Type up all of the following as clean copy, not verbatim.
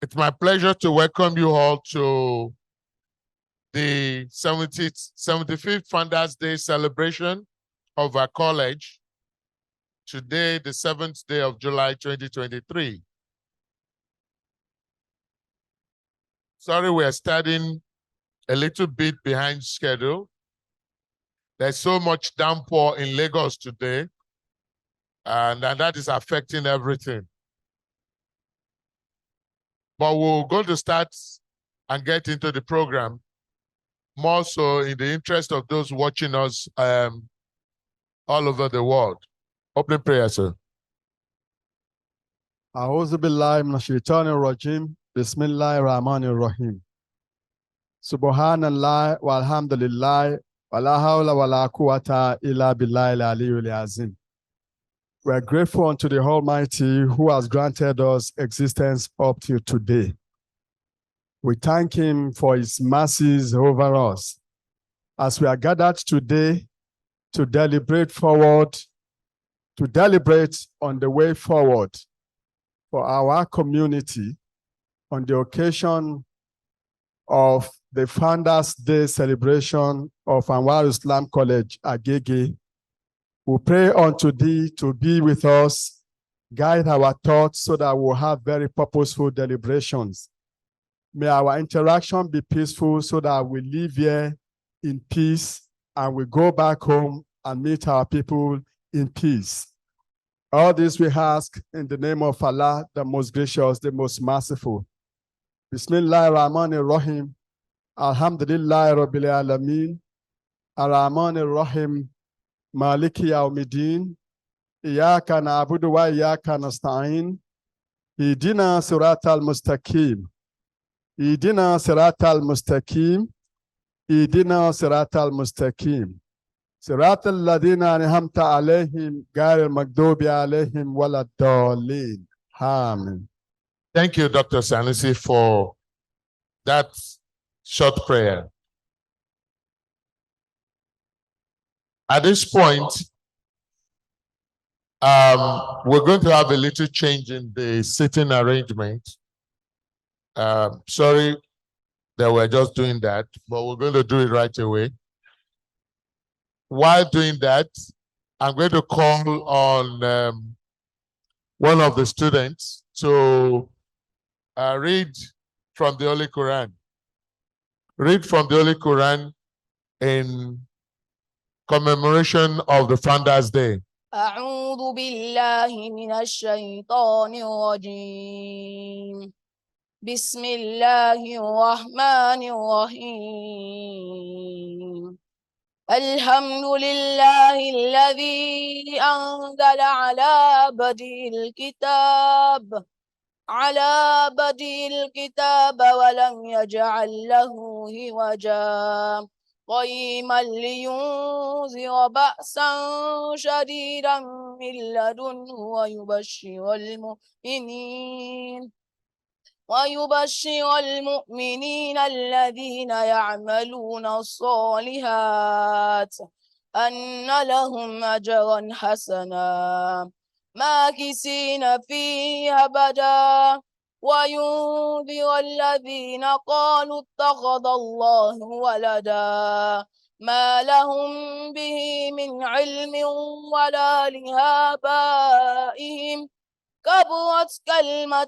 It's my pleasure to welcome you all to the 75th Founders Day celebration of our college. Today, the 7th day of July, 2023. Sorry, we're starting a little bit behind schedule. There's so much downpour in Lagos today, and that is affecting everything. But we're going to start and get into the program, more so in the interest of those watching us all over the world. Opening prayer, sir. Acaosa billahi minash shaitanir rajim. Bismillahir rahmanir rahim. Subhanallah walhamdulillah wala hawla wala quwwata illa billahi al-aliyyil azim. We are grateful unto the Almighty who has granted us existence up till today. We thank Him for His mercies over us. As we are gathered today to deliberate on the way forward for our community on the occasion of the Founders Day celebration of Anwar Islam College, Agege. We pray unto Thee to be with us, guide our thoughts so that we'll have very purposeful deliberations. May our interaction be peaceful so that we live here in peace and we go back home and meet our people in peace. All this we ask in the name of Allah, the most gracious, the most merciful. Bismillahir Rahmanir Rahim. Alhamdulillah Rabbil Alameen. Ar-Rahmanir Rahim. Maliki Yawmiddin. Iyaka na'budu wa iyaka nasta'in. Ihdina siratal mustaqim. Ihdina siratal mustaqim. Ihdina siratal mustaqim. Siratal ladina an'amta alayhim ghayril maghdubi alayhim waladdallin. Amen. Thank you, Dr. Sanusi, for that short prayer. At this point, we're going to have a little change in the sitting arrangement. Sorry that we're just doing that, but we're going to do it right away. While doing that, I'm going to call on one of the students to read from the Holy Quran. Read from the Holy Quran in commemoration of the Founders Day. أعوذ بالله من الشيطان الرجيم. بسم الله الرحمن الرحيم. الحمد لله الذي أنزل على بدء الكتاب ولم يجعل له عوجا قيما لينذر بأسا شديدا من لدنه ويبشر المؤمنين الذين يعملون الصالحات أن لهم أجرا حسنا ماكثين فيه أبدا وينذر الذين قالوا اتخذ الله ولدا ما لهم به من علم ولا لآبائهم كبرت كلمة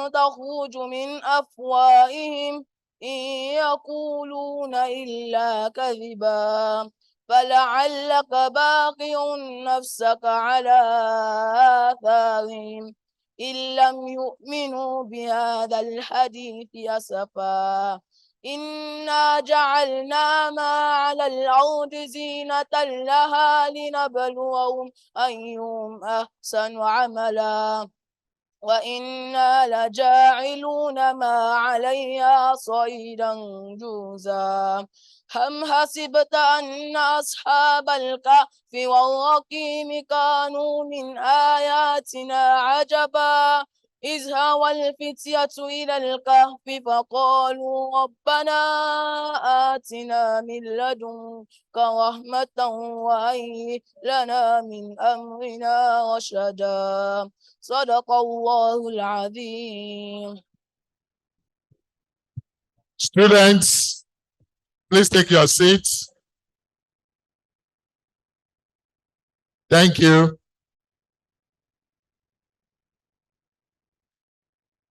تخرج من أفواههم إن يقولون إلا كذبا فلعلك باقع نفسك على آثارهم إن لم يؤمنوا بهذا الحديث أسفا إنا جعلنا ما على الأرض زينة لها لنبلوهم أيهم أحسن عملا وإنا لجاعلون ما عليها صعيدا جرزا أم حسبت أن أصحاب الكهف والرقيم كانوا من آياتنا عجبا إذ هوى الفتية إلى الكهف فقالوا ربنا آتنا من لدنك رحمة وهيئ لنا من أمرنا رشدا صدق الله العظيم. Students, please take your seats. Thank you.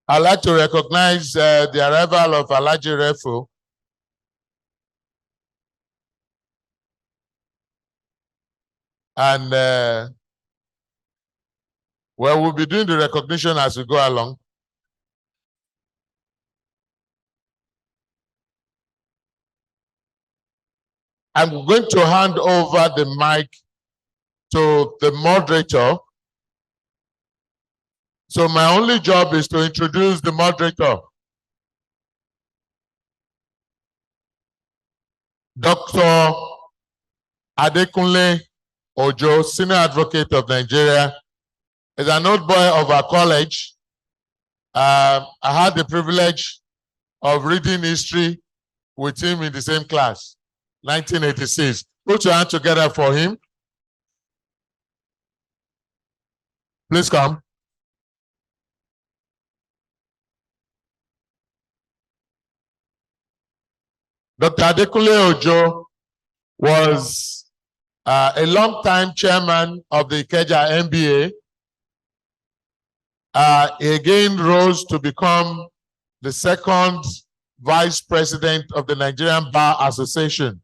I'd like to recognize the arrival of Alhaji Refu. And well, we'll be doing the recognition as we go along. I'm going to hand over the mic to the moderator. So my only job is to introduce the moderator. Dr. Adekunle Ojo, Senior Advocate of Nigeria, is an old boy of our college. I had the privilege of reading history with him in the same class, 1986. Put your hand together for him. Please come. Dr. Adekunle Ojo was a long-time chairman of the Ikeja MBA. He again rose to become the second vice president of the Nigerian Bar Association.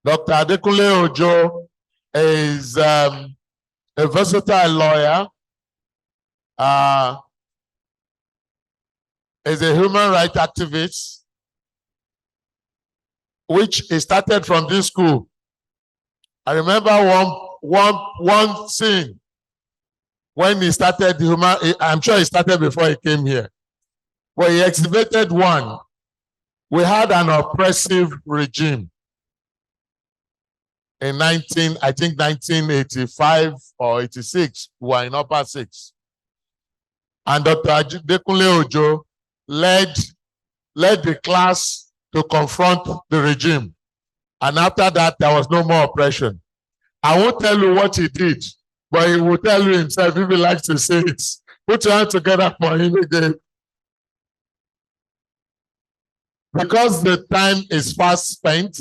Dr. Adekunle Ojo is a versatile lawyer, is a human rights activist, which he started from this school. I remember one thing when he started I'm sure he started before he came here, where he exhibited one. We had an oppressive regime in 1985 or 86. We were in upper six. And Dr. Adekunle Ojo led the class to confront the regime. And after that, there was no more oppression. I won't tell you what he did, but he will tell you himself if he likes to say it. Put your hands together for him again. Because the time is fast spent,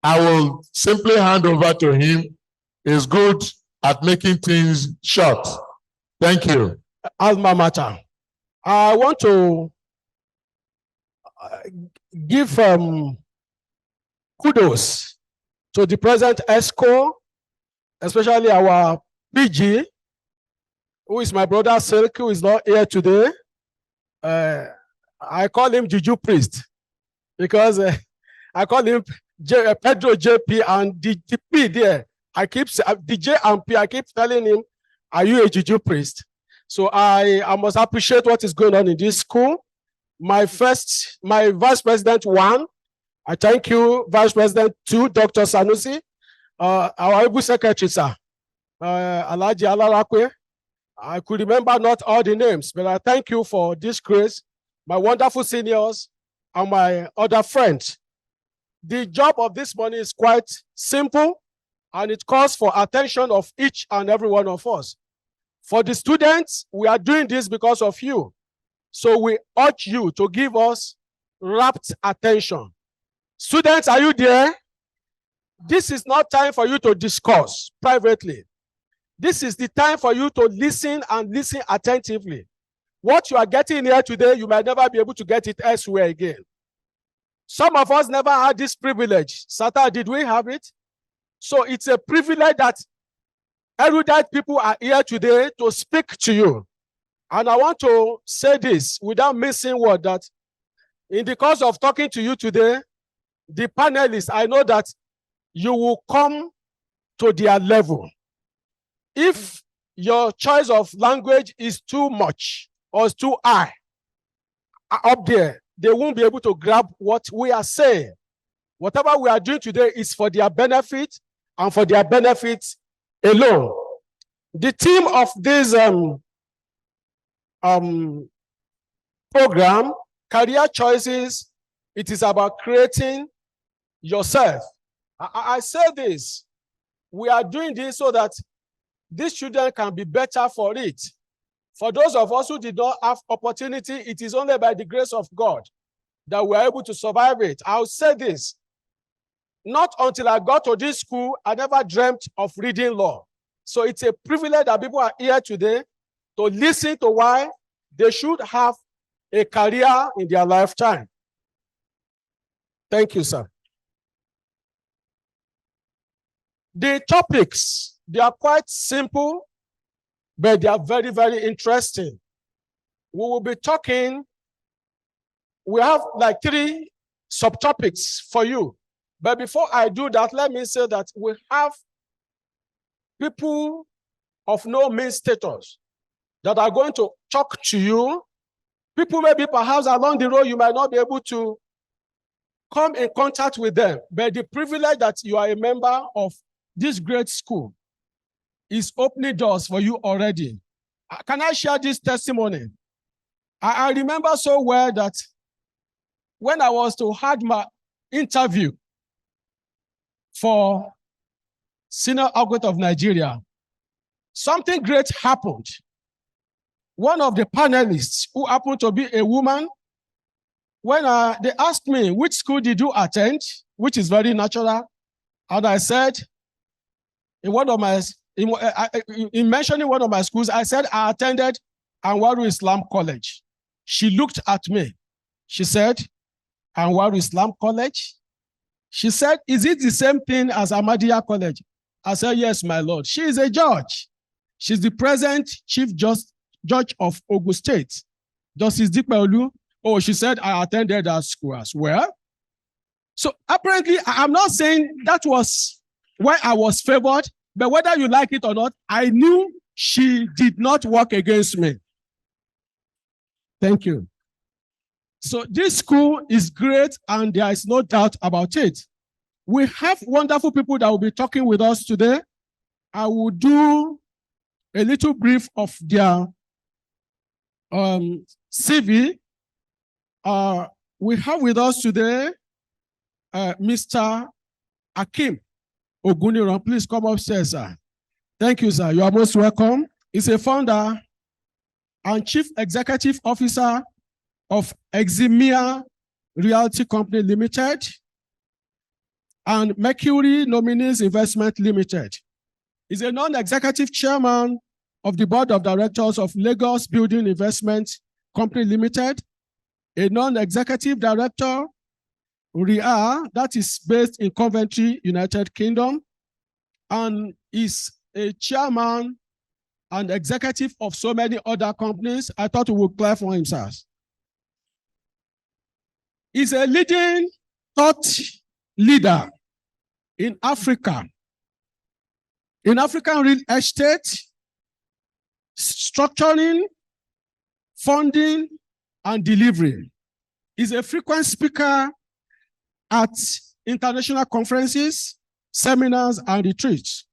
I will simply hand over to him. He's good at making things short. Thank you. Alma mater. I want to give kudos to the present ESCO, especially our PG, who is my brother Silk, who is not here today. I call him Juju Priest because I call him Pedro JP, and the P there. I keep the J and P. I keep telling him, "Are you a Juju Priest?" So I must appreciate what is going on in this school. My vice president 1, I thank you, Vice President 2, Dr. Sanusi, our able secretary, sir, Alhaji Alarakwe. I could remember not all the names, but I thank you for this grace, my wonderful seniors, and my other friends. The job of this morning is quite simple, and it calls for attention of each and every one of us. For the students, we are doing this because of you. So we urge you to give us rapt attention. Students, are you there? This is not time for you to discuss privately. This is the time for you to listen and listen attentively. What you are getting here today, you might never be able to get it elsewhere again. Some of us never had this privilege. Sata, did we have it? So it's a privilege that erudite people are here today to speak to you. And I want to say this without missing word, that in the course of talking to you today, the panelists, I know that you will come to their level. If your choice of language is too much or is too high up there, they won't be able to grab what we are saying. Whatever we are doing today is for their benefit and for their benefit alone. The theme of this program, Career Choices, it is about creating yourself. I say this, we are doing this so that these children can be better for it. For those of us who did not have opportunity, it is only by the grace of God that we are able to survive it. I'll say this. Not until I got to this school, I never dreamt of reading law. So it's a privilege that people are here today to listen to why they should have a career in their lifetime. Thank you, sir. The topics, they are quite simple, but they are very, very interesting. We will be talking, we have like 3 subtopics for you. But before I do that, let me say that we have people of no mean status that are going to talk to you. People maybe perhaps along the road, you might not be able to come in contact with them. But the privilege that you are a member of this great school is opening doors for you already. Can I share this testimony? I remember so well that when I was to have my interview for Senior Outlet of Nigeria, something great happened. One of the panelists, who happened to be a woman, when they asked me, which school did you attend, which is very natural, and I said, in mentioning one of my schools, I said I attended Anwaru Islam College. She looked at me. She said, Anwaru Islam College? She said, is it the same thing as Ahmadiyya College? I said, yes, my lord. She is a judge. She's the present Chief Judge of Ogun State, Justice Dikpeolu. Oh, she said, I attended that school as well. So apparently, I'm not saying that was why I was favored, but whether you like it or not, I knew she did not work against me. Thank you. So this school is great, and there is no doubt about it. We have wonderful people that will be talking with us today. I will do a little brief of their CV. We have with us today Mr. Akim Oguniran. Please come upstairs, sir. Thank you, sir. You are most welcome. He's a founder and Chief Executive Officer of Eximia Realty Company Limited and Mercury Nominees Investment Limited. He's a non-executive chairman of the board of directors of Lagos Building Investment Company Limited, a non-executive director, RIA, that is based in Coventry, United Kingdom, and is a chairman and executive of so many other companies. I thought we would clap for him, sir. He's a leading thought leader in Africa, in African real estate, structuring, funding, and delivery. He's a frequent speaker at international conferences, seminars, and retreats.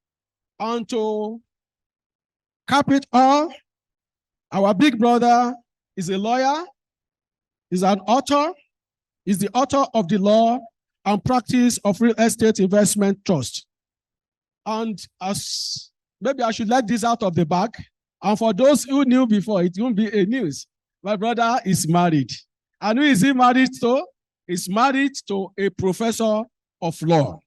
And to cap it all, our big brother is a lawyer, is an author, is the author of the Law and Practice of Real Estate Investment Trust. And as maybe I should let this out of the bag. And for those who knew before, it won't be a news. My brother is married. And who is he married to? He's married to a professor of law.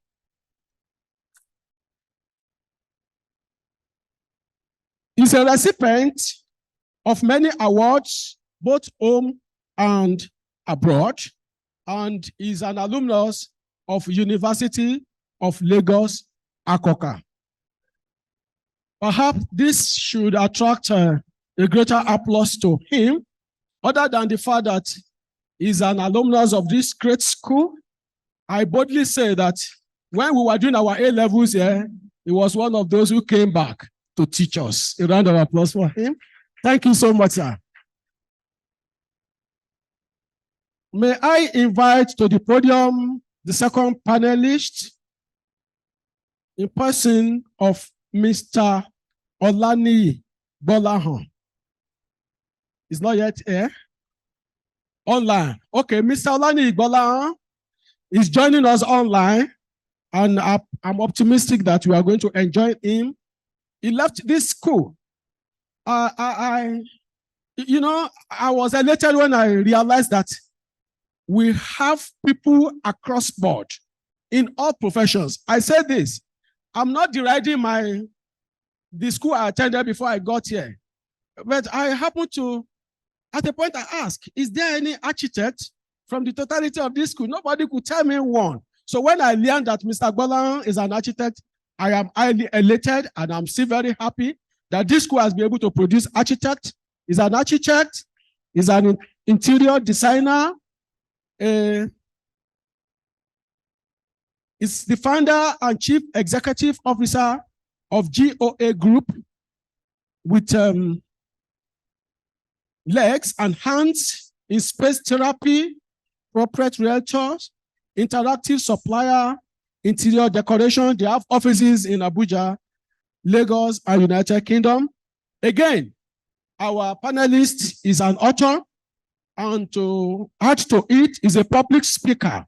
He's a recipient of many awards, both home and abroad, and is an alumnus of University of Lagos, Acaosa. Perhaps this should attract a greater applause to him, other than the fact that he's an alumnus of this great school. I boldly say that when we were doing our A-levels here, he was one of those who came back to teach us. A round of applause for him. Thank you so much, sir. May I invite to the podium the second panelist in person of Mr. Olani Bolahan. He's not yet here. Online. Okay, Mr. Olani Bolahan is joining us online, and I'm optimistic that we are going to enjoy him. He left this school. I You know, I was elated when I realized that we have people across board in all professions. I said this, I'm not deriding the school I attended before I got here, but I happened to, at a point I asked, is there any architect from the totality of this school? Nobody could tell me one. So when I learned that Mr. Bolan is an architect, I am highly elated, and I'm still very happy that this school has been able to produce architect. He's an architect, he's an interior designer, is the founder and chief executive officer of GOA Group with legs and hands in space therapy, corporate realtors, interactive supplier, interior decoration. They have offices in Abuja, Lagos, and United Kingdom. Again, our panelist is an author, and to add to it, is a public speaker.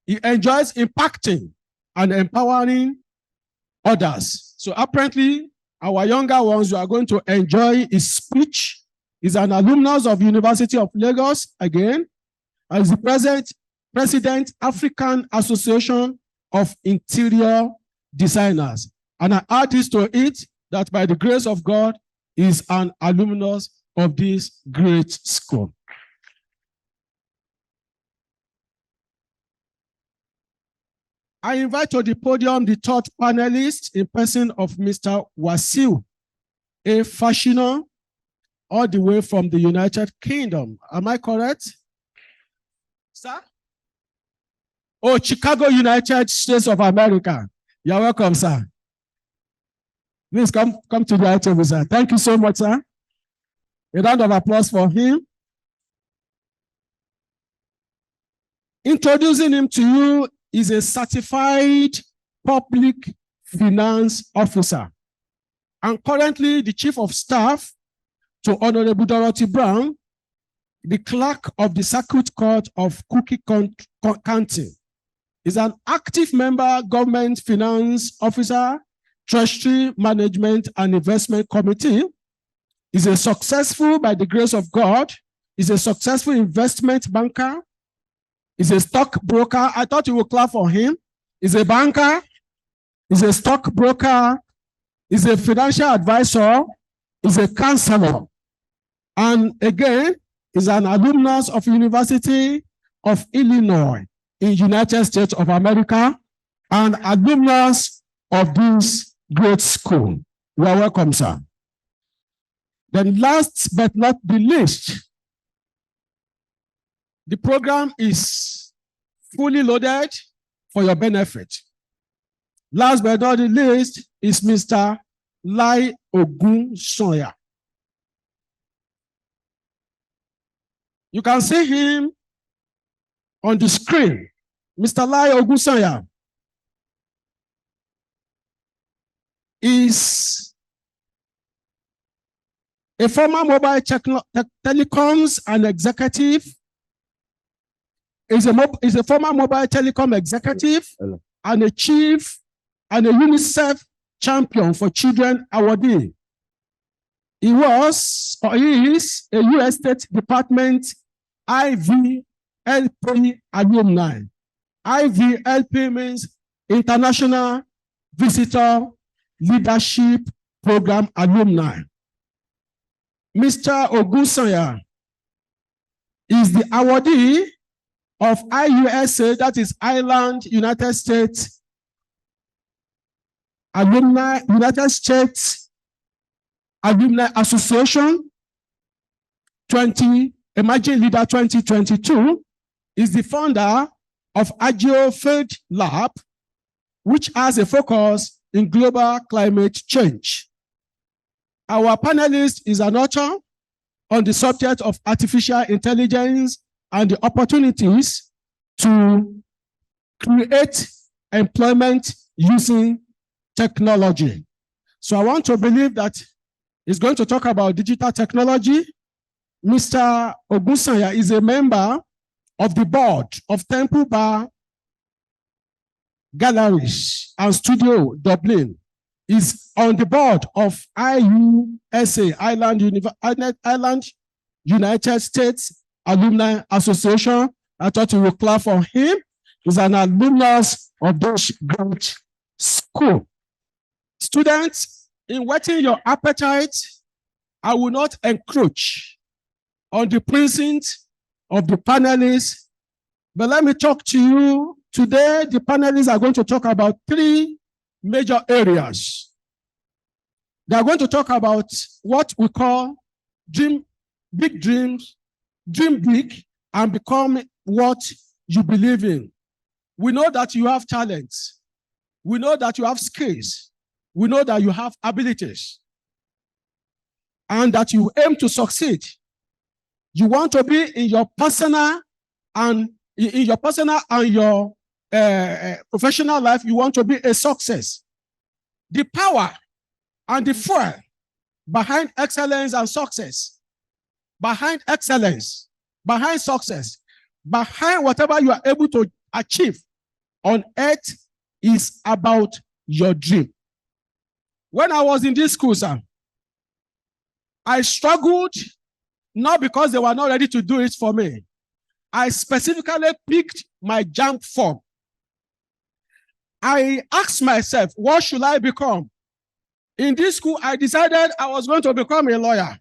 He enjoys impacting and empowering others. So apparently, our younger ones, you are going to enjoy his speech. He's an alumnus of University of Lagos, again, and is the president, African Association of Interior Designers. And I add this to it, that by the grace of God, is an alumnus of this great school. I invite to the podium the third panelist in person of Mr. Wasiu A. Fashino, all the way from the United Kingdom. Am I correct? Sir? Oh, Chicago, United States of America. You're welcome, sir. Please come to the table, sir. Thank you so much, sir. A round of applause for him. Introducing him to you is a certified public finance officer and currently the chief of staff to Honorable Dorothy Brown, the clerk of the Circuit Court of Cookie County. Is an active member, government finance officer, treasury management and investment committee. Is a successful, by the grace of God, is a successful investment banker. Is a stockbroker. I thought you would clap for him. Is a banker. Is a stockbroker. Is a financial advisor. Is a counselor. And again, is an alumnus of University of Illinois in United States of America and alumnus of this great school. You are welcome, sir. Then last but not the least, the program is fully loaded for your benefit. Last but not the least is Mr. Lai Ogunsanya. You can see him on the screen. Mr. Lai Ogunsanya is a former mobile telecoms and executive. Is a former mobile telecom executive and a chief and a UNICEF champion for children awardee. He was or he is a U.S. State Department IVLP alumni. IVLP means International Visitor Leadership Program alumni. Mr. Ogunsanya is the awardee of IUSA, that is Ireland United States Alumni, United States Alumni Association 20, Emerging Leader 2022, is the founder of Agio Field Lab, which has a focus in global climate change. Our panelist is an author on the subject of artificial intelligence and the opportunities to create employment using technology. So I want to believe that he's going to talk about digital technology. Mr. Ogunsanya is a member of the board of Temple Bar Galleries and Studio Dublin. Is on the board of IUSA, Ireland United States Alumni Association. I thought you would clap for him. He's an alumnus of this great school. Students, in whetting your appetite, I will not encroach on the present of the panelists, but let me talk to you. Today, the panelists are going to talk about 3 major areas. They are going to talk about what we call big dreams, dream big, and become what you believe in. We know that you have talents. We know that you have skills. We know that you have abilities. And that you aim to succeed. You want to be in your personal and your professional life, you want to be a success. The power and the fuel behind excellence and success, behind excellence, behind success, behind whatever you are able to achieve on earth is about your dream. When I was in this school, sir, I struggled not because they were not ready to do it for me. I specifically picked my JAMB form. I asked myself, what should I become? In this school, I decided I was going to become a lawyer.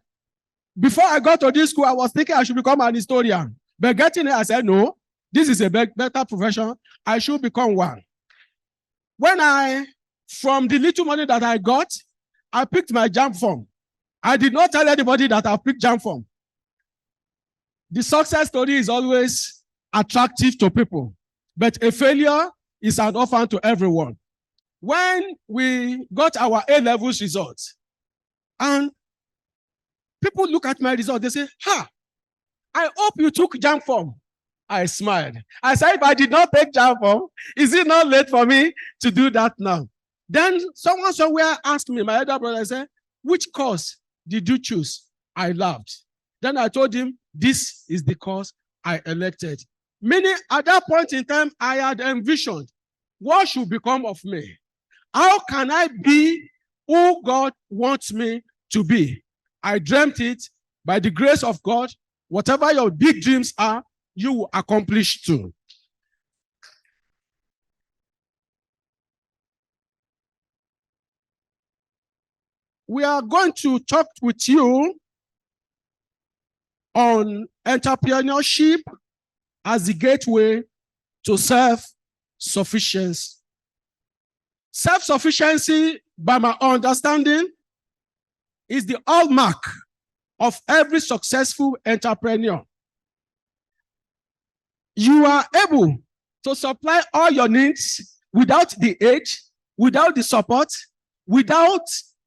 Before I got to this school, I was thinking I should become an historian. But getting there, I said, no, this is a better profession. I should become one. From the little money that I got, I picked my JAMB form. I did not tell anybody that I picked JAMB form. The success story is always attractive to people, but a failure is an orphan to everyone. When we got our A-levels results, and people look at my result, they say, I hope you took JAMB form. I smiled. I said, if I did not take JAMB form, is it not late for me to do that now? Then someone somewhere asked me, my elder brother said, which course did you choose? I laughed. Then I told him, this is the course I elected. Meaning, at that point in time, I had envisioned what should become of me. How can I be who God wants me to be? I dreamt it. By the grace of God, whatever your big dreams are, you will accomplish too. We are going to talk with you on entrepreneurship as the gateway to self-sufficiency. Self-sufficiency, by my understanding, is the hallmark of every successful entrepreneur. You are able to supply all your needs without the aid, without the support, without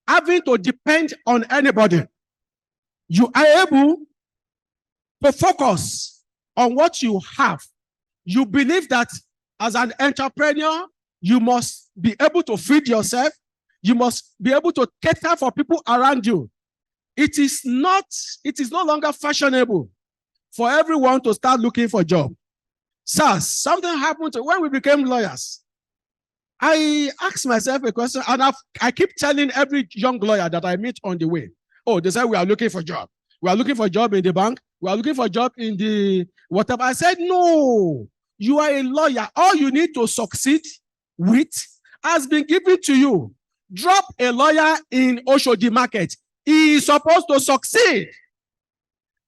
having to depend on anybody. You are able to focus on what you have. You believe that as an entrepreneur, you must be able to feed yourself. You must be able to cater for people around you. It is no longer fashionable for everyone to start looking for a job. Sirs, something happened when we became lawyers. I asked myself a question, and I keep telling every young lawyer that I meet on the way, oh, they say we are looking for a job. We are looking for a job in the bank. We are looking for a job in the whatever. I said, no, you are a lawyer. All you need to succeed with has been given to you. Drop a lawyer in Oshodi market. He is supposed to succeed.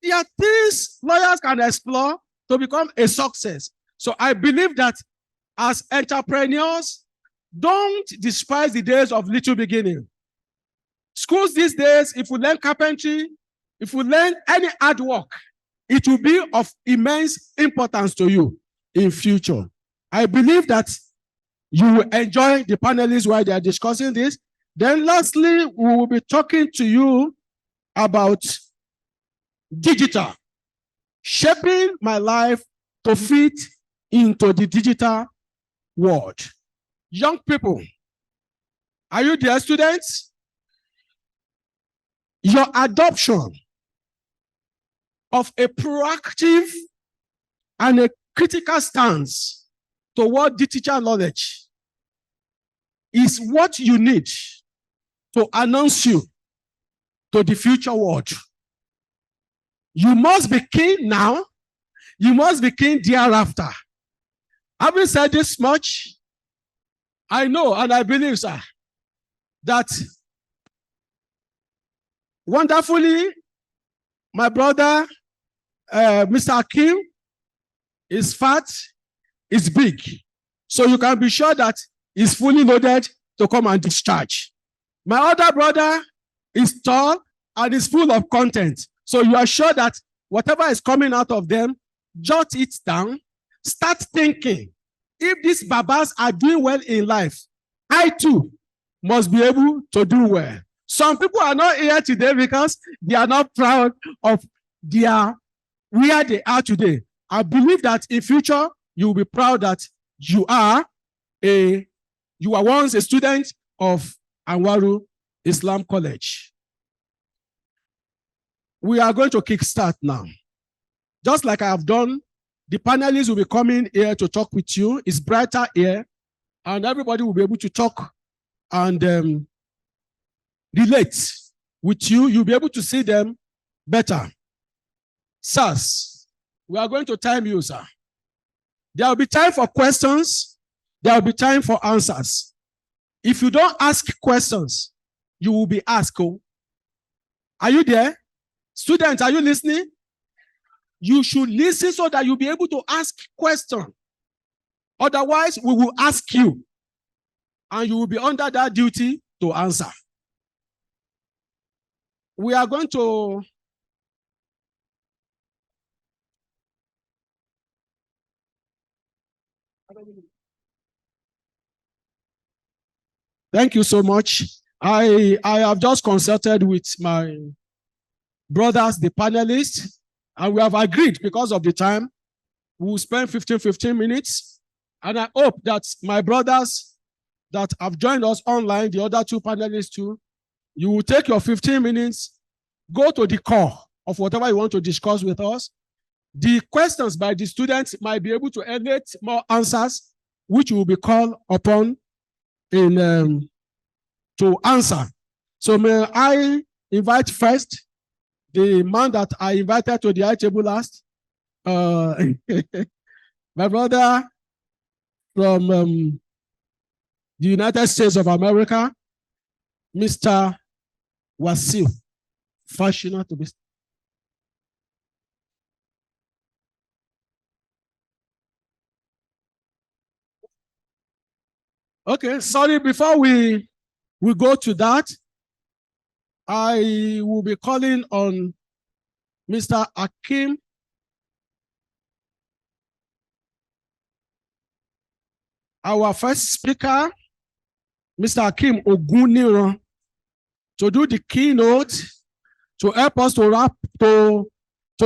There are things lawyers can explore to become a success. So I believe that as entrepreneurs, don't despise the days of little beginning. Schools these days, if we learn carpentry, if we learn any hard work, it will be of immense importance to you in future. I believe that you will enjoy the panelists while they are discussing this. Then lastly, we will be talking to you about digital, shaping my life to fit into the digital world. Young people, are you there, students? Your adoption of a proactive and a critical stance toward digital knowledge is what you need to announce you to the future world. You must be keen now. You must be keen thereafter. Having said this much, I know and I believe, sir, that wonderfully, my brother, Mr. Akim, is fat, is big. So you can be sure that he's fully loaded to come and discharge. My other brother is tall and is full of content. So you are sure that whatever is coming out of them, jot it down, start thinking. If these babas are doing well in life, I too must be able to do well. Some people are not here today because they are not proud of where they are today. I believe that in future, you will be proud that you are once a student of Anwaru Islam College. We are going to kickstart now. Just like I have done, the panelists will be coming here to talk with you. It's brighter here, and everybody will be able to talk and relate with you. You'll be able to see them better. Sirs, we are going to time you, sir. There will be time for questions. There will be time for answers. If you don't ask questions, you will be asked. Oh. Are you there? Students, are you listening? You should listen so that you'll be able to ask questions. Otherwise, we will ask you, and you will be under that duty to answer. We are going to thank you so much. I have just consulted with my brothers, the panelists, and we have agreed because of the time, we will spend 15 minutes. And I hope that my brothers that have joined us online, the other two panelists too, you will take your 15 minutes, go to the core of whatever you want to discuss with us. The questions by the students might be able to elicit more answers, which will be called upon to answer. So may I invite first the man that I invited to the high table last, my brother from the United States of America, Mr. Wasil Fashina to be. Okay, sorry, before we go to that, I will be calling on Mr. Akim our first speaker, Mr. Akim Oguniran, to do the keynote, to help us to wrap, to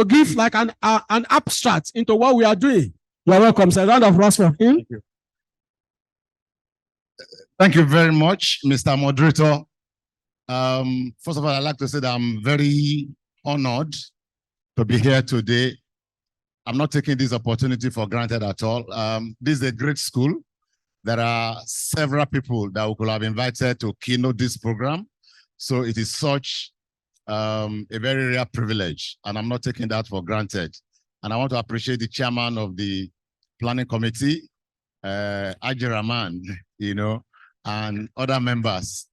give like an abstract into what we are doing. You're welcome. So a round of applause for him. Thank you. Thank you very much, Mr. Moderator. First of all, I'd like to say that I'm very honored to be here today. I'm not taking this opportunity for granted at all. This is a great school. There are several people that we could have invited to keynote this program. So it is such a very rare privilege, and I'm not taking that for granted. And I want to appreciate the chairman of the planning committee, Ajiraman, and other members,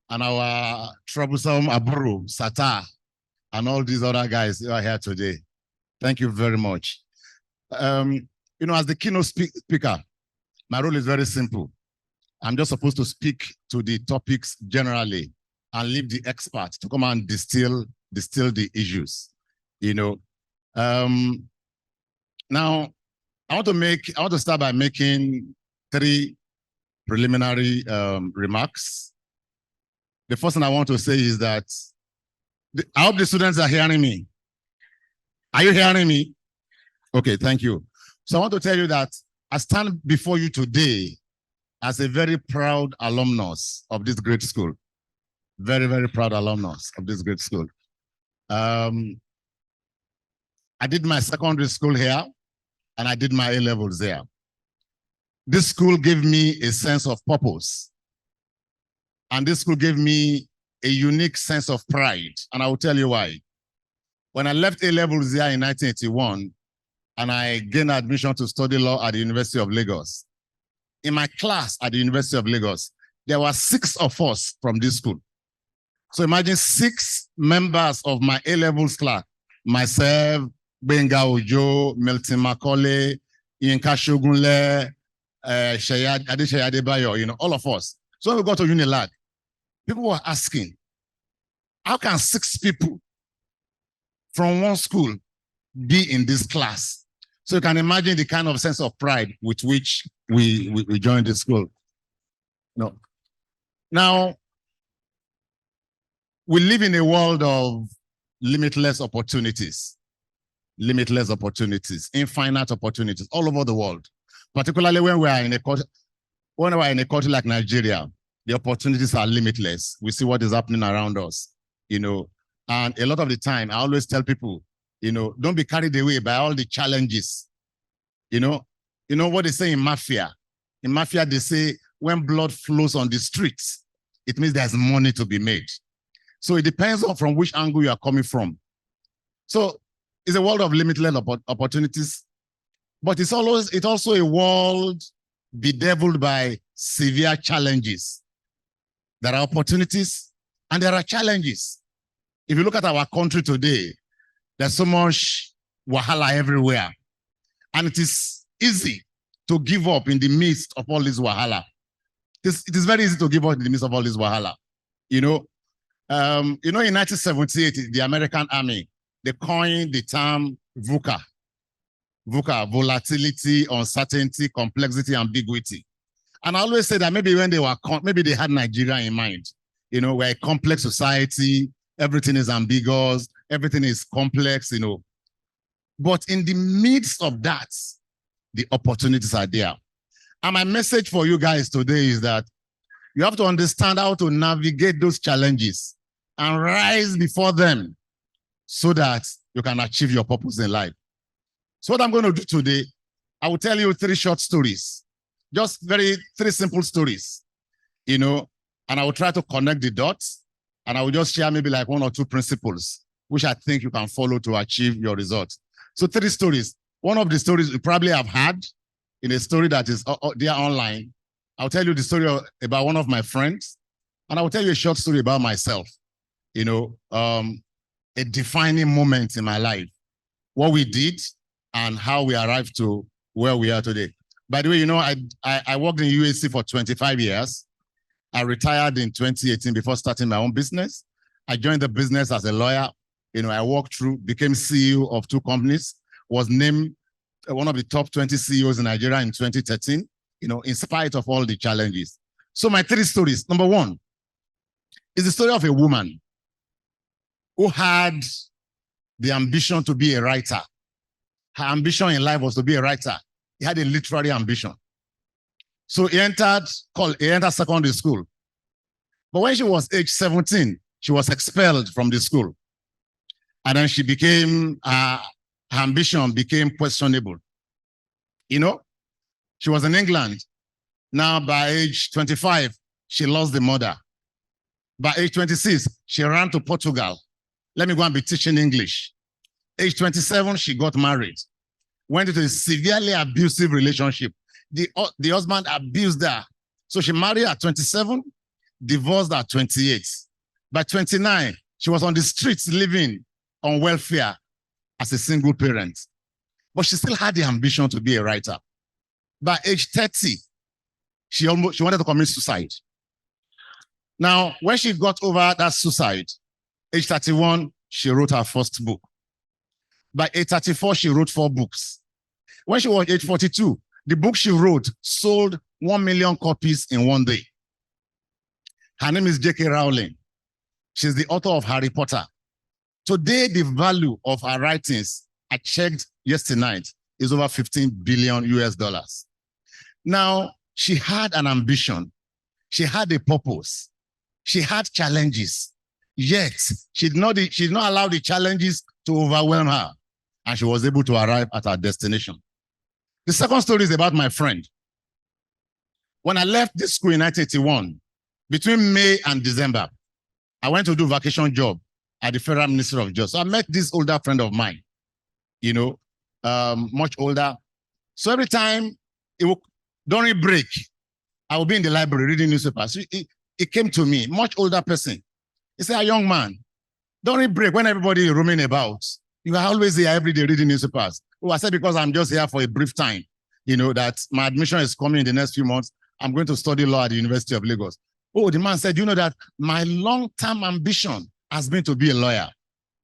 and our troublesome Aburu, Sata, and all these other guys who are here today. Thank you very much. As the keynote speaker, my role is very simple. I'm just supposed to speak to the topics generally and leave the experts to come and distill the issues. Now, I want to start by making 3 preliminary remarks. The first thing I want to say is that I hope the students are hearing me. Are you hearing me? Okay, thank you. So I want to tell you that I stand before you today as a very proud alumnus of this great school. Very, very proud alumnus of this great school. I did my secondary school here, and I did my A-levels there. This school gave me a sense of purpose. And this school gave me a unique sense of pride. And I will tell you why. When I left A-levels here in 1981, and I gained admission to study law at the University of Lagos, in my class at the University of Lagos, there were 6 of us from this school. So imagine 6 members of my A-levels class, myself, Benga Ojo, Milton Macaulay, Yinka Shogunle, Adesheya Adebayo, all of us. So when we got to Unilag, people were asking, how can 6 people from one school be in this class? So you can imagine the kind of sense of pride with which we joined the school. No. Now, we live in a world of limitless opportunities, infinite opportunities all over the world, particularly when we are in a country like Nigeria. The opportunities are limitless. We see what is happening around us, and a lot of the time, I always tell people, don't be carried away by all the challenges. You know what they say in mafia? In mafia, they say when blood flows on the streets, it means there's money to be made. So it depends on from which angle you are coming from. So it's a world of limitless opportunities, but it's also a world bedeviled by severe challenges. There are opportunities and there are challenges. If you look at our country today, there's so much wahala everywhere. And it is easy to give up in the midst of all this wahala. It is very easy to give up in the midst of all this wahala. In 1978, the American Army, they coined the term VUCA. VUCA, volatility, uncertainty, complexity, ambiguity. And I always say that maybe when maybe they had Nigeria in mind. We're a complex society, everything is ambiguous, everything is complex, But in the midst of that, the opportunities are there. And my message for you guys today is that you have to understand how to navigate those challenges and rise before them so that you can achieve your purpose in life. So what I'm going to do today, I will tell you 3 short stories, just 3 simple stories, and I will try to connect the dots, and I will just share maybe like 1 or 2 principles, which I think you can follow to achieve your results. So 3 stories. One of the stories you probably have heard in a story that is there online. I'll tell you the story about one of my friends, and I will tell you a short story about myself, a defining moment in my life, what we did and how we arrived to where we are today. By the way, I worked in UAC for 25 years. I retired in 2018 before starting my own business. I joined the business as a lawyer. I walked through, became CEO of 2 companies, was named one of the top 20 CEOs in Nigeria in 2013, in spite of all the challenges. So my 3 stories. Number 1 is the story of a woman who had the ambition to be a writer. Her ambition in life was to be a writer. He had a literary ambition. So he entered secondary school. But when she was age 17, she was expelled from the school. And then her ambition became questionable. She was in England. Now by age 25, she lost the mother. By age 26, she ran to Portugal. Let me go and be teaching English. Age 27, she got married. Went into a severely abusive relationship. The husband abused her. So she married at 27, divorced at 28. By 29, she was on the streets living on welfare as a single parent. But she still had the ambition to be a writer. By age 30, she wanted to commit suicide. Now, when she got over that suicide, age 31, she wrote her first book. By age 34, she wrote 4 books. When she was age 42, the book she wrote sold 1 million copies in one day. Her name is J.K. Rowling. She's the author of Harry Potter. Today, the value of her writings, I checked yesterday night, is over $15 billion US. Now, she had an ambition. She had a purpose. She had challenges. Yet, she did not allow the challenges to overwhelm her. And she was able to arrive at her destination. The second story is about my friend. When I left this school in 1981, between May and December, I went to do vacation job. at the Federal Ministry of Justice. So I met this older friend of mine, you know, much older. So every time during break, I will be in the library reading newspapers. So he came to me, much older person. He said, "A young man, during break, when everybody is roaming about, you are always here every day reading newspapers." Oh, I said, "Because I'm just here for a brief time, you know, that my admission is coming in the next few months. I'm going to study law at the University of Lagos." Oh, the man said, "You know that my long-term ambition has been to be a lawyer,"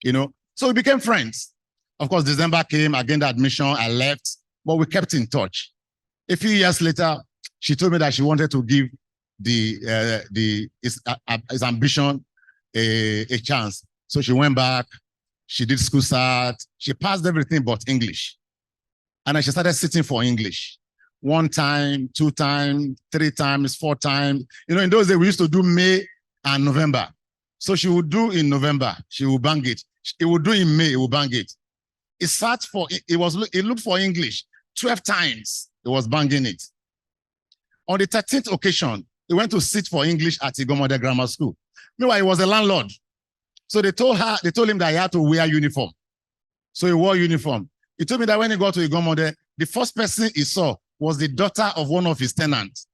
you know. So we became friends. Of course, December came, I gained admission, I left, but we kept in touch. A few years later, she told me that she wanted to give his ambition a chance. So she went back, she did school start, she passed everything but English. And then she started sitting for English. 1 time, 2 times, 3 times, 4 times. You know, in those days, we used to do May and November. So she would do in November, she would bang it. It would do in May, it would bang it. It looked for English 12 times, it was banging it. On the 13th occasion, he went to sit for English at Igomode Grammar School. Meanwhile, he was a landlord. So they told him that he had to wear uniform. So he wore uniform. He told me that when he got to Igomode, the first person he saw was the daughter of one of his tenants.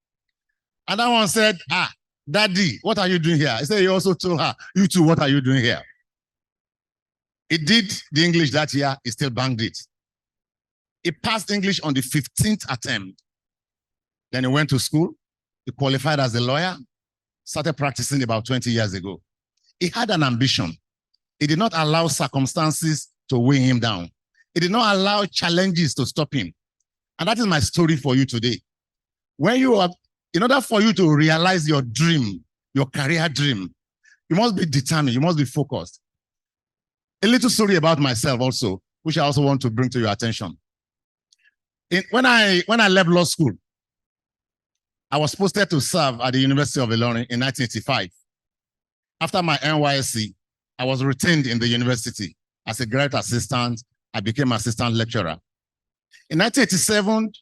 And that one said, "Ah, Daddy, what are you doing here?" He said he also told her, "You too, what are you doing here?" He did the English that year, he still banged it. He passed English on the 15th attempt. Then he went to school, he qualified as a lawyer, started practicing about 20 years ago. He had an ambition. He did not allow circumstances to weigh him down. He did not allow challenges to stop him. And that is my story for you today. In order for you to realize your dream, your career dream, you must be determined, you must be focused. A little story about myself also, which I also want to bring to your attention. When I left law school, I was posted to serve at the University of Ilorin in 1985. After my NYSC, I was retained in the university as a graduate assistant. I became assistant lecturer. In 1987,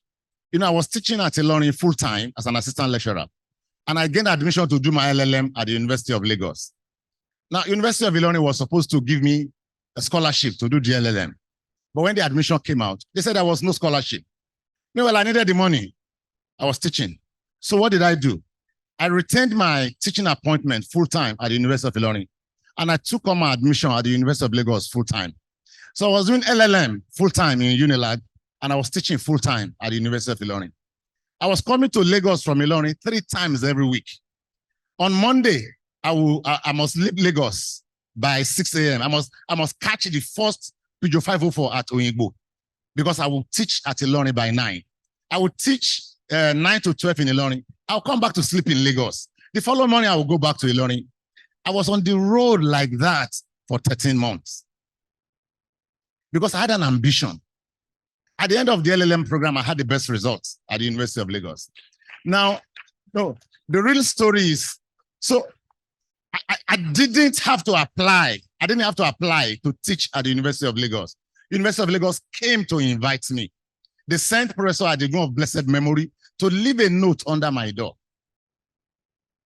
you know, I was teaching at Ilorin full-time as an assistant lecturer. And I gained admission to do my LLM at the University of Lagos. Now, University of Ilorin was supposed to give me a scholarship to do the LLM. But when the admission came out, they said there was no scholarship. Meanwhile, I needed the money. I was teaching. So what did I do? I retained my teaching appointment full-time at the University of Ilorin. And I took on my admission at the University of Lagos full-time. So I was doing LLM full-time in Unilag, and I was teaching full-time at the University of Ilorin. I was coming to Lagos from Ilorin 3 times every week. On Monday, I must leave Lagos by 6 a.m. I must catch the first Pijo 504 at Oyingbo, because I will teach at Ilorin by 9. I will teach 9 to 12 in Ilorin. I'll come back to sleep in Lagos. The following morning, I will go back to Ilorin. I was on the road like that for 13 months because I had an ambition. At the end of the LLM program, I had the best results at the University of Lagos. Now, no, the real story is, so I didn't have to apply. I didn't have to apply to teach at the University of Lagos. University of Lagos came to invite me. They sent Professor Adigun of blessed memory to leave a note under my door.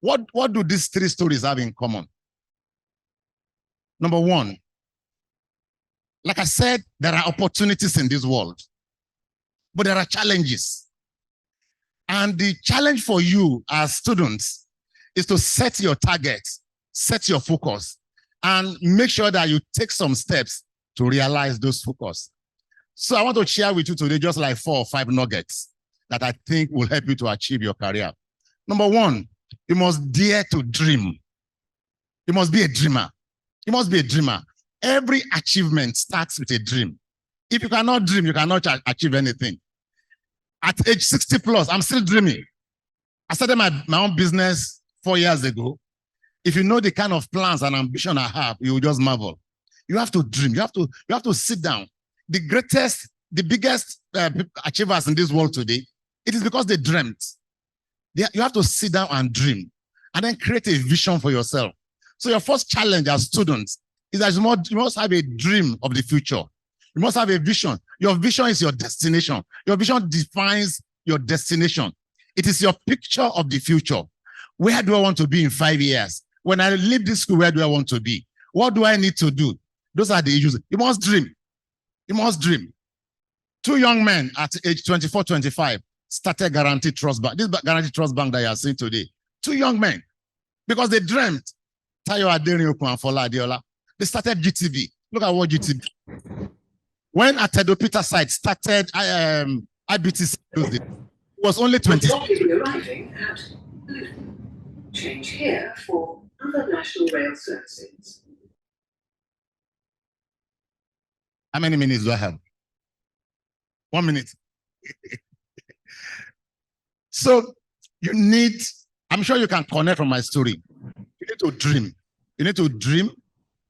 What do these 3 stories have in common? Number 1, like I said, there are opportunities in this world, but there are challenges. And the challenge for you as students is to set your targets, set your focus, and make sure that you take some steps to realize those focus. So I want to share with you today just like 4 or 5 nuggets that I think will help you to achieve your career. Number 1, you must dare to dream. You must be a dreamer. You must be a dreamer. Every achievement starts with a dream. If you cannot dream, you cannot achieve anything. At age 60 plus, I'm still dreaming. I started my own business 4 years ago. If you know the kind of plans and ambition I have, you will just marvel. You have to dream. You have to sit down. The biggest achievers in this world today, it is because they dreamt. You have to sit down and dream and then create a vision for yourself. So your first challenge as students is that you must have a dream of the future. You must have a vision. Your vision is your destination. Your vision defines your destination. It is your picture of the future. Where do I want to be in 5 years? When I leave this school, where do I want to be? What do I need to do? Those are the issues. You must dream. You must dream. 2 young men at age 24, 25 started Guaranteed Trust Bank. This Guaranteed Trust Bank that you are seeing today. 2 young men, because they dreamt. Tayo Aderinyoku and Fola Adeola. They started GTB. Look at what GTB. When Atedo Peter site started IBTC, it was only 20. Arriving at Luton. Change here for other national rail services. How many minutes do I have? 1 minute. So you need, I'm sure you can connect from my story. You need to dream. You need to dream,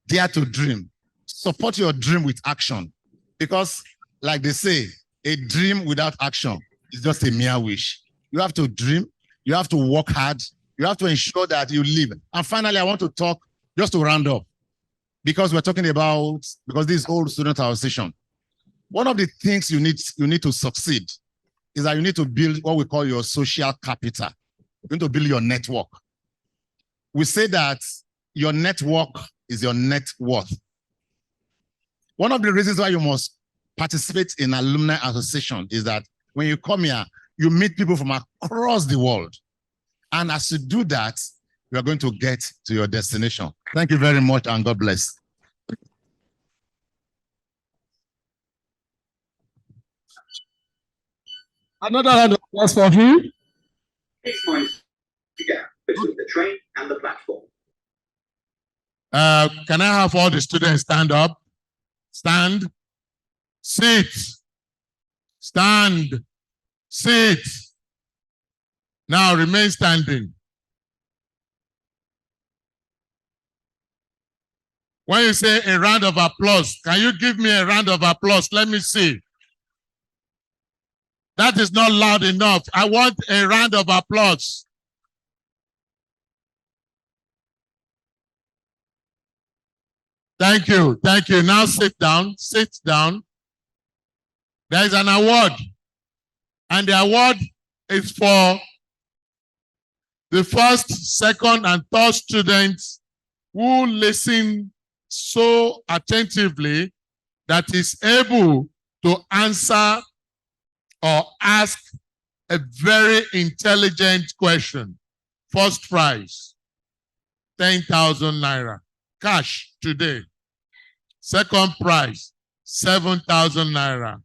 dare to dream. Support your dream with action. Because like they say, a dream without action is just a mere wish. You have to dream. You have to work hard. You have to ensure that you live. And finally, I want to talk, just to round up, because we're talking about, because this is old student association. One of the things you need to succeed is that you need to build what we call your social capital. You need to build your network. We say that your network is your net worth. One of the reasons why you must participate in alumni association is that when you come here, you meet people from across the world. And as you do that, you are going to get to your destination. Thank you very much, and God bless. Another round of applause for him. Please mind the gap between the train and the platform. Can I have all the students stand up? Stand. Sit. Stand. Sit. Now remain standing. When you say a round of applause, can you give me a round of applause? Let me see. That is not loud enough. I want a round of applause. Thank you. Thank you. Now sit down. Sit down. There is an award. And the award is for the first, second, and third students who listen so attentively that is able to answer or ask a very intelligent question. First prize, 10,000 naira. Cash today. Second prize, 7,000 naira.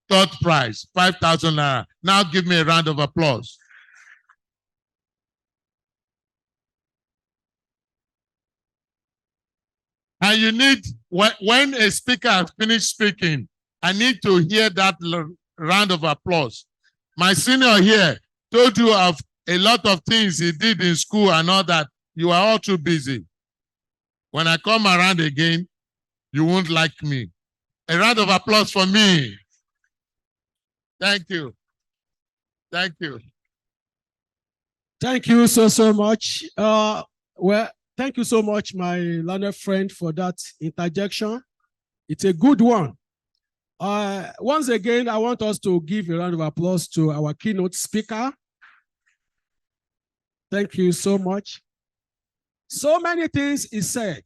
Third prize, 5,000 naira. Now give me a round of applause. And you need, when a speaker has finished speaking, I need to hear that round of applause. My senior here told you of a lot of things he did in school and all that. You are all too busy. When I come around again, you won't like me. A round of applause for me. Thank you. Thank you. Thank you so much. Well, thank you so much, my learned friend, for that interjection. It's a good one. Once again, I want us to give a round of applause to our keynote speaker. Thank you so much. So many things is said.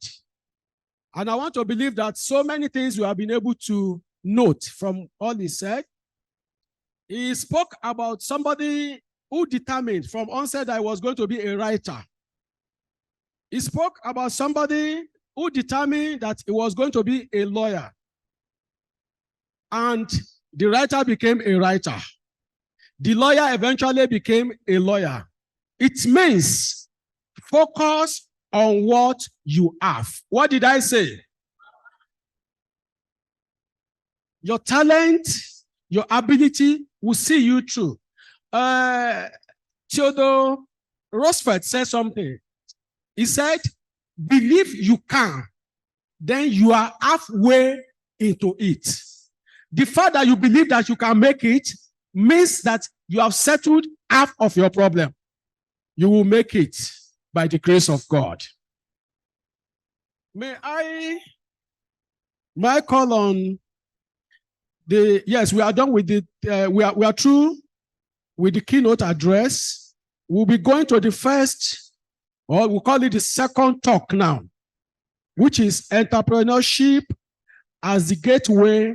And I want to believe that so many things we have been able to note from all he said. He spoke about somebody who determined from onset that I was going to be a writer. He spoke about somebody who determined that he was going to be a lawyer. And the writer became a writer. The lawyer eventually became a lawyer. It means focus on what you have. What did I say? Your talent, your ability will see you through. Theodore Roosevelt said something. He said, believe you can, then you are halfway into it. The fact that you believe that you can make it means that you have settled half of your problem. You will make it by the grace of God. May I call on the, yes, we are done with the, we are through with the keynote address. We'll be going to the first, or we'll call it the second talk now. which is entrepreneurship as the gateway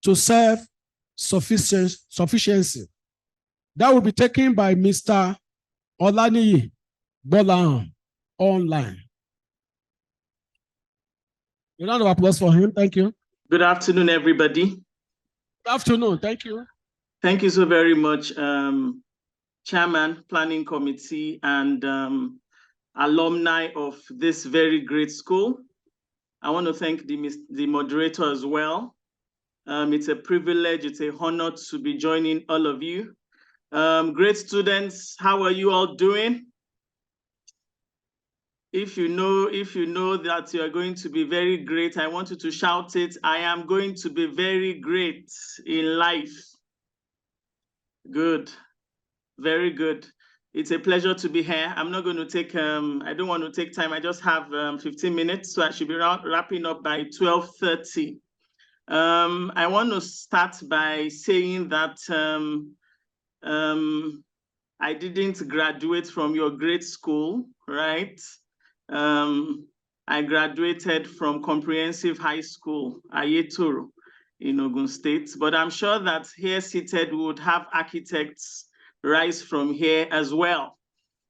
to self-sufficiency. That will be taken by Mr. Olaniyi Bolan online. A round of applause for him. Thank you. Good afternoon, everybody. Good afternoon. Thank you. Thank you so very much, Chairman, Planning Committee, and alumni of this very great school. I want to thank the moderator as well. It's a privilege, it's an honor to be joining all of you. Great students, how are you all doing? If you know that you are going to be very great, I want you to shout it. I am going to be very great in life. Good, very good. It's a pleasure to be here. I'm not going to take, I don't want to take time. I just have 15 minutes, so I should be wrapping up by 12:30. I want to start by saying that I didn't graduate from your great school, right? I graduated from Comprehensive High School, Ayetoro, in Ogun State, but I'm sure that here seated we would have architects rise from here as well.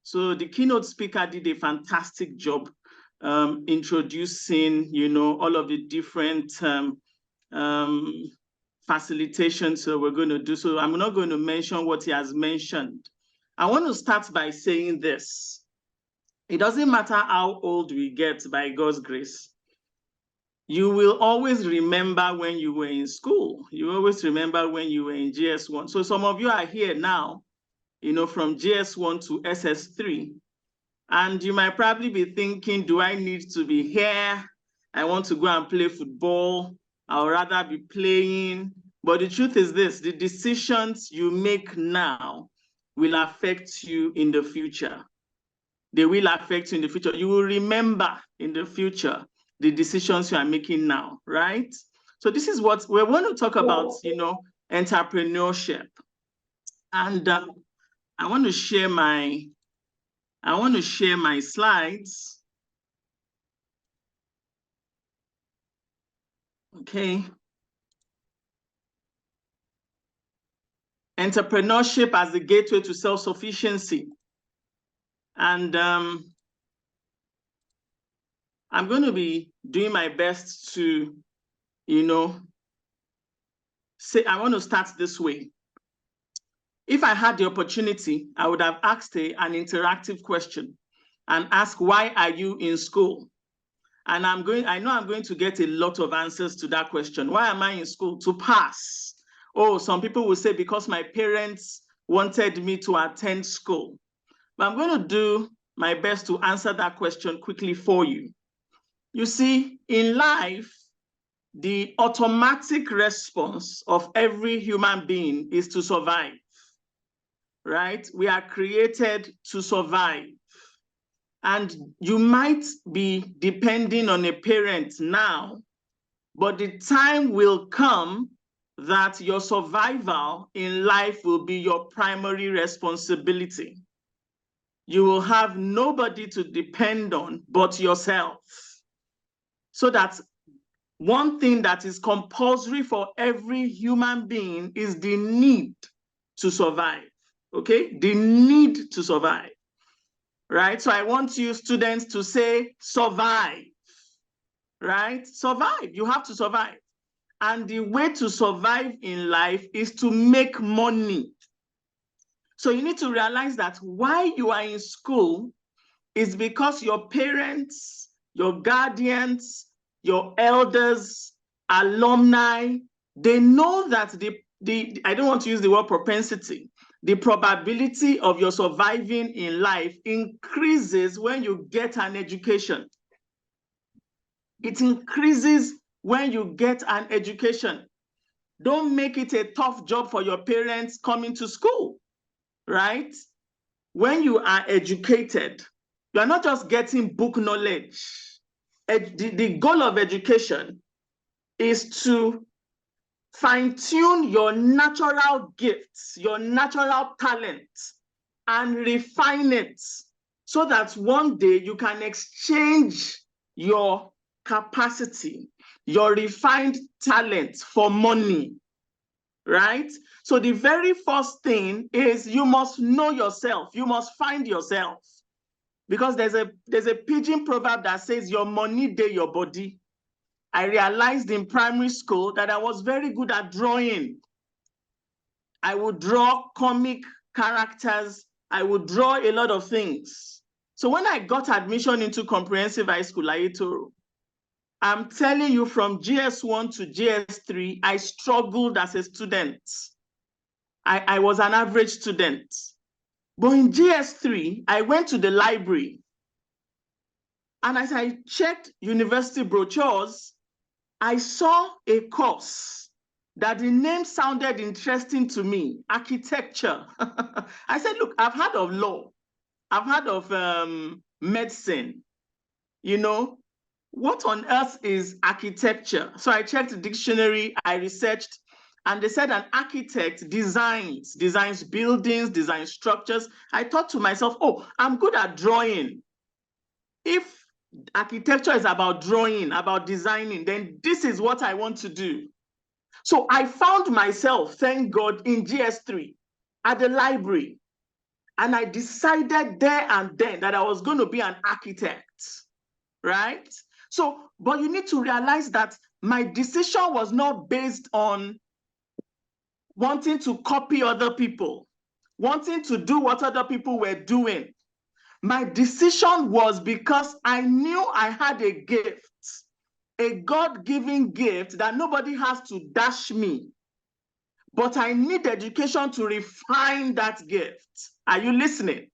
So the keynote speaker did a fantastic job introducing, all of the different facilitations we're going to do. So I'm not going to mention what he has mentioned. I want to start by saying this. It doesn't matter how old we get by God's grace. You will always remember when you were in school. You always remember when you were in GS1. So some of you are here now, from GS1 to SS3. And you might probably be thinking, do I need to be here? I want to go and play football. I would rather be playing. But the truth is this, the decisions you make now will affect you in the future. They will affect you in the future. You will remember in the future the decisions you are making now, right? So this is what we want to talk about, entrepreneurship. And I want to share my slides. Okay. Entrepreneurship as the gateway to self-sufficiency. And I'm going to be doing my best to, say, I want to start this way. If I had the opportunity, I would have asked an interactive question and asked, why are you in school? And I know I'm going to get a lot of answers to that question. Why am I in school? To pass. Oh, some people will say, because my parents wanted me to attend school. But I'm going to do my best to answer that question quickly for you. You see, in life, the automatic response of every human being is to survive, right? We are created to survive. And you might be depending on a parent now, but the time will come that your survival in life will be your primary responsibility. You will have nobody to depend on but yourself. So that's one thing that is compulsory for every human being is the need to survive, okay? The need to survive, right? So I want you students to say survive, right? Survive, you have to survive. And the way to survive in life is to make money. So you need to realize that why you are in school is because your parents, your guardians, your elders, alumni, they know that I don't want to use the word propensity, the probability of your surviving in life increases when you get an education. It increases when you get an education. Don't make it a tough job for your parents coming to school, right? When you are educated, you are not just getting book knowledge. The goal of education is to fine-tune your natural gifts, your natural talents, and refine it so that one day you can exchange your capacity, your refined talent for money, right? So the very first thing is you must know yourself. You must find yourself. Because there's a pidgin proverb that says, your money dey your body. I realized in primary school that I was very good at drawing. I would draw comic characters. I would draw a lot of things. So when I got admission into comprehensive high school, Ayetoro, I'm telling you, from GS1 to GS3, I struggled as a student. I was an average student. But in GS3, I went to the library. And as I checked university brochures, I saw a course that the name sounded interesting to me, architecture. I said, look, I've heard of law. I've heard of medicine. You know, what on earth is architecture? So I checked the dictionary, I researched, and they said an architect designs buildings, designs structures. I thought to myself, oh, I'm good at drawing. If architecture is about drawing, about designing, then this is what I want to do. So I found myself, thank God, in GS3 at the library. And I decided there and then that I was going to be an architect, right? So, but you need to realize that my decision was not based on wanting to copy other people, wanting to do what other people were doing. My decision was because I knew I had a gift, a God-given gift that nobody has to dash me. But I need education to refine that gift. Are you listening?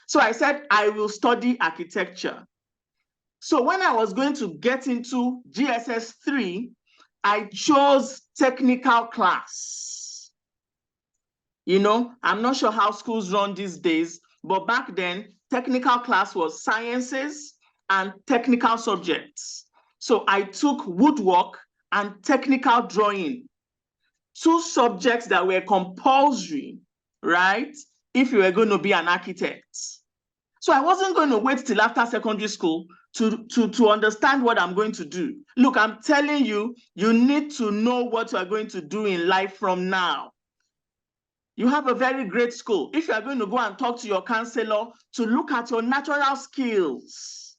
So I said, I will study architecture. So when I was going to get into GSS 3, I chose technical class. You know, I'm not sure how schools run these days, but back then, technical class was sciences and technical subjects. So I took woodwork and technical drawing, two subjects that were compulsory, right? If you were going to be an architect. So I wasn't going to wait till after secondary school to understand what I'm going to do. Look, I'm telling you, you need to know what you are going to do in life from now. You have a very great school. If you are going to go and talk to your counselor to look at your natural skills,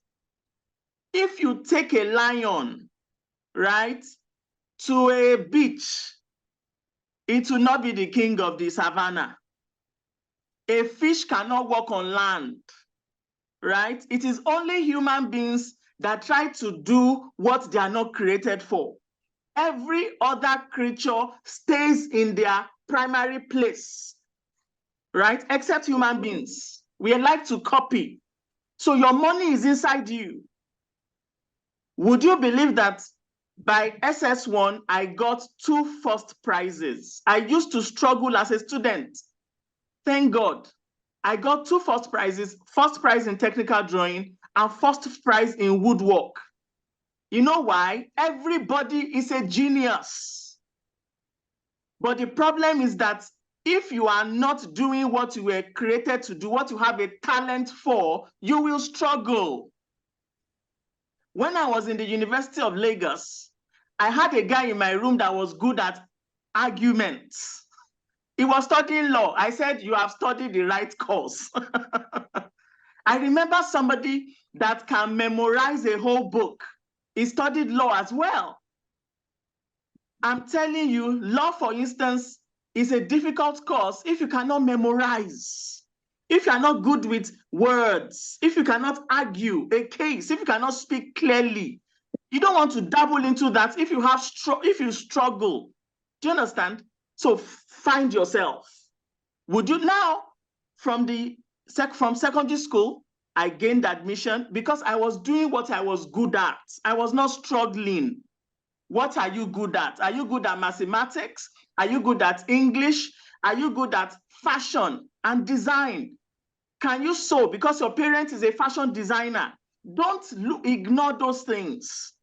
if you take a lion, right, to a beach, it will not be the king of the savannah. A fish cannot walk on land, right? It is only human beings that try to do what they are not created for. Every other creature stays in their primary place, right? Except human beings. We like to copy. So your money is inside you. Would you believe that by SS1, I got 2 first prizes? I used to struggle as a student. Thank God. I got 2 first prizes, first prize in technical drawing and first prize in woodwork. You know why? Everybody is a genius. But the problem is that if you are not doing what you were created to do, what you have a talent for, you will struggle. When I was in the University of Lagos, I had a guy in my room that was good at arguments. He was studying law. I said, you have studied the right course. I remember somebody that can memorize a whole book. He studied law as well. I'm telling you, law, for instance, is a difficult course if you cannot memorize, if you're not good with words, if you cannot argue a case, if you cannot speak clearly. You don't want to dabble into that if you struggle. Do you understand? So find yourself. Would you now, from secondary school, I gained admission because I was doing what I was good at. I was not struggling. What are you good at? Are you good at mathematics? Are you good at English? Are you good at fashion and design? Can you sew because your parent is a fashion designer? Don't ignore those things.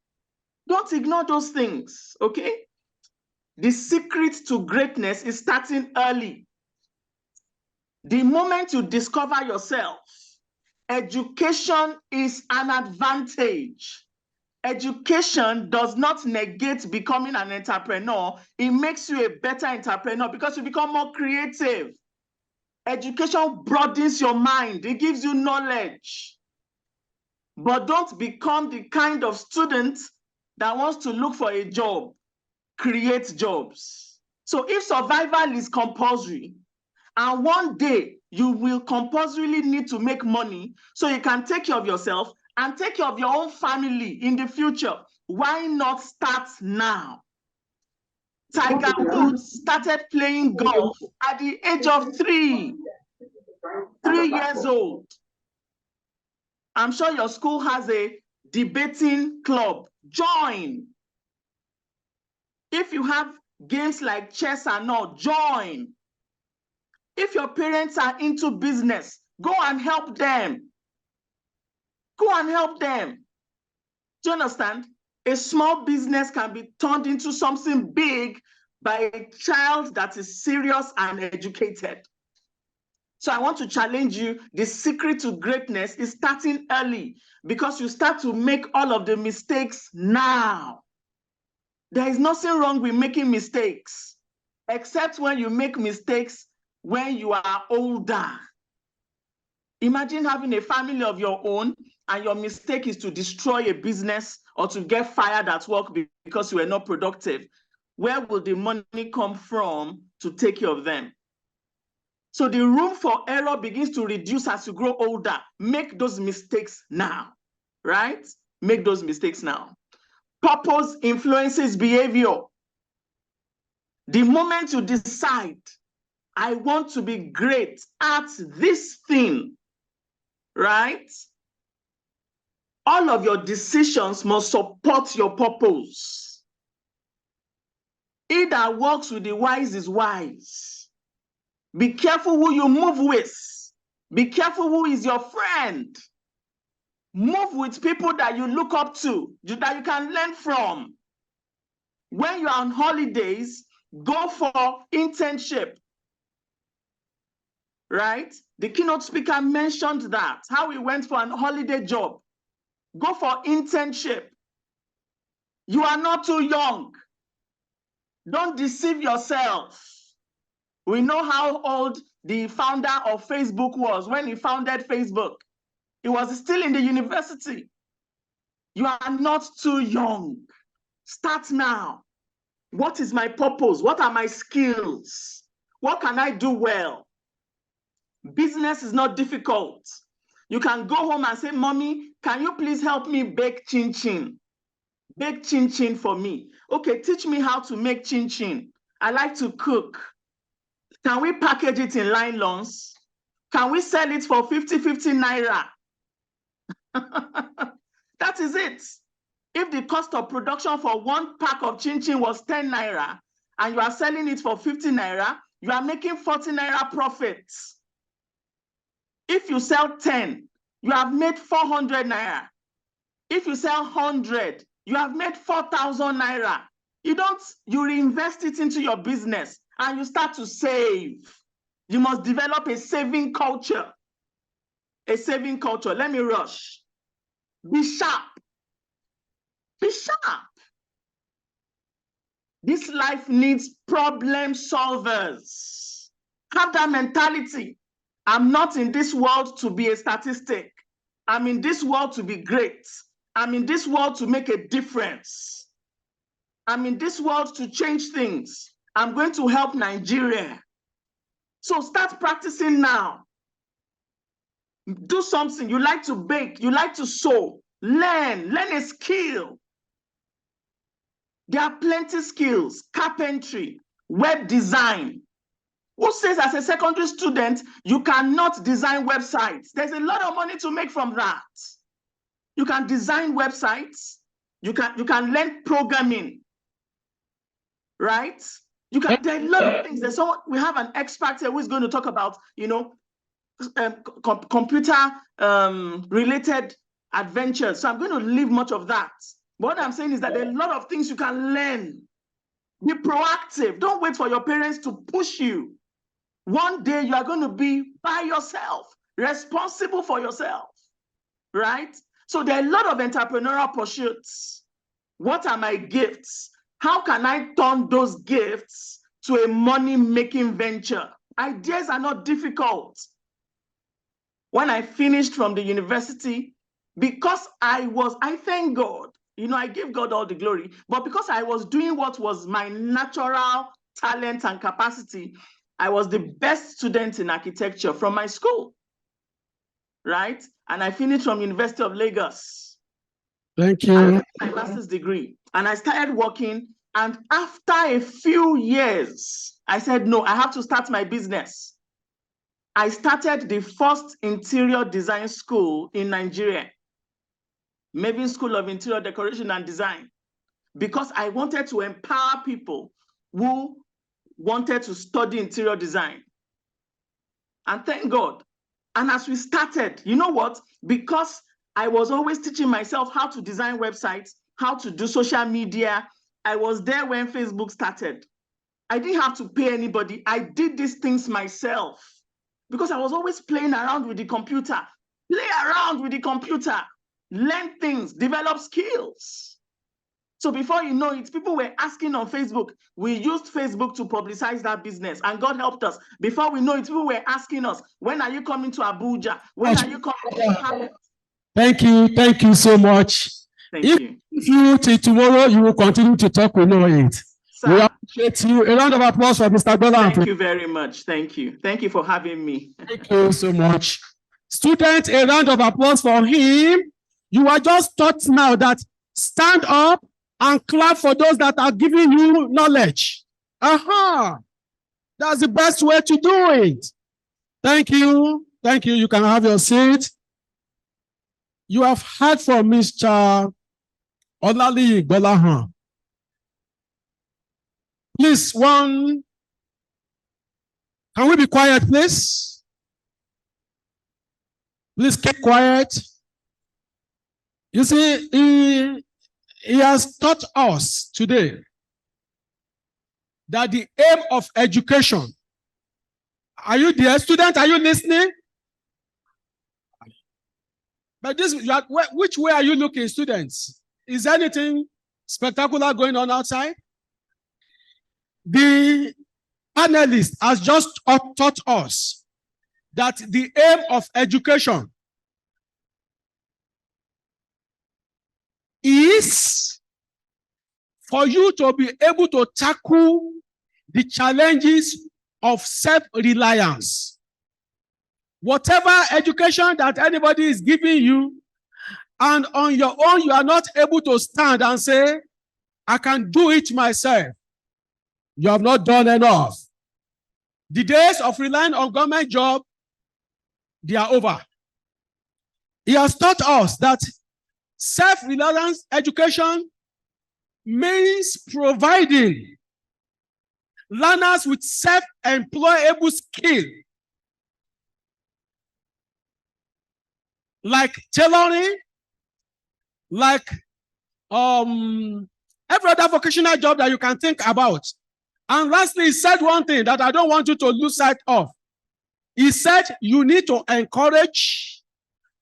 Don't ignore those things, okay? The secret to greatness is starting early. The moment you discover yourself, education is an advantage. Education does not negate becoming an entrepreneur. It makes you a better entrepreneur because you become more creative. Education broadens your mind. It gives you knowledge. But don't become the kind of student that wants to look for a job, create jobs. So if survival is compulsory, and one day you will compulsorily need to make money so you can take care of yourself and take care of your own family in the future, why not start now? Tiger Woods started playing golf at the age of 3 years old. I'm sure your school has a debating club. Join. If you have games like chess and all, join. If your parents are into business, go and help them. Go and help them. Do you understand? A small business can be turned into something big by a child that is serious and educated. So I want to challenge you. The secret to greatness is starting early because you start to make all of the mistakes now. There is nothing wrong with making mistakes, except when you make mistakes when you are older. Imagine having a family of your own and your mistake is to destroy a business or to get fired at work because you were not productive. Where will the money come from to take care of them? So the room for error begins to reduce as you grow older. Make those mistakes now, right? Make those mistakes now. Purpose influences behavior. The moment you decide, I want to be great at this thing, right? All of your decisions must support your purpose. He that walks with the wise is wise. Be careful who you move with. Be careful who is your friend. Move with people that you look up to, that you can learn from. When you're on holidays, go for internship, right? The keynote speaker mentioned that, how he went for an holiday job. Go for internship. You are not too young. Don't deceive yourself. We know how old the founder of Facebook was when he founded Facebook. He was still in the university. You are not too young. Start now. What is my purpose? What are my skills? What can I do well? Business is not difficult. You can go home and say, Mommy, can you please help me bake chin chin? Bake chin chin for me. Okay, teach me how to make chin chin. I like to cook. Can we package it in nylons? Can we sell it for 50 naira? That is it. If the cost of production for one pack of chin chin was 10 naira and you are selling it for 50 naira, you are making 40 naira profits. If you sell 10, you have made 400 naira. If you sell 100, you have made 4,000 naira. You reinvest it into your business and you start to save. You must develop a saving culture. A saving culture. Let me rush. Be sharp. Be sharp. This life needs problem solvers. Have that mentality. I'm not in this world to be a statistic. I'm in this world to be great. I'm in this world to make a difference. I'm in this world to change things. I'm going to help Nigeria. So start practicing now. Do something. You like to bake, you like to sew. Learn a skill. There are plenty of skills: carpentry, web design. Who says as a secondary student, you cannot design websites? There's a lot of money to make from that. You can design websites. You can learn programming, right? There are a lot of things. We have an expert here who is going to talk about, computer related adventures. So I'm going to leave much of that. But what I'm saying is that there are a lot of things you can learn. Be proactive. Don't wait for your parents to push you. One day you are going to be by yourself, responsible for yourself, right? So there are a lot of entrepreneurial pursuits. What are my gifts? How can I turn those gifts to a money-making venture? Ideas are not difficult. When I finished from the university, because I thank God, I give God all the glory, but because I was doing what was my natural talent and capacity, I was the best student in architecture from my school, right? And I finished from University of Lagos. Thank you. I got my master's degree and I started working. And after a few years, I said, no, I have to start my business. I started the first interior design school in Nigeria, Maven School of Interior Decoration and Design, because I wanted to empower people who wanted to study interior design. And thank God. And as we started, you know what? Because I was always teaching myself how to design websites, how to do social media. I was there when Facebook started. I didn't have to pay anybody. I did these things myself because I was always playing around with the computer. Play around with the computer, learn things, develop skills. So before you know it, people were asking on Facebook. We used Facebook to publicize that business, and God helped us. Before we know it, people were asking us, when are you coming to Abuja? When are you coming to Harvard? Thank you so much. Thank you. If you till tomorrow, you will continue to talk, we know it. Sir, We appreciate you. A round of applause for Mr. Dolan. thank you very much. Thank you. Thank you for having me. Thank you so much. Students, a round of applause for him. You are just taught now that stand up and clap for those that are giving you knowledge. That's the best way to do it. Thank you. Thank you. You can have your seat. You have heard from Mr. Olali Gbolahan. Please, can we be quiet, please? Please keep quiet. You see, he has taught us today that the aim of education. Are you there, student? Are you listening? But which way are you looking, students? Is anything spectacular going on outside? The panelist has just taught us that the aim of education is for you to be able to tackle the challenges of self-reliance. Whatever education that anybody is giving you, and on your own, you are not able to stand and say, I can do it myself. You have not done enough. The days of relying on government job, they are over. He has taught us that self-reliance education means providing learners with self-employable skill, like tailoring, like every other vocational job that you can think about. And lastly, he said one thing that I don't want you to lose sight of. He said you need to encourage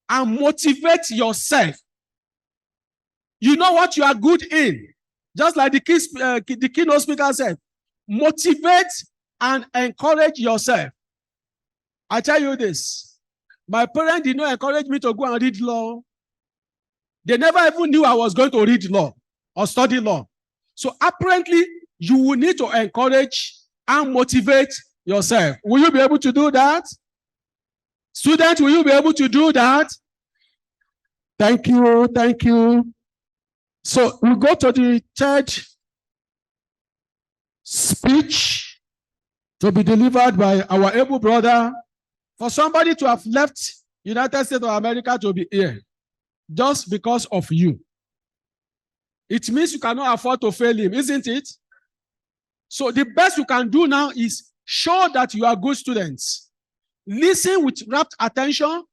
and motivate yourself. You know what you are good in. Just like the keynote speaker said, motivate and encourage yourself. I tell you this, my parents did not encourage me to go and read law. They never even knew I was going to read law or study law. So apparently, you will need to encourage and motivate yourself. Will you be able to do that? Students, will you be able to do that? Thank you. Thank you. So we go to the third speech to be delivered by our able brother. For somebody to have left United States of America to be here just because of you, it means you cannot afford to fail him, isn't it? So the best you can do now is show that you are good students. Listen with rapt attention.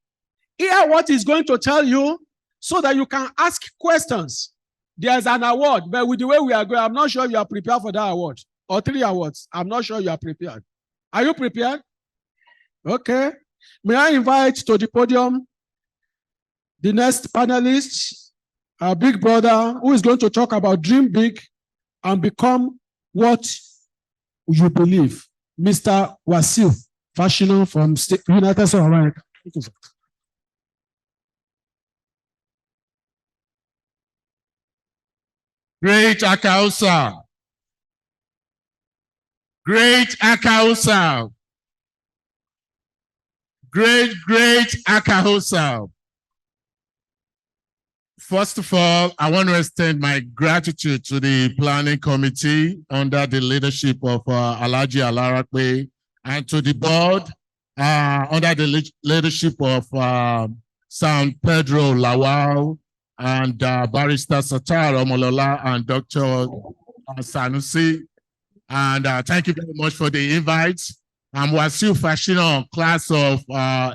Hear what he's going to tell you so that you can ask questions. There's an award, but with the way we are going, I'm not sure you are prepared for that award. Or 3 awards. I'm not sure you are prepared. Are you prepared? Okay. May I invite to the podium The next panelist, our big brother, who is going to talk about dream big and become what you believe. Mr. Wasil Fashino from United States of America. Thank you, sir. Great Acaosa. Great Acaosa. Great Acaosa. First of all, I want to extend my gratitude to the planning committee under the leadership of Alhaji Alarakwe, and to the board under the leadership of San Pedro Lawal and Barrister Satar Omolola and Dr. Sanusi. And thank you very much for the invite. I'm Wasil Fashino, class of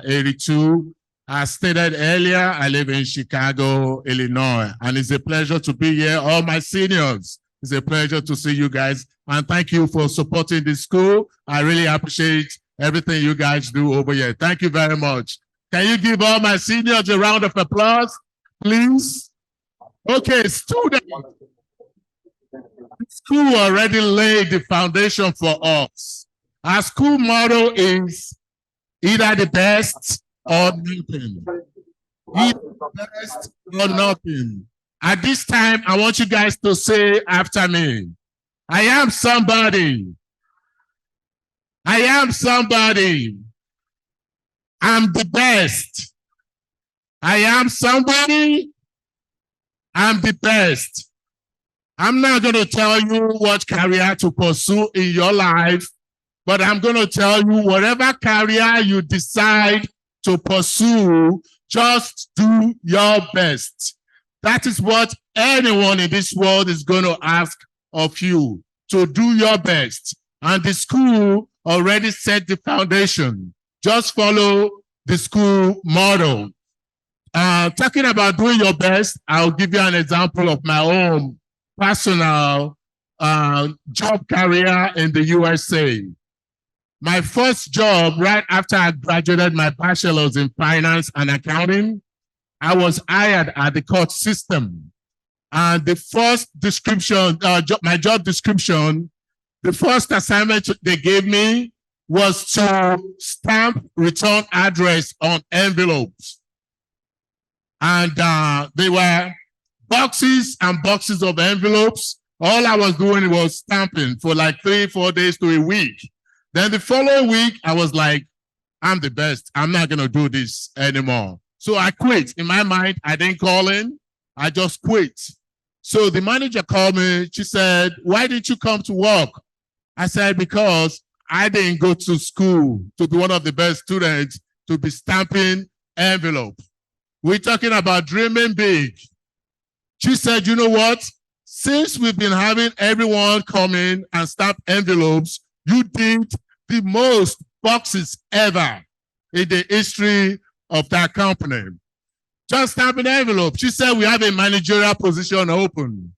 82. As stated earlier, I live in Chicago, Illinois, and it's a pleasure to be here. All my seniors, it's a pleasure to see you guys. And thank you for supporting the school. I really appreciate everything you guys do over here. Thank you very much. Can you give all my seniors a round of applause, please? Okay, students. The school already laid the foundation for us. Our school motto is either the best or nothing. Either the best or nothing. At this time, I want you guys to say after me, I am somebody. I am somebody. I'm the best. I am somebody. I'm the best. I'm not going to tell you what career to pursue in your life, but I'm going to tell you whatever career you decide to pursue, just do your best. That is what anyone in this world is going to ask of you, to do your best. And the school already set the foundation. Just follow the school model. Talking about doing your best, I'll give you an example of my own personal job career in the USA. My first job, right after I graduated my bachelor's in finance and accounting, I was hired at the court system. And the first description, my job description, the first assignment they gave me was to stamp return address on envelopes. And they were boxes and boxes of envelopes. All I was doing was stamping for like 3-4 days to a week. Then the following week, I was like, I'm the best. I'm not going to do this anymore. So I quit. In my mind, I didn't call in. I just quit. So the manager called me. She said, why didn't you come to work? I said, because I didn't go to school to be one of the best students to be stamping envelopes. We're talking about dreaming big. She said, you know what? Since we've been having everyone come in and stamp envelopes, you did the most boxes ever in the history of that company. Just stamping envelopes. She said, we have a managerial position open.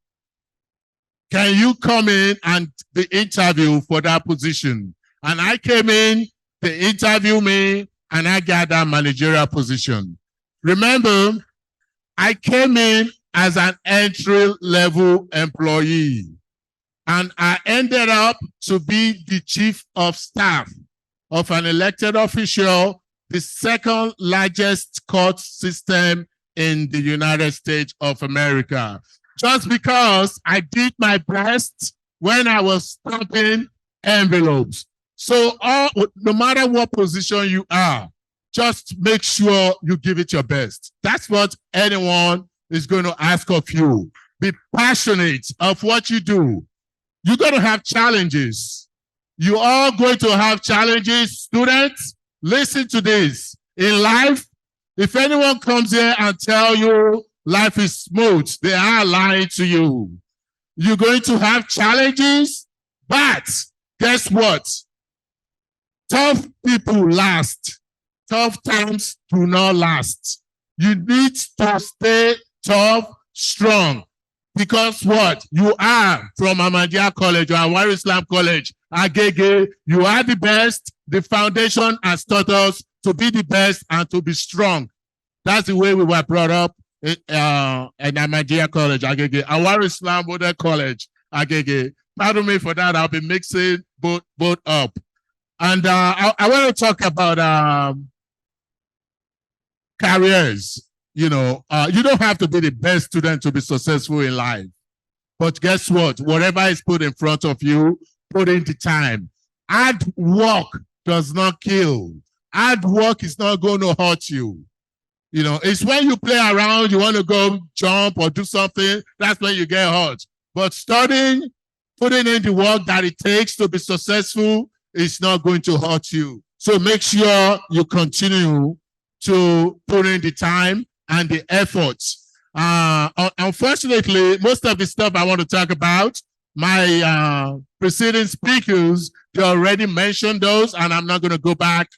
Can you come in and the interview for that position? And I came in, they interviewed me, and I got that managerial position. Remember, I came in as an entry-level employee, and I ended up to be the chief of staff of an elected official, the second largest court system in the United States of America. Just because I did my best when I was stamping envelopes. So no matter what position you are, just make sure you give it your best. That's what anyone is going to ask of you. Be passionate of what you do. You're going to have challenges. You are going to have challenges. Students, listen to this. In life, if anyone comes here and tell you life is smooth, they are lying to you. You're going to have challenges, but guess what? Tough people last. Tough times do not last. You need to stay tough, strong. Because what? You are from Ahmadiyya College or Anwar Islam College, Agege. You are the best. The foundation has taught us to be the best and to be strong. That's the way we were brought up in Ahmadiyya College, Agege. Anwar Islam Model College, Agege. Pardon me for that. I'll be mixing both up. And I want to talk about careers. You know, you don't have to be the best student to be successful in life. But guess what? Whatever is put in front of you, put in the time. Hard work does not kill. Hard work is not going to hurt you. You know, it's when you play around, you want to go jump or do something, that's when you get hurt. But studying, putting in the work that it takes to be successful is not going to hurt you. So make sure you continue to put in the time and the efforts. Unfortunately, most of the stuff I want to talk about, my preceding speakers, they already mentioned those, and I'm not going to go back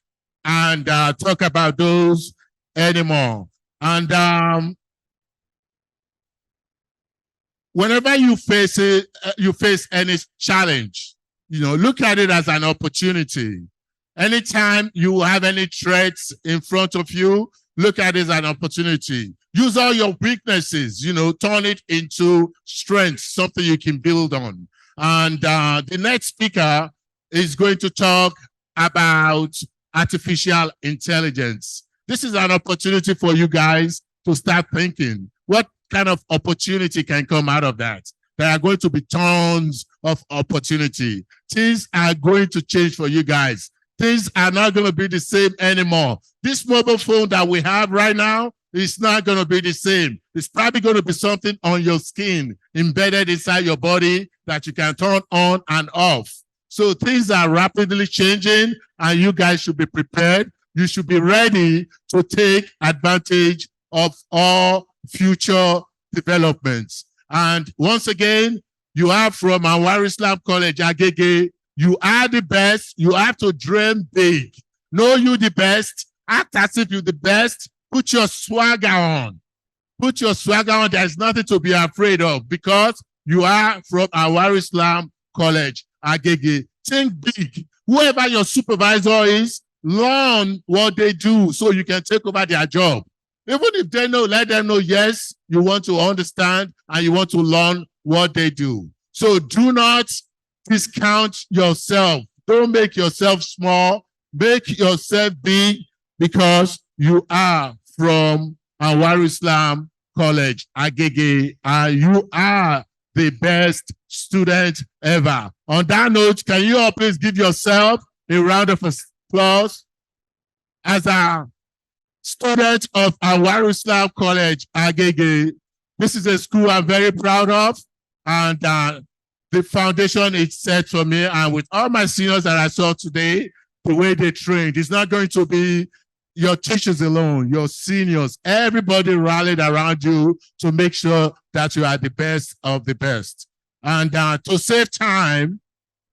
and talk about those anymore. And whenever you face any challenge, you know, look at it as an opportunity. Anytime you have any threats in front of you, look at it as an opportunity. Use all your weaknesses, you know, turn it into strength, something you can build on. And the next speaker is going to talk about artificial intelligence. This is an opportunity for you guys to start thinking, what kind of opportunity can come out of that? There are going to be tons of opportunity. Things are going to change for you guys. Things are not going to be the same anymore. This mobile phone that we have right now is not going to be the same. It's probably going to be something on your skin, embedded inside your body that you can turn on and off. So things are rapidly changing, and you guys should be prepared. You should be ready to take advantage of all future developments. And once again, you are from Anwar Islam College, Agege. You are the best. You have to dream big. Know you the best. Act as if you're the best. Put your swagger on. Put your swagger on. There's nothing to be afraid of because you are from Anwar Islam College, Agege. Think big. Whoever your supervisor is, learn what they do so you can take over their job. Even if they know, let them know, yes, you want to understand and you want to learn what they do. So do not discount yourself. Don't make yourself small. Make yourself big because you are from Anwar Islam College, Agege, and you are the best student ever. On that note, can you all please give yourself a round of applause as a student of Anwar Islam College, Agege. This is a school I'm very proud of, and the foundation is set for me. And with all my seniors that I saw today, the way they trained, it's not going to be your teachers alone, your seniors, everybody rallied around you to make sure that you are the best of the best. And to save time,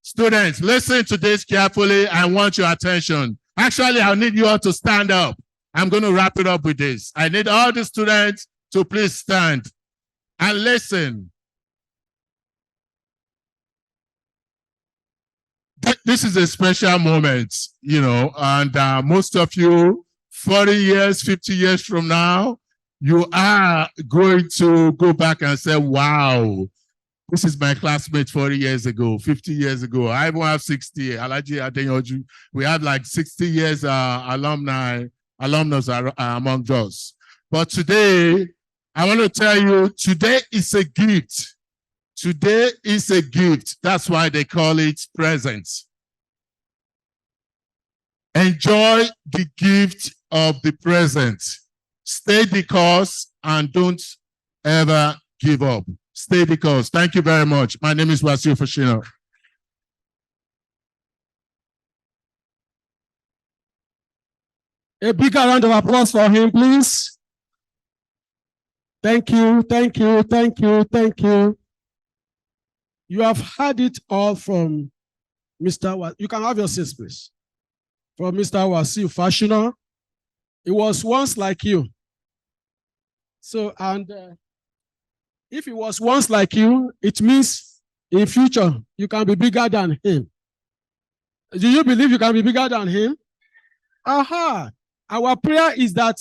students, listen to this carefully. I want your attention. Actually, I need you all to stand up. I'm going to wrap it up with this. I need all the students to please stand and listen. This is a special moment, you know, and most of you, 40 years, 50 years from now, you are going to go back and say, wow, this is my classmate 40 years ago, 50 years ago. I even have 60. Alaji Adeyanju. We have like 60 years alumnus are among us. But today, I want to tell you, today is a gift. Today is a gift. That's why they call it present. Enjoy the gift of the present. Stay the course and don't ever give up. Stay the course. Thank you very much. My name is Wasiu Fashino. A bigger round of applause for him, please. Thank you, thank you, thank you, thank you. You have heard it all from Mr. You can have your seats, please. From Mr. Wasiu Fashino. It was once like you. So, and if it was once like you, it means in future, you can be bigger than him. Do you believe you can be bigger than him? Aha. Our prayer is that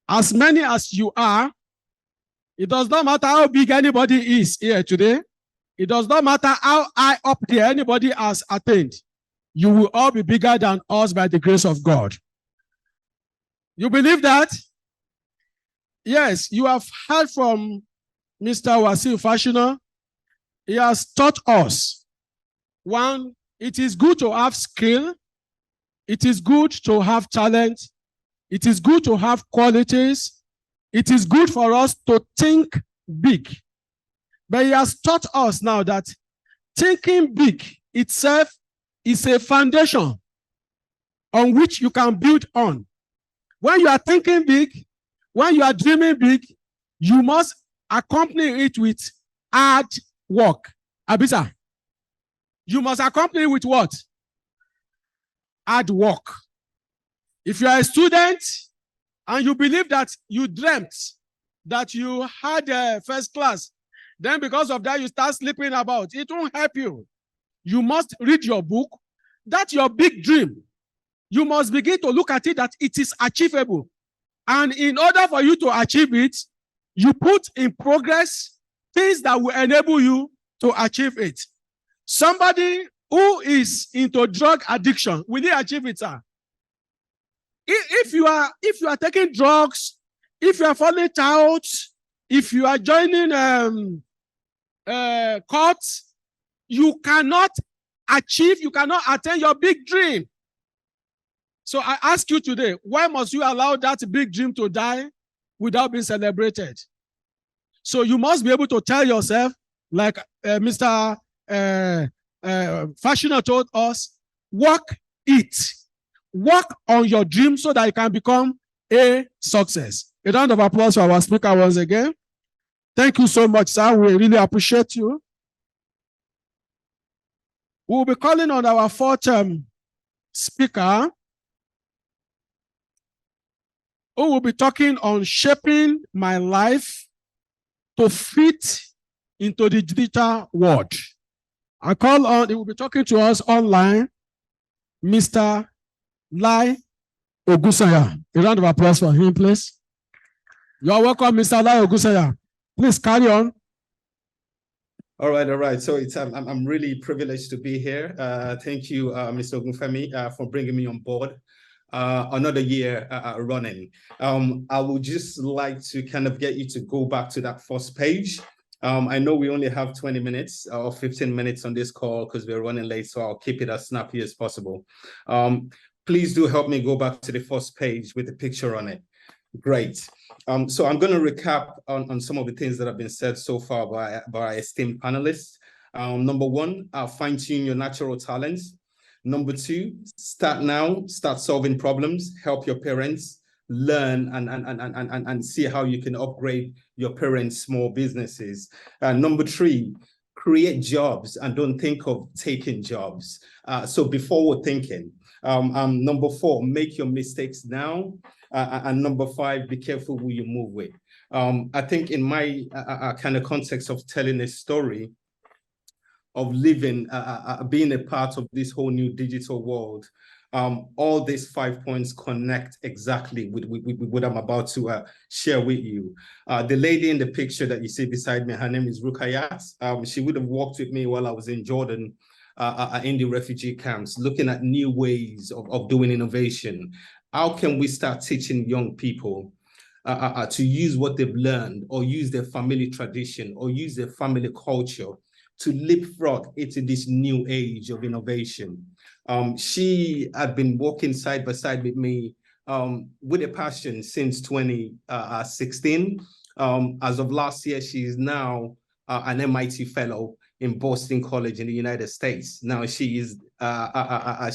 as many as you are, it does not matter how big anybody is here today. It does not matter how high up there anybody has attained. You will all be bigger than us by the grace of God. You believe that? Yes, you have heard from Mr. Wasiu Fashina. He has taught us, one, it is good to have skill. It is good to have talent. It is good to have qualities. It is good for us to think big. But he has taught us now that thinking big itself is a foundation on which you can build on. When you are thinking big, when you are dreaming big, you must accompany it with hard work. Abisa, you must accompany it with what? Hard work. If you are a student and you believe that you dreamt that you had a first class, then because of that you start sleeping about, it won't help you. You must read your book. That's your big dream. You must begin to look at it that it is achievable. And in order for you to achieve it, you put in progress things that will enable you to achieve it. Somebody who is into drug addiction, will he achieve it, sir? If you are taking drugs, if you are falling out, if you are joining courts, you cannot achieve, you cannot attain your big dream. So I ask you today, why must you allow that big dream to die without being celebrated? So you must be able to tell yourself, like Mr. Fashina told us, work it. Work on your dream so that you can become a success. A round of applause for our speaker once again. Thank you so much, sir. We really appreciate you. We'll be calling on our fourth speaker, who will be talking on shaping my life to fit into the digital world. I call on, he will be talking to us online, Mr. Lai Ogusanya. A round of applause for him, please. You are welcome, Mr. Lai Ogusanya. Please carry on. All right. So I'm really privileged to be here. Thank you, Mr. Ogunfemi, for bringing me on board. Another year running. I would just like to kind of get you to go back to that first page. I know we only have 20 minutes or 15 minutes on this call because we're running late, so I'll keep it as snappy as possible. Please do help me go back to the first page with the picture on it. Great. So I'm going to recap on some of the things that have been said so far by our esteemed panelists. Number one, fine-tune your natural talents. Number two, start now, start solving problems, help your parents, learn and see how you can upgrade your parents' small businesses. Number three, create jobs and don't think of taking jobs. So be forward thinking. Number four, make your mistakes now. And number five, be careful who you move with. I think in my kind of context of telling a story, of living, being a part of this whole new digital world, all these 5 points connect exactly with what I'm about to share with you. The lady in the picture that you see beside me, her name is Rukayat. She would have walked with me while I was in Jordan in the refugee camps, looking at new ways of doing innovation. How can we start teaching young people to use what they've learned or use their family tradition or use their family culture to leapfrog into this new age of innovation? She had been working side by side with me with a passion since 2016. As of last year, she is now an MIT fellow in Boston College in the United States. Now she is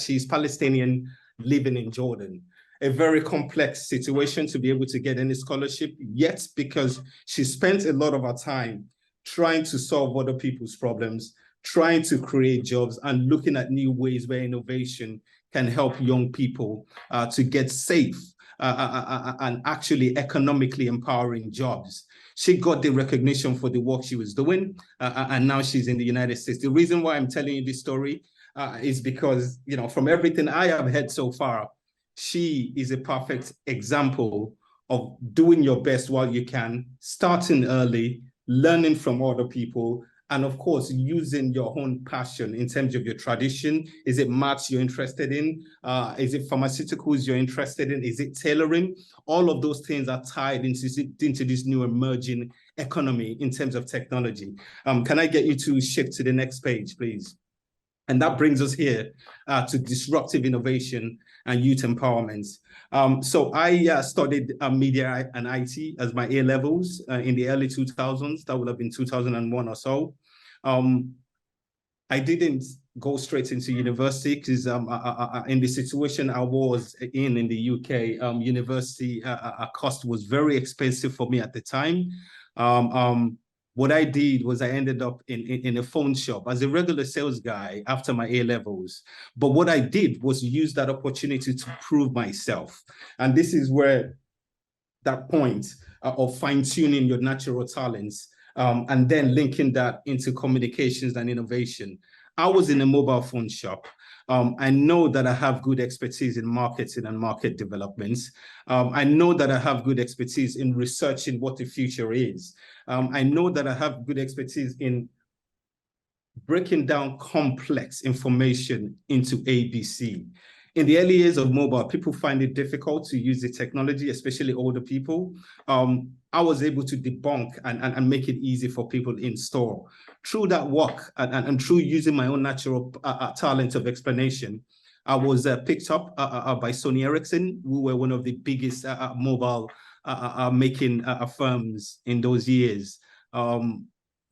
she's Palestinian living in Jordan. A very complex situation to be able to get any scholarship, yet because she spent a lot of her time trying to solve other people's problems, trying to create jobs and looking at new ways where innovation can help young people to get safe and actually economically empowering jobs. She got the recognition for the work she was doing, and now she's in the United States. The reason why I'm telling you this story is because, from everything I have heard so far, she is a perfect example of doing your best while you can, starting early, learning from other people, and of course, using your own passion in terms of your tradition. Is it maths you're interested in? Is it pharmaceuticals you're interested in? Is it tailoring? All of those things are tied into this new emerging economy in terms of technology. Can I get you to shift to the next page, please? And that brings us here to disruptive innovation and youth empowerment. So I studied media and IT as my A-levels in the early 2000s. That would have been 2001 or so. I didn't go straight into university because in the situation I was in the UK, university cost was very expensive for me at the time. What I did was I ended up in a phone shop as a regular sales guy after my A-levels. But what I did was use that opportunity to prove myself. And this is where that point of fine-tuning your natural talents and then linking that into communications and innovation. I was in a mobile phone shop. I know that I have good expertise in marketing and market developments. I know that I have good expertise in researching what the future is. I know that I have good expertise in breaking down complex information into ABC. In the early years of mobile, people find it difficult to use the technology, especially older people. I was able to debunk and make it easy for people in store. Through that work and through using my own natural talent of explanation, I was picked up by Sony Ericsson, who were one of the biggest mobile making firms in those years.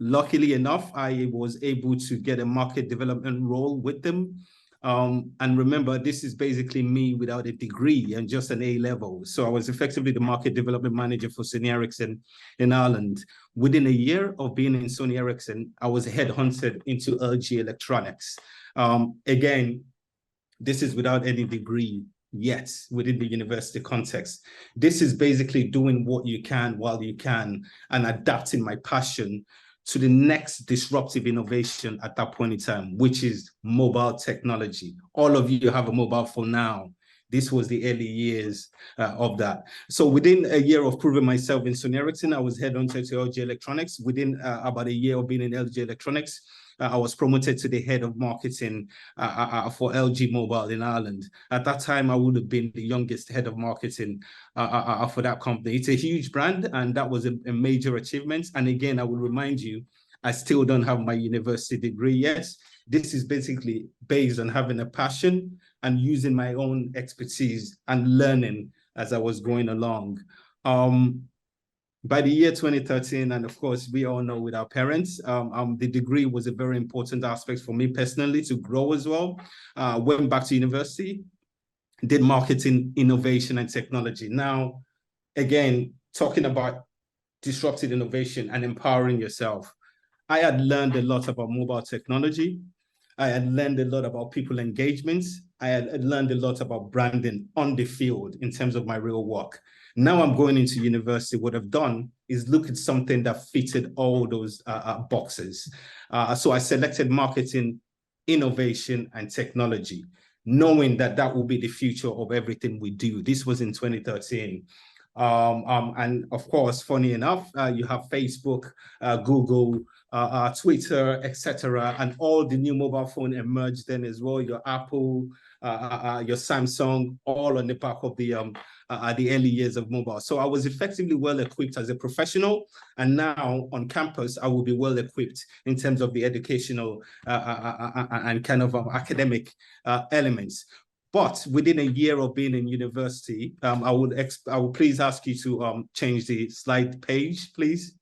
Luckily enough, I was able to get a market development role with them. And remember, this is basically me without a degree and just an A-level. So I was effectively the market development manager for Sony Ericsson in Ireland. Within a year of being in Sony Ericsson, I was headhunted into LG Electronics. Again, this is without any degree yet within the university context. This is basically doing what you can while you can and adapting my passion to the next disruptive innovation at that point in time, which is mobile technology. All of you have a mobile phone now. This was the early years of that. So within a year of proving myself in Sony Ericsson, I was headhunted to LG Electronics. Within about a year of being in LG Electronics, I was promoted to the head of marketing for LG Mobile in Ireland. At that time, I would have been the youngest head of marketing for that company. It's a huge brand, and that was a major achievement. And again, I will remind you, I still don't have my university degree yet. This is basically based on having a passion and using my own expertise and learning as I was going along. By the year 2013, and of course, we all know with our parents, the degree was a very important aspect for me personally to grow as well. Went back to university, did marketing, innovation, and technology. Now, again, talking about disruptive innovation and empowering yourself. I had learned a lot about mobile technology. I had learned a lot about people engagements. I had learned a lot about branding on the field in terms of my real work. Now I'm going into university. What I've done is look at something that fitted all those boxes. So I selected marketing, innovation, and technology, knowing that that will be the future of everything we do. This was in 2013. And of course, funny enough, you have Facebook, Google, Twitter, etc., and all the new mobile phone emerged then as well. Your Apple, your Samsung, all on the back of the early years of mobile. So I was effectively well equipped as a professional, and now on campus I will be well equipped in terms of the educational and kind of academic elements. But within a year of being in university, I would please ask you to change the slide page, please.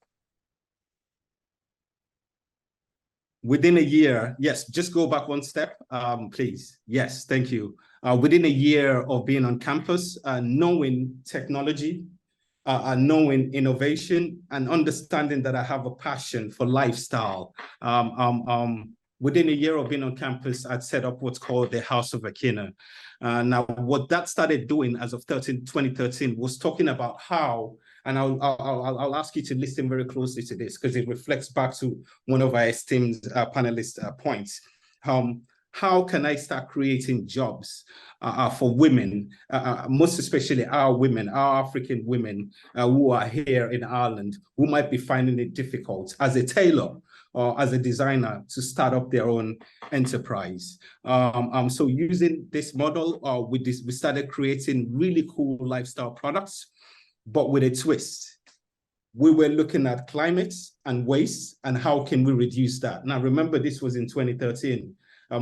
Within a year, yes, just go back one step, please. Yes, thank you. Within a year of being on campus, knowing technology, knowing innovation, and understanding that I have a passion for lifestyle. Within a year of being on campus, I'd set up what's called the House of Akina. Now, what that started doing as of 2013 was talking about how, and I'll ask you to listen very closely to this because it reflects back to one of our esteemed panelists' points. How can I start creating jobs for women, most especially our women, our African women who are here in Ireland, who might be finding it difficult as a tailor or as a designer to start up their own enterprise. So using this model, we started creating really cool lifestyle products, but with a twist. We were looking at climate and waste and how can we reduce that. Now, remember, this was in 2013.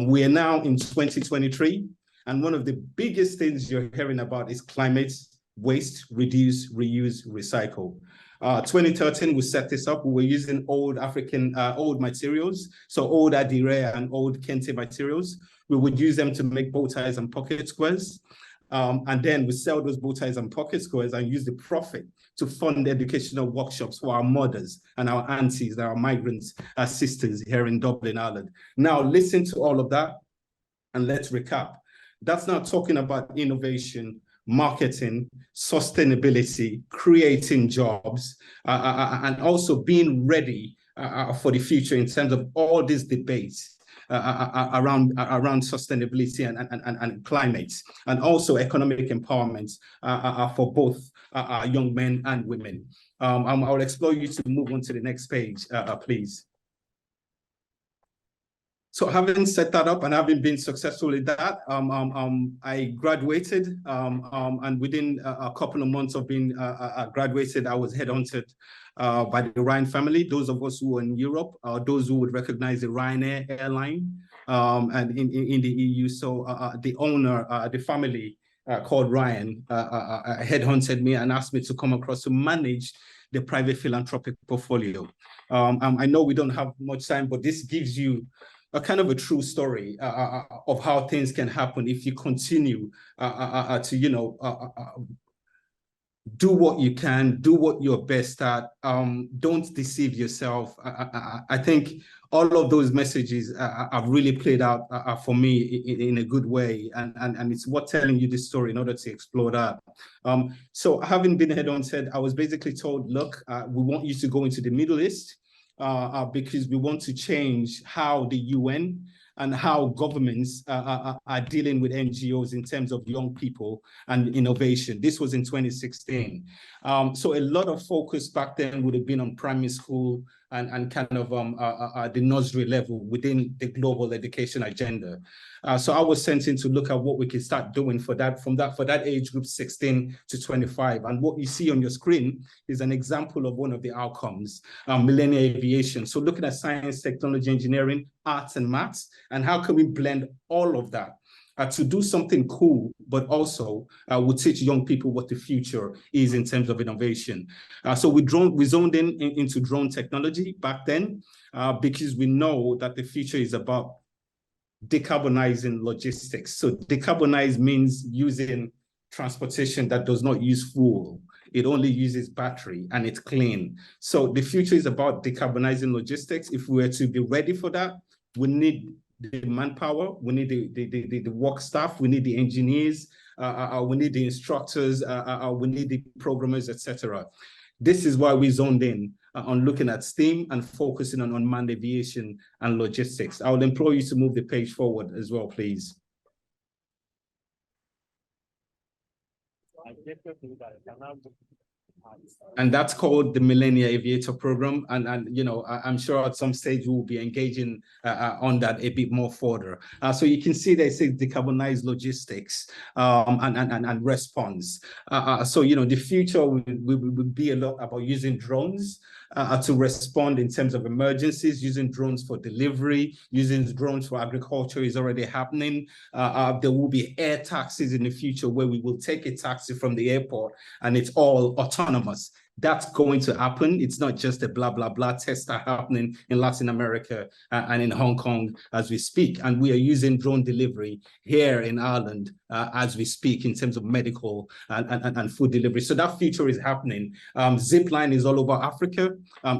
We are now in 2023. And one of the biggest things you're hearing about is climate, waste, reduce, reuse, recycle. 2013, we set this up. We were using old African, old materials. So old Adire and old Kente materials. We would use them to make bow ties and pocket squares. And then we sell those bow ties and pocket squares and use the profit to fund educational workshops for our mothers and our aunties, and our migrants, our sisters here in Dublin, Ireland. Now listen to all of that and let's recap. That's not talking about innovation, marketing, sustainability, creating jobs, and also being ready for the future in terms of all these debates around sustainability and climate, and also economic empowerment for both young men and women. I'll explore you to move on to the next page, please. So having set that up and having been successful in that, I graduated, and within a couple of months of being graduated, I was headhunted by the Ryan family. Those of us who are in Europe, those who would recognize the Ryanair airline, and in the EU. So the owner, the family called Ryan, headhunted me and asked me to come across to manage the private philanthropic portfolio. I know we don't have much time, but this gives you a kind of a true story of how things can happen if you continue to, do what you can, do what you're best at. Don't deceive yourself. I think all of those messages have really played out for me in a good way. And it's worth telling you this story in order to explore that. So having been headhunted, I was basically told, look, we want you to go into the Middle East because we want to change how the UN and how governments are dealing with NGOs in terms of young people and innovation. This was in 2016. So a lot of focus back then would have been on primary school and kind of the nursery level within the global education agenda. So I was sent in to look at what we could start doing for that age group 16 to 25. And what you see on your screen is an example of one of the outcomes, millennial aviation. So looking at science, technology, engineering, arts, and maths, and how can we blend all of that to do something cool, but also will teach young people what the future is in terms of innovation. So we zoned into drone technology back then because we know that the future is about decarbonizing logistics. So decarbonize means using transportation that does not use fuel. It only uses battery and it's clean. So the future is about decarbonizing logistics. If we were to be ready for that, we need the manpower, we need the work staff, we need the engineers, we need the instructors, we need the programmers, etc. This is why we zoned in on looking at STEAM and focusing on unmanned aviation and logistics. I would implore you to move the page forward as well, please. And that's called the Millennial Aviator Program. And you know, I'm sure at some stage we'll be engaging on that a bit more further. So you can see they say decarbonize logistics and response. So, you know, the future will be a lot about using drones to respond in terms of emergencies, using drones for delivery, using drones for agriculture is already happening. There will be air taxis in the future where we will take a taxi from the airport and it's all autonomous. That's going to happen. It's not just a blah, blah, blah test happening in Latin America and in Hong Kong as we speak. And we are using drone delivery here in Ireland as we speak in terms of medical and food delivery. So that future is happening. Zipline is all over Africa.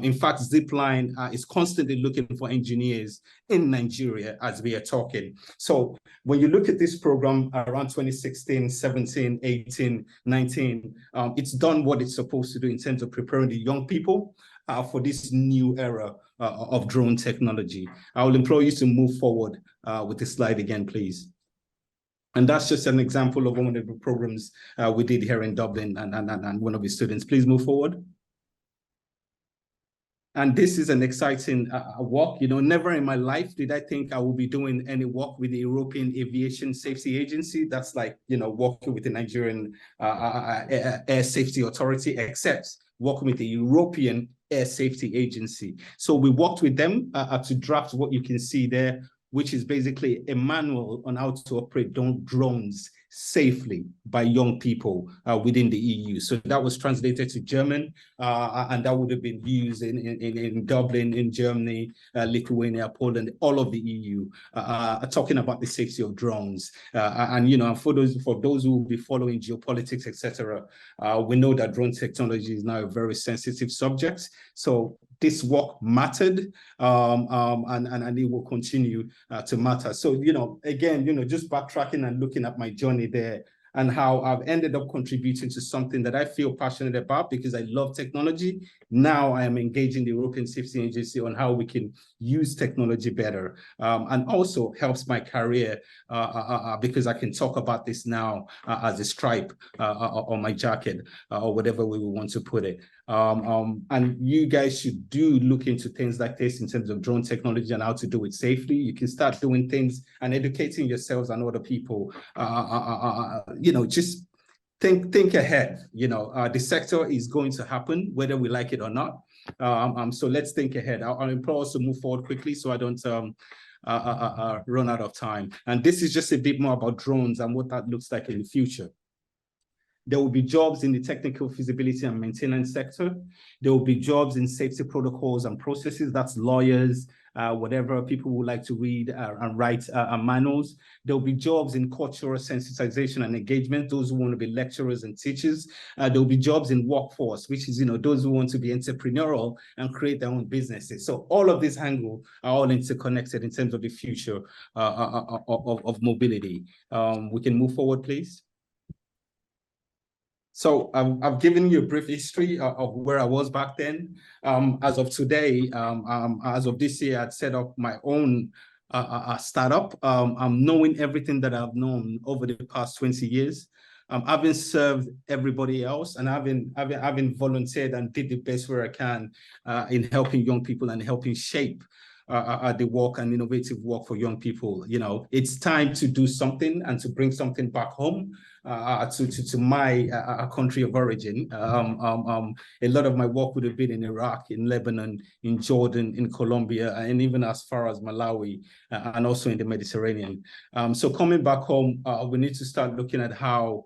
In fact, Zipline is constantly looking for engineers in Nigeria as we are talking. So when you look at this program around 2016, 17, 18, 19, it's done what it's supposed to do in terms of preparing the young people for this new era of drone technology. I will implore you to move forward with the slide again, please. And that's just an example of one of the programs we did here in Dublin and one of the students. Please move forward. And this is an exciting work. You know, never in my life did I think I would be doing any work with the European Aviation Safety Agency. That's like, you know, working with the Nigerian Air Safety Authority, except working with the European Air Safety Agency. So we worked with them to draft what you can see there, which is basically a manual on how to operate drones safely by young people within the EU. So that was translated to German, and that would have been used in Dublin, in Germany, Lithuania, Poland, all of the EU, talking about the safety of drones. And you know, for those who will be following geopolitics, etc., we know that drone technology is now a very sensitive subject. So this work mattered, and it will continue to matter. So, you know, again, you know, just backtracking and looking at my journey there and how I've ended up contributing to something that I feel passionate about because I love technology. Now I am engaging the European Safety Agency on how we can use technology better, and also helps my career because I can talk about this now as a stripe on my jacket or whatever we want to put it. And you guys should do look into things like this in terms of drone technology and how to do it safely. You can start doing things and educating yourselves and other people. You know, just think ahead. You know, the sector is going to happen whether we like it or not. So let's think ahead. I'll implore us to move forward quickly so I don't run out of time. And this is just a bit more about drones and what that looks like in the future. There will be jobs in the technical feasibility and maintenance sector. There will be jobs in safety protocols and processes. That's lawyers, whatever people would like to read and write manuals. There will be jobs in cultural sensitization and engagement, those who want to be lecturers and teachers. There will be jobs in workforce, which is, you know, those who want to be entrepreneurial and create their own businesses. So all of these angles are all interconnected in terms of the future of mobility. We can move forward, please. So I've given you a brief history of where I was back then. As of today, as of this year, I'd set up my own startup. I'm knowing everything that I've known over the past 20 years. Having served everybody else and having volunteered and did the best where I can in helping young people and helping shape the work and innovative work for young people. You know, it's time to do something and to bring something back home to my country of origin. A lot of my work would have been in Iraq, in Lebanon, in Jordan, in Colombia, and even as far as Malawi, and also in the Mediterranean. So coming back home, we need to start looking at how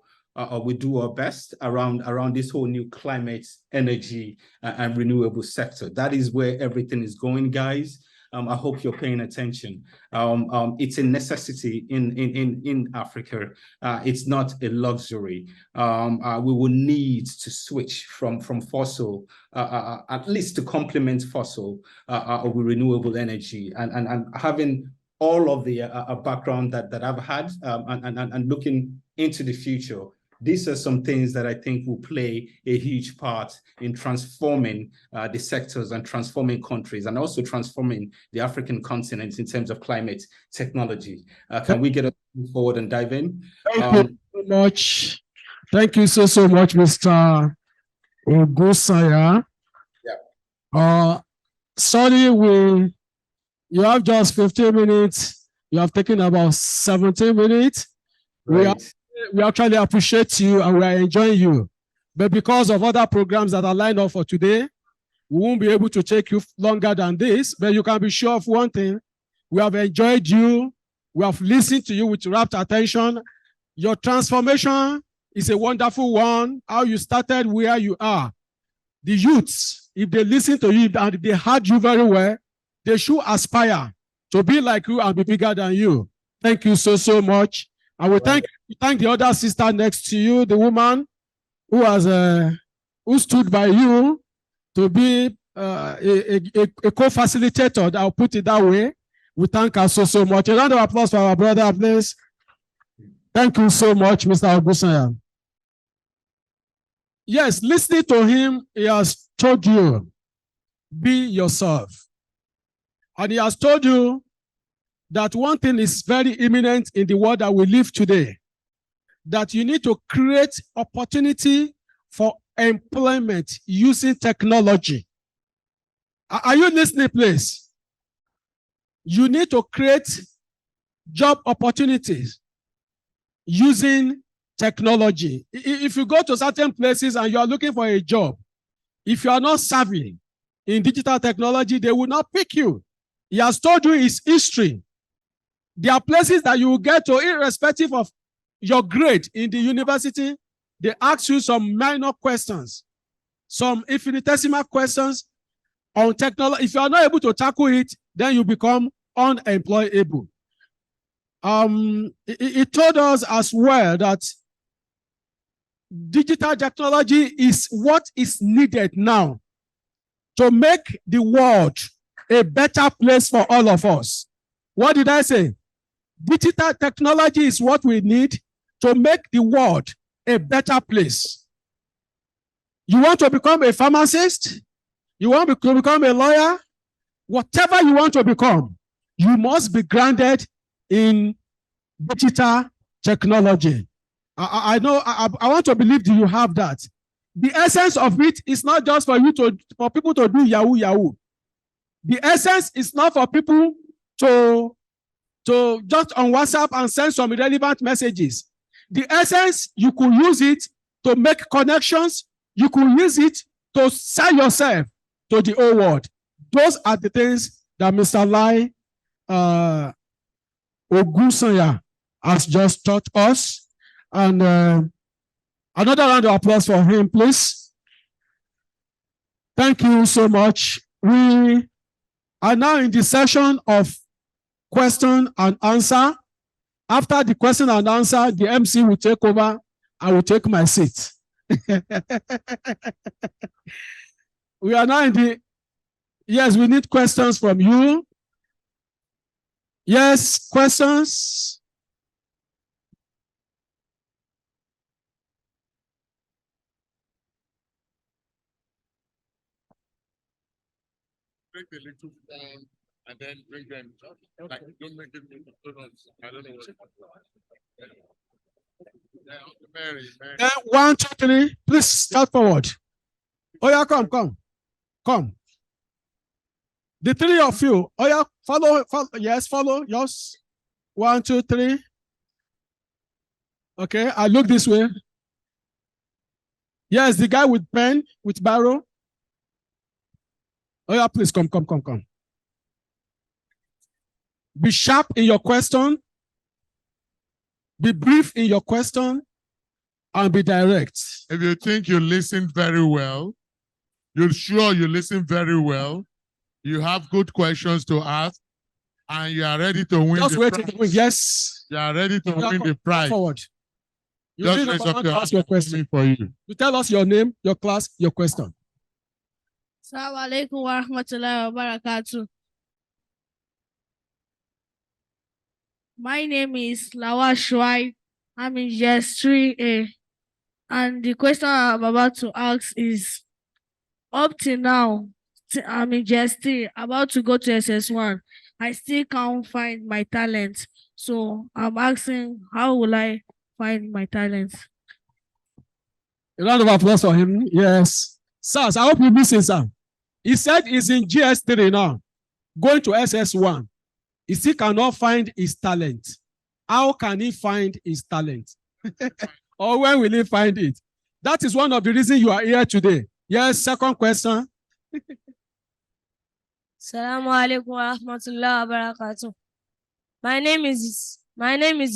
we do our best around this whole new climate, energy, and renewable sector. That is where everything is going, guys. I hope you're paying attention. It's a necessity in Africa. It's not a luxury. We will need to switch from fossil, at least to complement fossil with renewable energy, and having all of the background that I've had and looking into the future. These are some things that I think will play a huge part in transforming the sectors and transforming countries and also transforming the African continent in terms of climate technology. Can we get forward and dive in? Thank you so much. Thank you so much, Mr. Ogusanya. Yeah. Sorry, you have just 15 minutes. You have taken about 17 minutes. Right. We actually appreciate you and we are enjoying you. But because of other programs that are lined up for today, we won't be able to take you longer than this. But you can be sure of one thing. We have enjoyed you. We have listened to you with rapt attention. Your transformation is a wonderful one. How you started where you are. The youths, if they listen to you and they heard you very well, they should aspire to be like you and be bigger than you. Thank you so much. I will thank the other sister next to you, the woman who has who stood by you to be a co-facilitator. I'll put it that way. We thank her so much. A round of applause for our brother, please. Thank you so much, Mr. Ogusanya. Yes, listening to him, he has told you, be yourself. And he has told you that one thing is very imminent in the world that we live today, that you need to create opportunity for employment using technology. Are you listening, please? You need to create job opportunities using technology. If you go to certain places and you are looking for a job, if you are not savvy in digital technology, they will not pick you. He has told you his history. There are places that you will get to, irrespective of your grade in the university. They ask you some minor questions, some infinitesimal questions on technology. If you are not able to tackle it, then you become unemployable. It told us as well that digital technology is what is needed now to make the world a better place for all of us. What did I say? Digital technology is what we need to make the world a better place. You want to become a pharmacist? You want to become a lawyer? Whatever you want to become, you must be grounded in digital technology. I know, I want to believe that you have that. The essence of it is not just for people to do Yahoo Yahoo. The essence is not for people to just on WhatsApp and send some irrelevant messages. The essence, you could use it to make connections. You could use it to sell yourself to the whole world. Those are the things that Mr. Lai Ogusanya has just taught us. And another round of applause for him, please. Thank you so much. We are now in the session of question and answer. After the question and answer, the MC will take over. I will take my seat. We are now in the, yes, we need questions from you. Yes, questions? Break the little down and then bring them. Okay. Like, don't make it I don't know what. Yeah, Mary. 1, 2, 3. Please start forward. Oh yeah, come. The three of you. Oh yeah, follow. Yes, follow. Yes. 1, 2, 3. Okay, I look this way. Yes, the guy with pen, with barrow. Oh yeah, please come. Be sharp in your question. Be brief in your question. And be direct. If you think you listen very well, you're sure you listen very well, you have good questions to ask, and you are ready to win Just the waiting to win. prize. Yes. You are ready to win the prize. Forward. You Just raise up your hand question for you. You tell us your name, your class, your question. Assalamu alaikum wa rahmatullahi wa barakatuh. My name is Lawal Shuaib. I'm in GS 3A. And the question I'm about to ask is, up till now, I'm in GS 3, about to go to SS1. I still can't find my talent. So I'm asking, how will I find my talent? A round of applause for him. Yes. Sirs, I hope you listen, sir. He said he's in GS3 now, going to SS1. He still cannot find his talent. How can he find his talent? Or when will he find it? That is one of the reasons you are here today. Yes, second question. Assalamu alaikum wa rahmatullahi wa barakatuh. My name is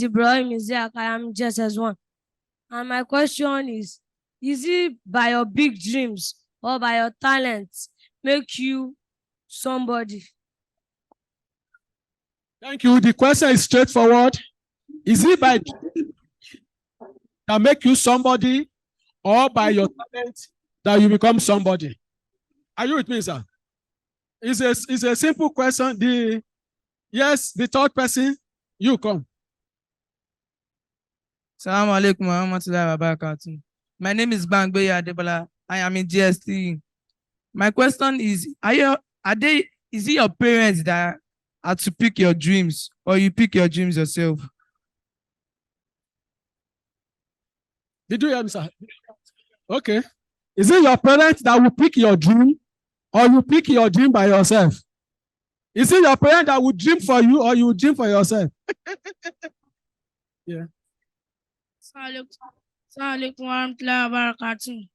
Ibrahim Isiaq. I am JSS1. And my question is it by your big dreams or by your talents make you somebody? Thank you. The question is straightforward. Is it by that make you somebody, or by your talent that you become somebody? Are you with me, sir? It's a simple question. The third person, you come. Assalamu alaikum wa rahmatullahi wa barakatuh. My name is Bangbe Adebola. I am in GST. My question is, are is it your parents that had to pick your dreams, or you pick your dreams yourself? Did you hear me, sir? Okay. Is it your parents that will pick your dream, or you pick your dream by yourself? Is it your parent that will dream for you, or you will dream for yourself? Yeah. Assalamu alaikum warahmatullahi wabarakatuh.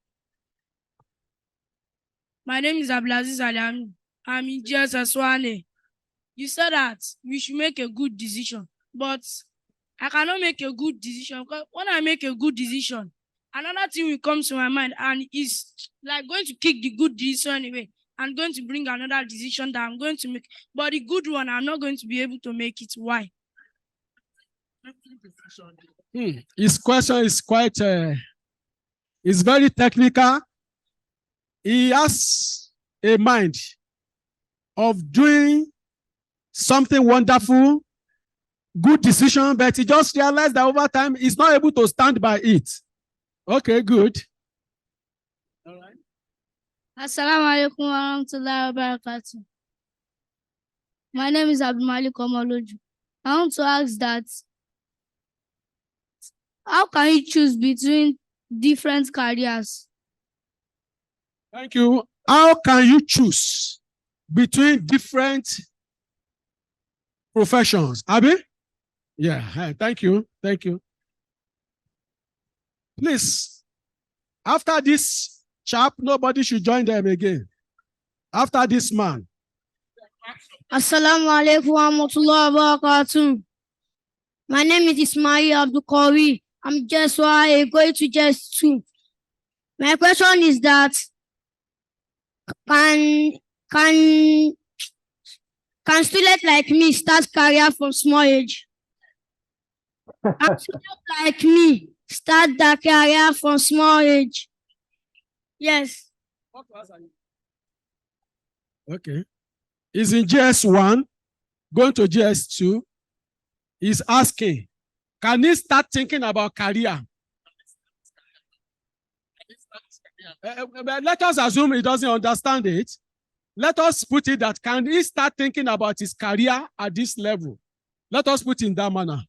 My name is Abdulaziz Alami. I'm in GSS 1A. You said that we should make a good decision, but I cannot make a good decision because when I make a good decision, another thing will come to my mind and it's like going to kick the good decision away and going to bring another decision that I'm going to make. But the good one, I'm not going to be able to make it. Why? His question is quite, it's very technical. He has a mind of doing something wonderful, good decision, but he just realized that over time he's not able to stand by it. Okay, good. All right. Assalamu alaikum warahmatullahi wabarakatuh. My name is Abdul Malik Omoloju. I want to ask that how can you choose between different careers? Thank you. How can you choose between different professions? Abi? Yeah, thank you. Thank you. Please, after this chap, nobody should join them again. After this man. Assalamu alaikum warahmatullahi wabarakatuh. My name is Ismail Abdul Qawi. I'm just why going to just 2. My question is that can students like me start career from small age? Can students like me start their career from small age? Yes. Okay. He's in GS1, going to GS2. He's asking, can he start thinking about career? Let us assume he doesn't understand it. Let us put it that can he start thinking about his career at this level? Let us put it in that manner.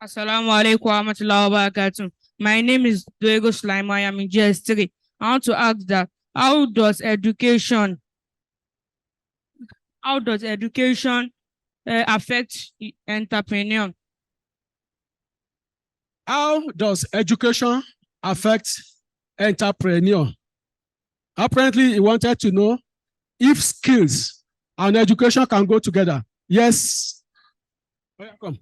Assalamu alaikum warahmatullahi wabarakatuh. My name is Diego Slima. I am in GS3. I want to ask that how does education affect entrepreneur? How does education affect entrepreneur? Apparently, he wanted to know if skills and education can go together. Yes. Come.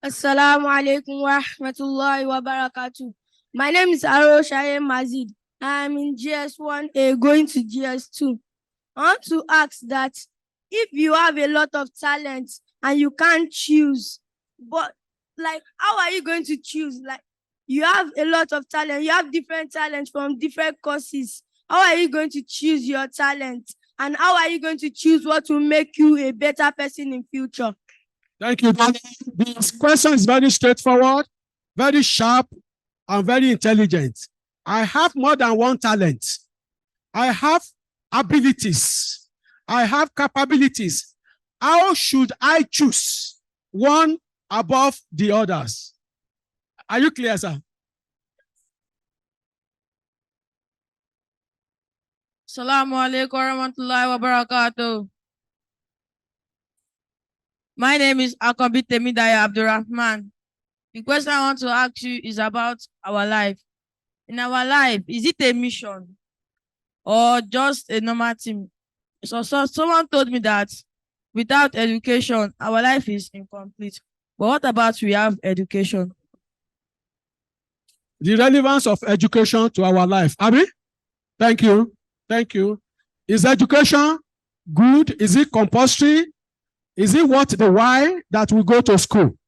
Assalamu alaikum wa rahmatullahi wa barakatuh. My name is Aro Shaye Mazid. I am in GS1A going to GS2. I want to ask that if you have a lot of talent and you can't choose, but like, how are you going to choose? Like, you have a lot of talent, you have different talents from different courses. How are you going to choose your talent? And how are you going to choose what will make you a better person in future? Thank you. This question is very straightforward, very sharp, and very intelligent. I have more than one talent. I have abilities. I have capabilities. How should I choose one above the others? Are you clear, sir? Assalamu alaikum warahmatullahi wabarakatuh. My name is Akobi Temidaya Abdurrahman. The question I want to ask you is about our life. In our life, is it a mission or just a normal thing? So someone told me that without education, our life is incomplete. But what about we have education? The relevance of education to our life. Abi? Thank you. Thank you. Is education good? Is it compulsory? Is it worth the while that we go to school?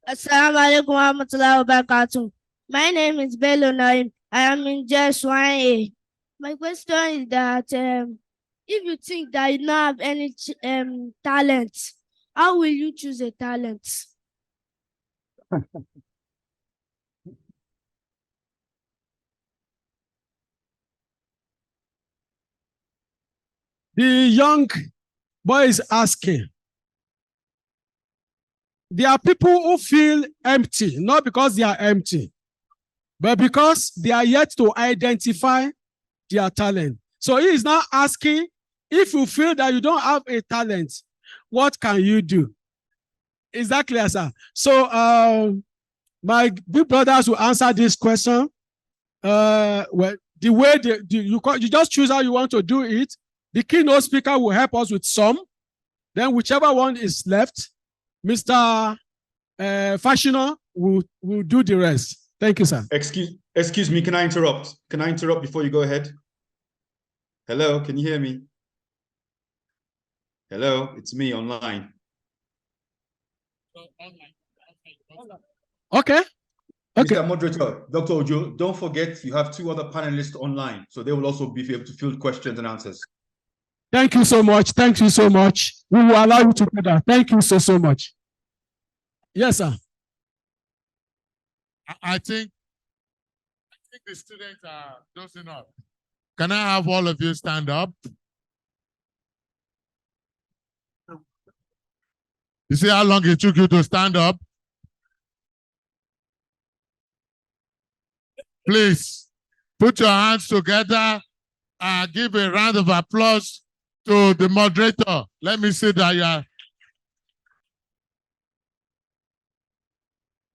Assalamu alaikum warahmatullahi wabarakatuh. My name is Bello Naim. I am in GS1A. My question is that if you think that you don't have any talent, how will you choose a talent? The young boy is asking. There are people who feel empty, not because they are empty, but because they are yet to identify their talent. So he is now asking, if you feel that you don't have a talent, what can you do? Is that clear, sir? So my big brothers will answer this question. Well, the way you just choose how you want to do it. The keynote speaker will help us with some. Then whichever one is left, Mr. Fashioner will do the rest. Thank you, sir. Excuse me, can I interrupt? Can I interrupt before you go ahead? Hello, can you hear me? Hello, it's me online. Okay. Okay. Mr. Moderator, Dr. Ojo, don't forget you have 2 other panelists online, so they will also be able to field questions and answers. Thank you so much. Thank you so much. We will allow you to do that. Thank you so much. Yes, sir. I think the students are dozing up. Can I have all of you stand up? You see how long it took you to stand up? Please put your hands together and give a round of applause to the moderator. Let me see that you are.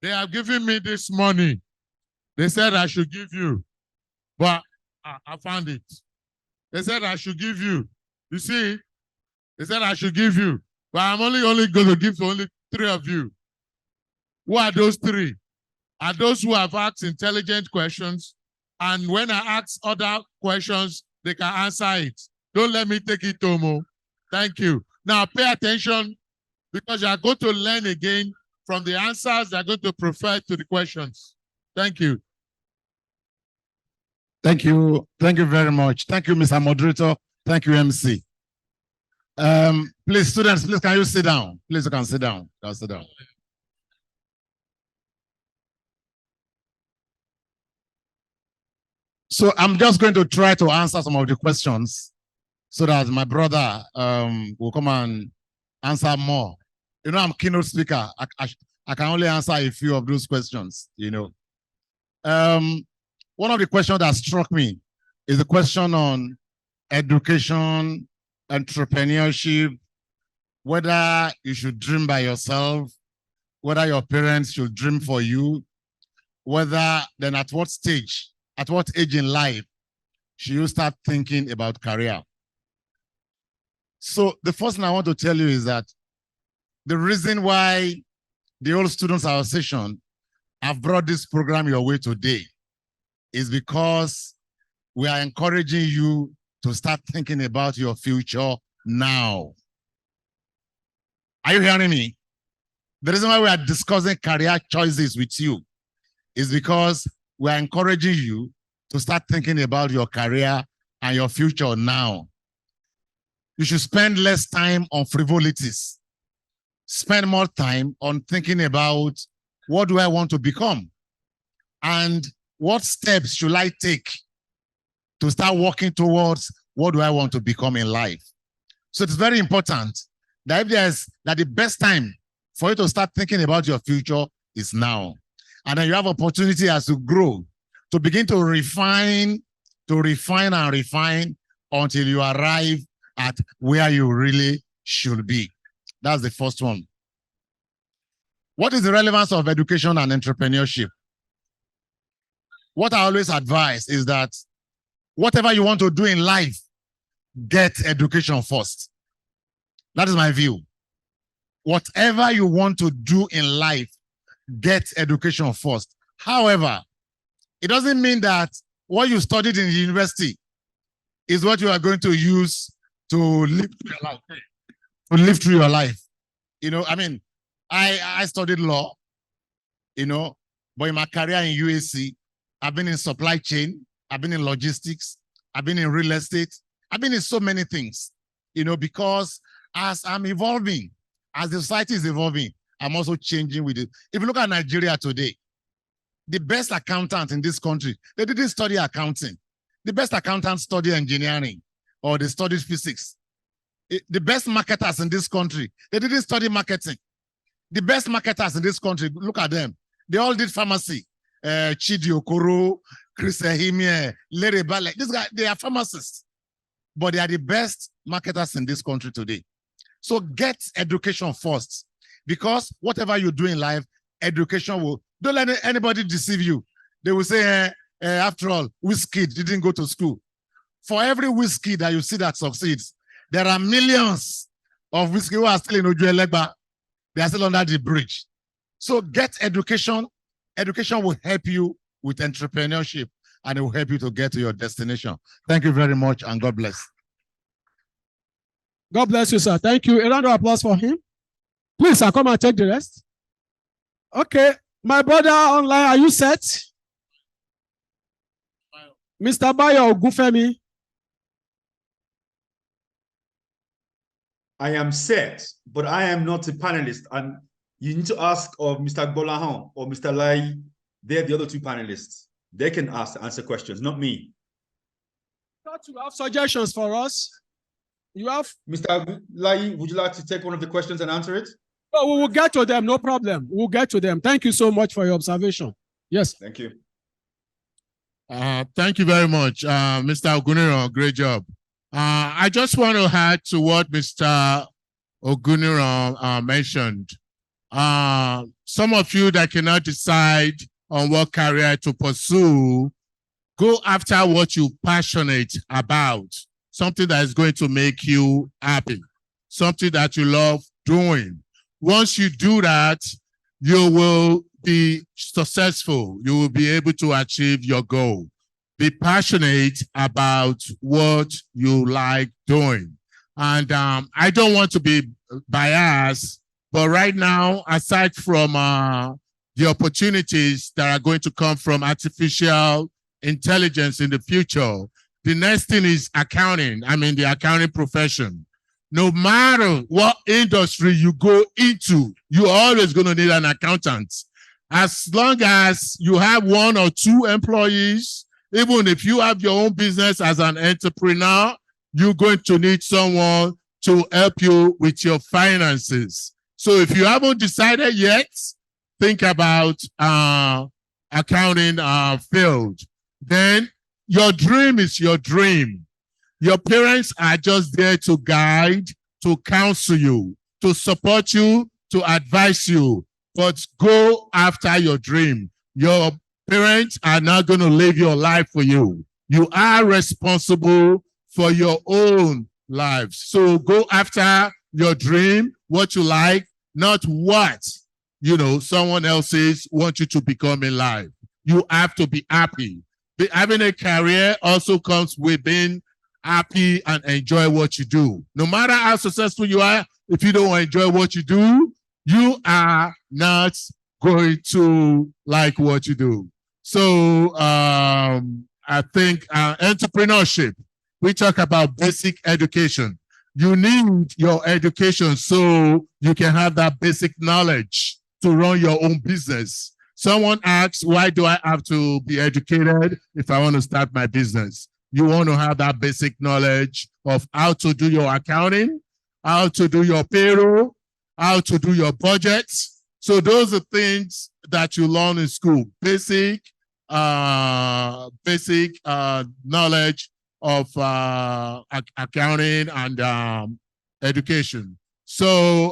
They have given me this money. They said I should give you, but I found it. They said I should give you. You see, they said I should give you, but I'm only going to give to only 3 of you. Who are those 3? Are those who have asked intelligent questions, and when I ask other questions, they can answer it. Don't let me take it, Tomo. Thank you. Now pay attention, because you are going to learn again from the answers. They are going to prefer to the questions. Thank you. Thank you. Thank you very much. Thank you, Mr. Moderator. Thank you, MC. Please, students, please, can you sit down? Please, you can sit down. You can sit down. So I'm just going to try to answer some of the questions so that my brother will come and answer more. You know, I'm keynote speaker. I can only answer a few of those questions, you know. One of the questions that struck me is the question on education, entrepreneurship, whether you should dream by yourself, whether your parents should dream for you, whether then at what stage, at what age in life should you start thinking about career. So the first thing I want to tell you is that the reason why the Old Students Association have brought this program your way today is because we are encouraging you to start thinking about your future now. Are you hearing me? The reason why we are discussing career choices with you is because we are encouraging you to start thinking about your career and your future now. You should spend less time on frivolities. Spend more time on thinking about, what do I want to become? And what steps should I take to start working towards what do I want to become in life? So it's very important that the best time for you to start thinking about your future is now. And then you have opportunity as you grow to begin to refine until you arrive at where you really should be. That's the first one. What is the relevance of education and entrepreneurship? What I always advise is that whatever you want to do in life, get education first. That is my view. Whatever you want to do in life, get education first. However, it doesn't mean that what you studied in the university is what you are going to use to live through your life. To live through your life. You know, I mean, I studied law, you know, but in my career in UAC, I've been in supply chain, I've been in logistics, I've been in real estate, I've been in so many things, you know, because as I'm evolving, as the society is evolving, I'm also changing with it. If you look at Nigeria today, the best accountants in this country, they didn't study accounting. The best accountants study engineering, or they studied physics, The best marketers in this country, they didn't study marketing. The best marketers in this country, look at them. They all did pharmacy. Chidi Okoro, Chris Ehimie, Larry Balek. These guys, they are pharmacists. But they are the best marketers in this country today. So get education first. Because whatever you do in life, education will, don't let anybody deceive you. They will say, after all, whiskey didn't go to school. For every whiskey that you see that succeeds, there are millions of whiskey who are still in Ojuelegba. They are still under the bridge. So get education. Education will help you with entrepreneurship, and it will help you to get to your destination. Thank you very much, and God bless. God bless you, sir. Thank you. A round of applause for him. Please, sir, come and take the rest. Okay, my brother online, are you set? Mr. Bayo Ogufemi. I am set, but I am not a panelist. And you need to ask of Mr. Gbolahan or Mr. Lai. They're the other two panelists. They can answer questions, not me. You have suggestions for us? You have? Mr. Lai, would you like to take one of the questions and answer it? Oh, we will get to them, no problem. We'll get to them. Thank you so much for your observation. Yes. Thank you. Thank you very much, Mr. Oguniro. Great job. I just want to add to what Mr. Oguniro mentioned. Some of you that cannot decide on what career to pursue, go after what you're passionate about, something that is going to make you happy, something that you love doing. Once you do that, you will be successful. You will be able to achieve your goal. Be passionate about what you like doing. And I don't want to be biased, but right now, aside from the opportunities that are going to come from artificial intelligence in the future, the next thing is accounting. I mean, the accounting profession. No matter what industry you go into, you're always going to need an accountant. As long as you have one or two employees, even if you have your own business as an entrepreneur, you're going to need someone to help you with your finances. So if you haven't decided yet, think about accounting field. Then your dream is your dream. Your parents are just there to guide, to counsel you, to support you, to advise you. But go after your dream. Your parents are not going to live your life for you. You are responsible for your own lives. So go after your dream, what you like, not what, someone else's want you to become in life. You have to be happy. Having a career also comes with being happy and enjoy what you do. No matter how successful you are, if you don't enjoy what you do, you are not going to like what you do. So I think entrepreneurship, we talk about basic education. You need your education so you can have that basic knowledge to run your own business. Someone asks, why do I have to be educated if I want to start my business? You want to have that basic knowledge of how to do your accounting, how to do your payroll, how to do your budgets. So those are things that you learn in school. Basic knowledge of accounting and education. So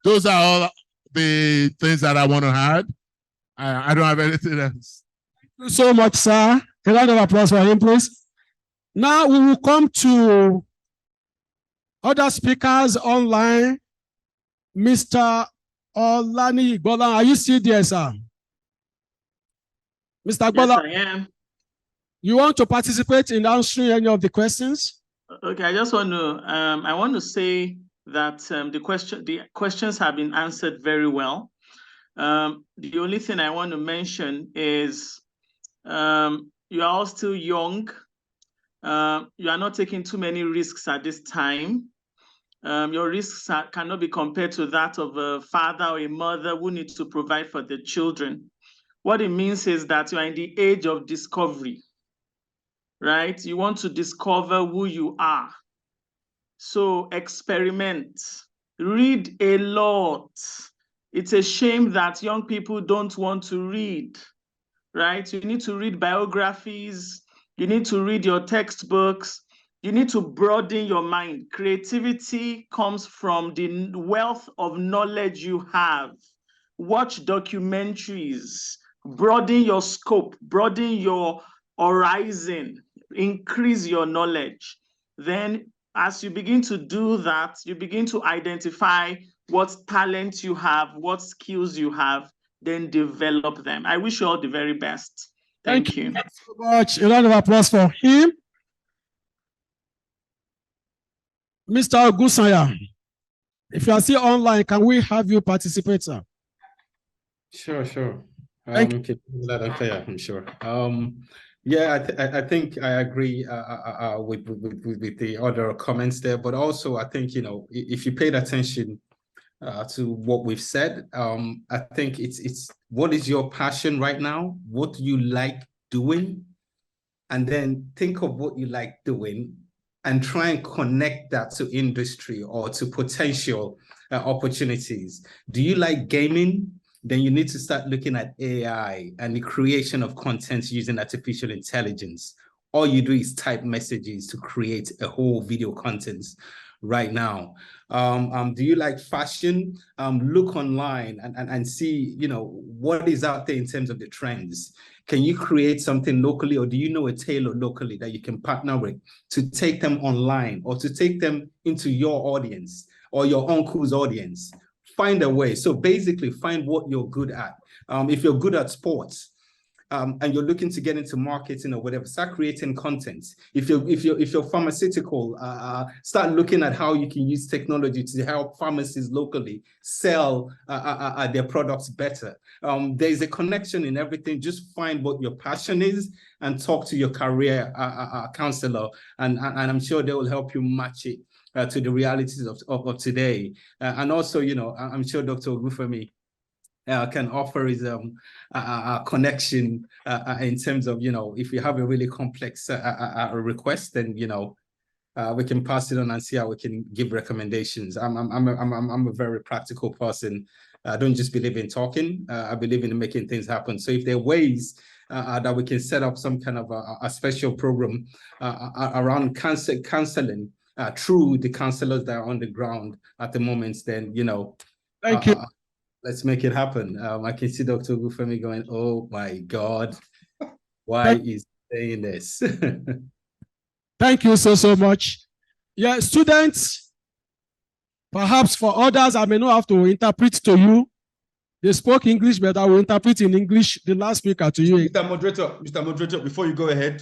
those are all the things that I want to add. I don't have anything else. Thank you so much, sir. A round of applause for him, please. Now we will come to other speakers online. Mr. Olani Igbolan, are you still there, sir? Mr. Igbolan, Yes, I am. You want to participate in answering any of the questions? Okay, I want to say that the questions have been answered very well. The only thing I want to mention is you are all still young. You are not taking too many risks at this time. Your risks cannot be compared to that of a father or a mother who needs to provide for the children. What it means is that you are in the age of discovery, right? You want to discover who you are. So experiment, read a lot. It's a shame that young people don't want to read, right? You need to read biographies, you need to read your textbooks, you need to broaden your mind. Creativity comes from the wealth of knowledge you have. Watch documentaries, broaden your scope, broaden your horizon, increase your knowledge. Then as you begin to do that, you begin to identify what talent you have, what skills you have, then develop them. I wish you all the very best. Thank you. So much. A round of applause for him. Mr. Ogusanya, if you are still online, can we have you participate, sir? Sure, sure. Thank you. Keep that unclear, I'm sure. Yeah, I think I agree with the other comments there, but also I think, you know, if you paid attention to what we've said, I think it's what is your passion right now? What do you like doing? And then think of what you like doing and try and connect that to industry or to potential opportunities. Do you like gaming? Then you need to start looking at AI and the creation of content using artificial intelligence. All you do is type messages to create a whole video content right now. Do you like fashion? Look online and see, you know, what is out there in terms of the trends. Can you create something locally, or do you know a tailor locally that you can partner with to take them online or to take them into your audience or your uncle's audience? Find a way. So basically find what you're good at. If you're good at sports, and you're looking to get into marketing or whatever, start creating content. If you're pharmaceutical, start looking at how you can use technology to help pharmacies locally sell their products better. There's a connection in everything. Just find what your passion is and talk to your career counselor, and I'm sure they will help you match it to the realities of today. And also, you know, I'm sure Dr. Ogufemi can offer his connection in terms of, you know, if you have a really complex request, then, you know, we can pass it on and see how we can give recommendations. I'm a very practical person. I don't just believe in talking. I believe in making things happen. So if there are ways that we can set up some kind of a special program around counseling through the counselors that are on the ground at the moment, then, you know, thank you. Let's make it happen. I can see Dr. Ogufemi going, oh my God, why is he saying this? Thank you so much. Yeah, students, perhaps for others, I may not have to interpret to you. They spoke English, but I will interpret in English the last speaker to you. Mr. Moderator, before you go ahead,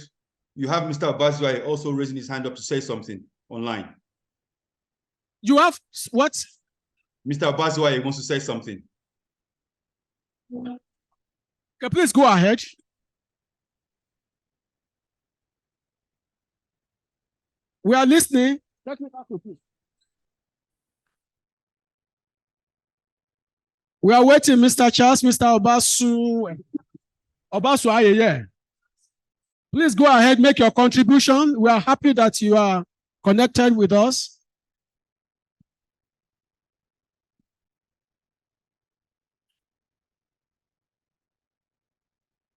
you have Mr. Abazwai also raising his hand up to say something online. You have what? Mr. Abazwai wants to say something. Okay, please go ahead. We are listening. Let me talk to you. We are waiting, Mr. Charles, Mr. Obasu. Obasu Ayeye. Please go ahead, make your contribution. We are happy that you are connected with us.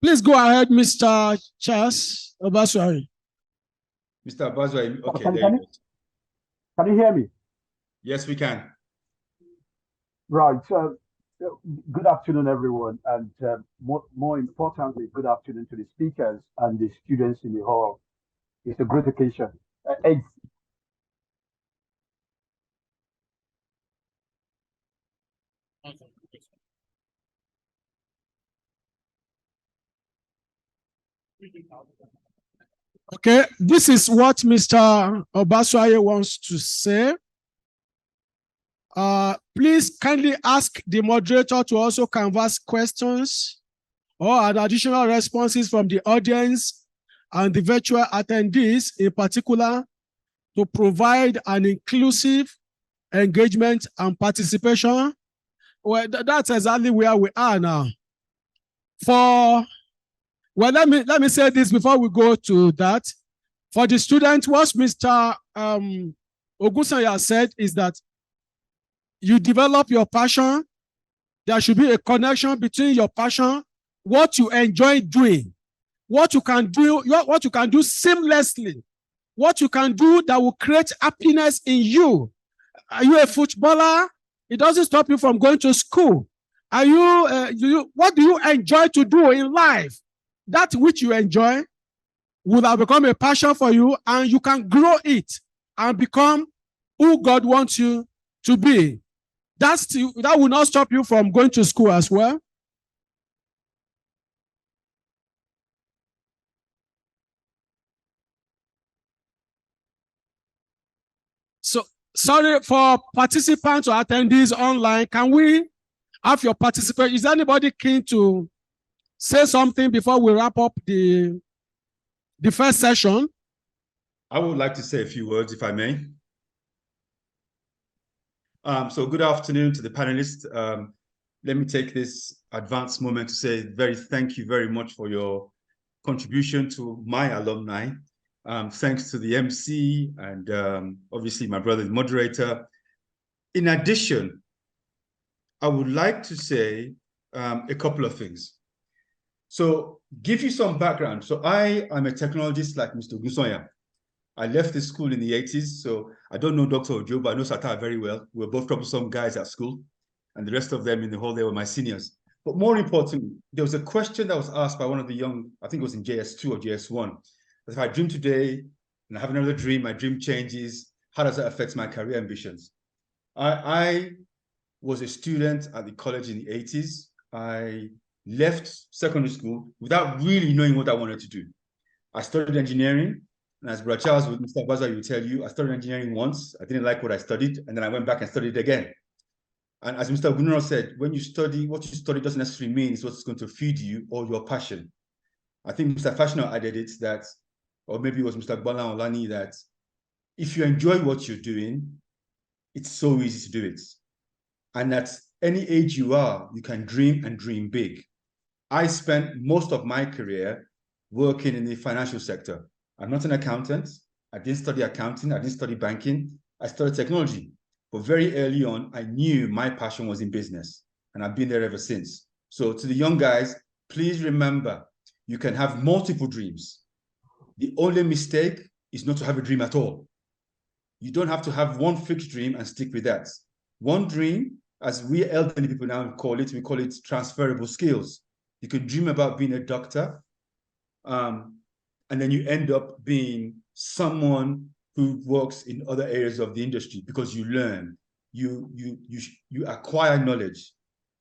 Please go ahead, Mr. Charles Obasu. Mr. Abazwai, okay, can there you go. Can you hear me? Yes, we can. Right. Good afternoon, everyone, and more importantly, good afternoon to the speakers and the students in the hall. It's a great occasion. Okay, this is what Mr. Obaswaye wants to say. Please kindly ask the moderator to also canvass questions or additional responses from the audience and the virtual attendees in particular to provide an inclusive engagement and participation. Well, that's exactly where we are now. Well, let me say this before we go to that. For the students, what Mr. Ogusanya said is that you develop your passion. There should be a connection between your passion, what you enjoy doing, what you can do seamlessly, what you can do that will create happiness in you. Are you a footballer? It doesn't stop you from going to school. Are you, what do you enjoy to do in life? That which you enjoy will have become a passion for you, and you can grow it and become who God wants you to be. That will not stop you from going to school as well. So, sorry for participants or attendees online. Can we have your participation? Is anybody keen to say something before we wrap up the first session? I would like to say a few words, if I may. So good afternoon to the panelists. Let me take this advanced moment to say thank you very much for your contribution to my alumni. Thanks to the MC and obviously my brother, the moderator. In addition, I would like to say a couple of things. So give you some background. So I am a technologist like Mr. Gusonya. I left the school in the 80s, so I don't know Dr. Ojo, but I know Sata very well. We were both troublesome guys at school, and the rest of them in the hall, they were my seniors. But more importantly, there was a question that was asked by one of the young, I think it was in JS2 or JS1, that if I dream today and I have another dream, my dream changes, how does that affect my career ambitions? I was a student at the college in the 80s. I left secondary school without really knowing what I wanted to do. I studied engineering. And as Brother Charles with Mr. Baza will tell you, I studied engineering once. I didn't like what I studied, and then I went back and studied again. And as Mr. Gunnar said, when you study, what you study doesn't necessarily mean it's what's going to feed you or your passion. I think Mr. Fashner added it that, or maybe it was Mr. Gbala Olani, that if you enjoy what you're doing, it's so easy to do it. And at any age you are, you can dream and dream big. I spent most of my career working in the financial sector. I'm not an accountant. I didn't study accounting. I didn't study banking. I studied technology. But very early on, I knew my passion was in business. And I've been there ever since. So to the young guys, please remember, you can have multiple dreams. The only mistake is not to have a dream at all. You don't have to have one fixed dream and stick with that. One dream, as we elderly people now call it, we call it transferable skills. You could dream about being a doctor, and then you end up being someone who works in other areas of the industry because you learn, you acquire knowledge,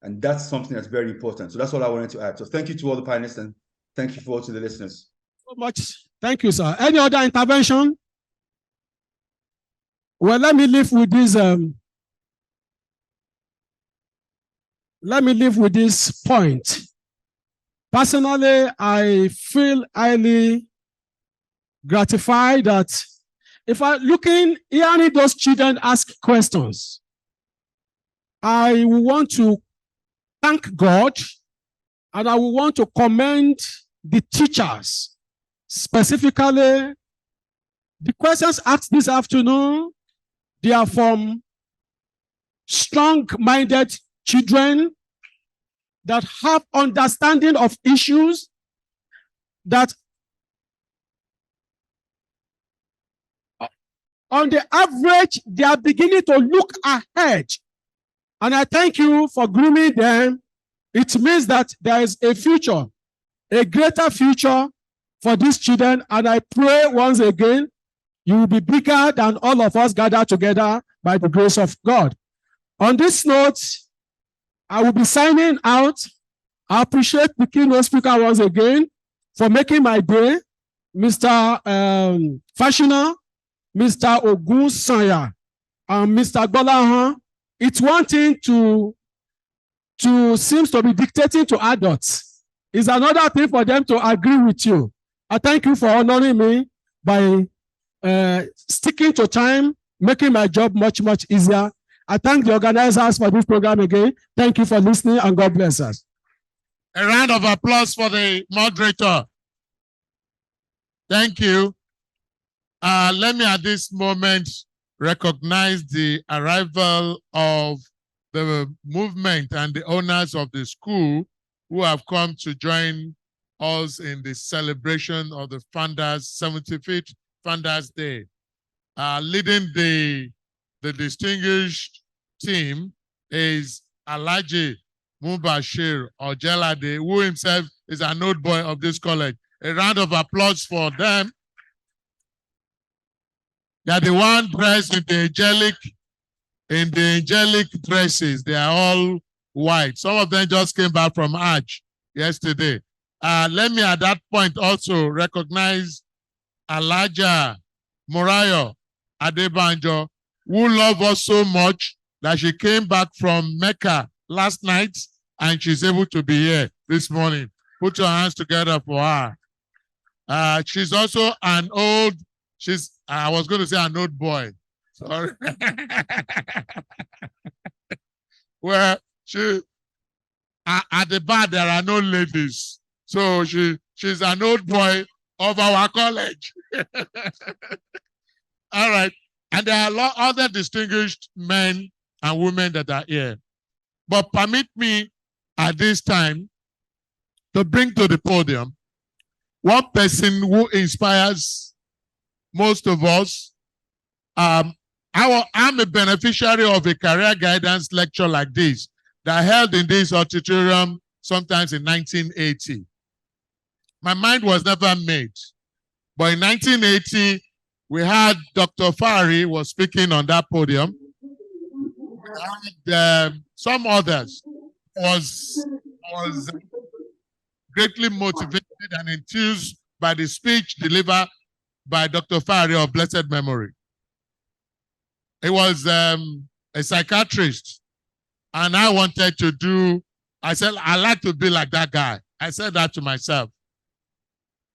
and that's something that's very important. So that's all I wanted to add. So thank you to all the panelists, and thank you for all to the listeners. So much. Thank you, sir. Any other intervention? Well, let me leave with this. Let me leave with this point. Personally, I feel highly gratified that if hearing those children ask questions, I want to thank God, and I want to commend the teachers, specifically the questions asked this afternoon. They are from strong-minded children that have understanding of issues, that on the average, they are beginning to look ahead. And I thank you for grooming them. It means that there is a future, a greater future for these children. And I pray once again, you will be bigger than all of us gathered together by the grace of God. On this note, I will be signing out. I appreciate the keynote speaker once again for making my day, Mr. Fashina, Mr. Ogusanya, and Mr. Gbolahan. It's one thing to seems to be dictating to adults. It's another thing for them to agree with you. I thank you for honoring me by sticking to time, making my job much, much easier. I thank the organizers for this program again. Thank you for listening, and God bless us. A round of applause for the moderator. Thank you. Let me at this moment recognize the arrival of the movement and the owners of the school who have come to join us in the celebration of the Founders 75th Founders Day. Leading the distinguished team is Alhaji Mubashir Ojelade, who himself is an old boy of this college. A round of applause for them. They are the one dressed in the angelic dresses. They are all white. Some of them just came back from Hajj yesterday. Let me at that point also recognize Alhaja Morayo Adebanjo, who loved us so much that she came back from Mecca last night and she's able to be here this morning. Put your hands together for her. She's also an old, I was going to say an old boy. Sorry. Well, at the bar, there are no ladies. So she's an old boy of our college. All right. And there are a lot other distinguished men and women that are here. But permit me at this time to bring to the podium one person who inspires most of us. I'm a beneficiary of a career guidance lecture like this that I held in this auditorium sometimes in 1980. My mind was never made. But in 1980, we had Dr. Fari was speaking on that podium. And some others was greatly motivated and enthused by the speech delivered by Dr. Fari of blessed memory. He was a psychiatrist, and I wanted to do, I said, I like to be like that guy. I said that to myself.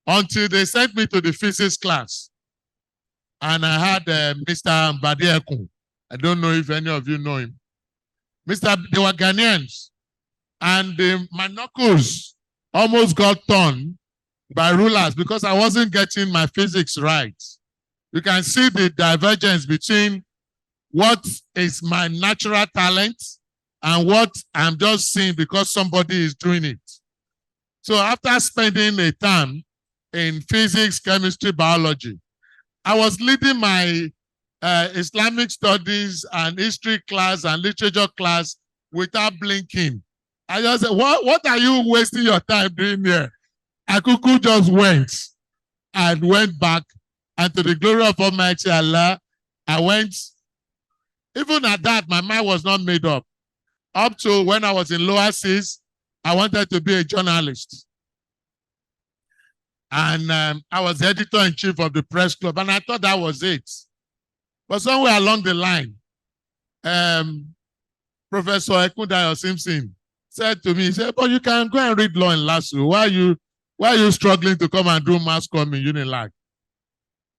Until they sent me to the physics class, and I had Mr. Mbadiekun. I don't know if any of you know him. They were Ghanaians, and my knuckles almost got torn by rulers because I wasn't getting my physics right. You can see the divergence between what is my natural talent and what I'm just seeing because somebody is doing it. So after spending a term in physics, chemistry, biology, I was leading my Islamic studies and history class and literature class without blinking. I just said, what are you wasting your time doing here? Akuku just went back, and to the glory of Almighty Allah, I went. Even at that, my mind was not made up. Up to when I was in lower Cs, I wanted to be a journalist. And I was the editor-in-chief of the press club, and I thought that was it. But somewhere along the line, Professor Ekundayo Simpson said to me, he said, but you can go and read law in LASU. Why are you struggling to come and do mass comm in Unilag?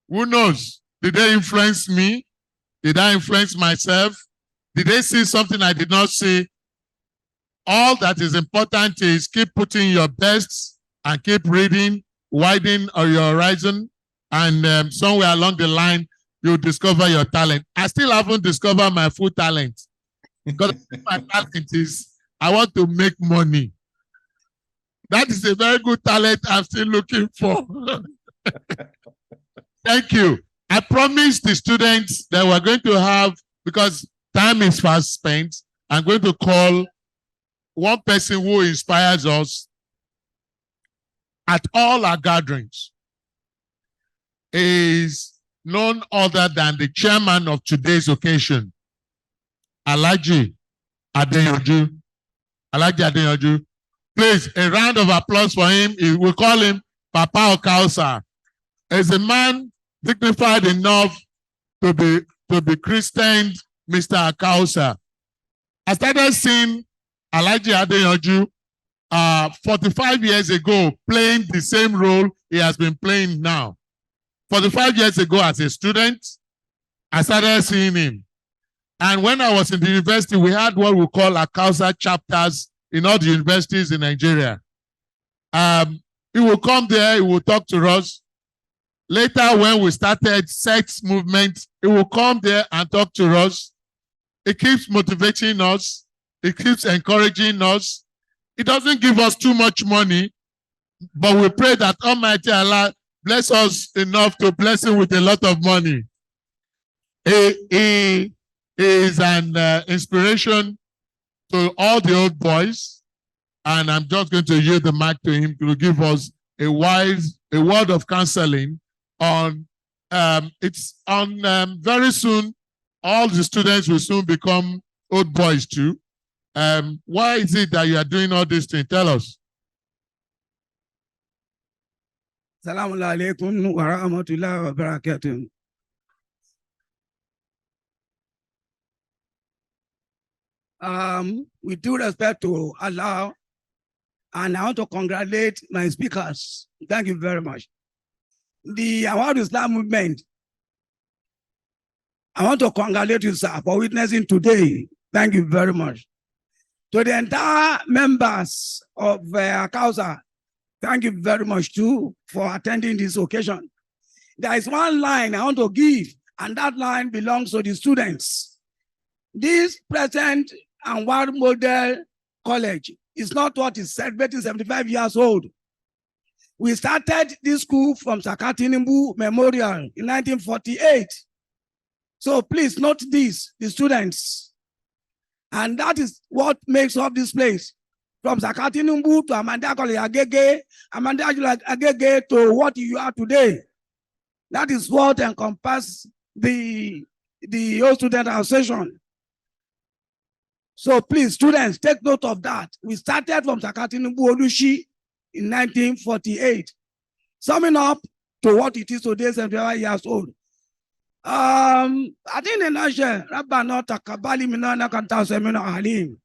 Who knows? Did they influence me? Did I influence myself? Did they see something I did not see? All that is important is keep putting your best and keep reading, widen your horizon, and somewhere along the line, you'll discover your talent. I still haven't discovered my full talent. Because my talent is, I want to make money. That is a very good talent I'm still looking for. Thank you. I promised the students that we're going to have, because time is fast spent, I'm going to call one person who inspires us at all our gatherings. Is none other than the chairman of today's occasion, Alhaji Adeyanju. Alhaji Adeyanju. Please, a round of applause for him. We call him Papa Acaosa. As a man dignified enough to be christened Mr. Acaosa. I started seeing Alhaji Adeyanju 45 years ago playing the same role he has been playing now. 45 years ago as a student, I started seeing him. And when I was in the university, we had what we call Acaosa chapters in all the universities in Nigeria. He will come there, he will talk to us. Later, when we started sex movement, he will come there and talk to us. It keeps motivating us. It keeps encouraging us. It doesn't give us too much money, but we pray that Almighty Allah bless us enough to bless him with a lot of money. He is an inspiration to all the old boys, and I'm just going to yield the mic to him to give us a word of counseling on. It's on very soon. All the students will soon become old boys too. Why is it that you are doing all these things? Tell us. Assalamu alaikum wa rahmatullahi wa barakatuh. With due respect to Allah, and I want to congratulate my speakers. Thank you very much. The Awad Islam movement, I want to congratulate you, sir, for witnessing today. Thank you very much. To the entire members of Acaosa, thank you very much too for attending this occasion. There is one line I want to give, and that line belongs to the students. This present and World Model College is not what is celebrating 75 years old. We started this school from Sakatinimbu Memorial in 1948. So please note this, the students. And that is what makes up this place. From Sakatinumbu to Amanda Agege, Amanda Agege to what you are today. That is what encompasses the old student association. So please, students, take note of that. We started from Sakatinumbu Olushi in 1948. Summing up to what it is today, 75 years old. I think in a nutshell, Rabbana takabali minana kanta semina alim.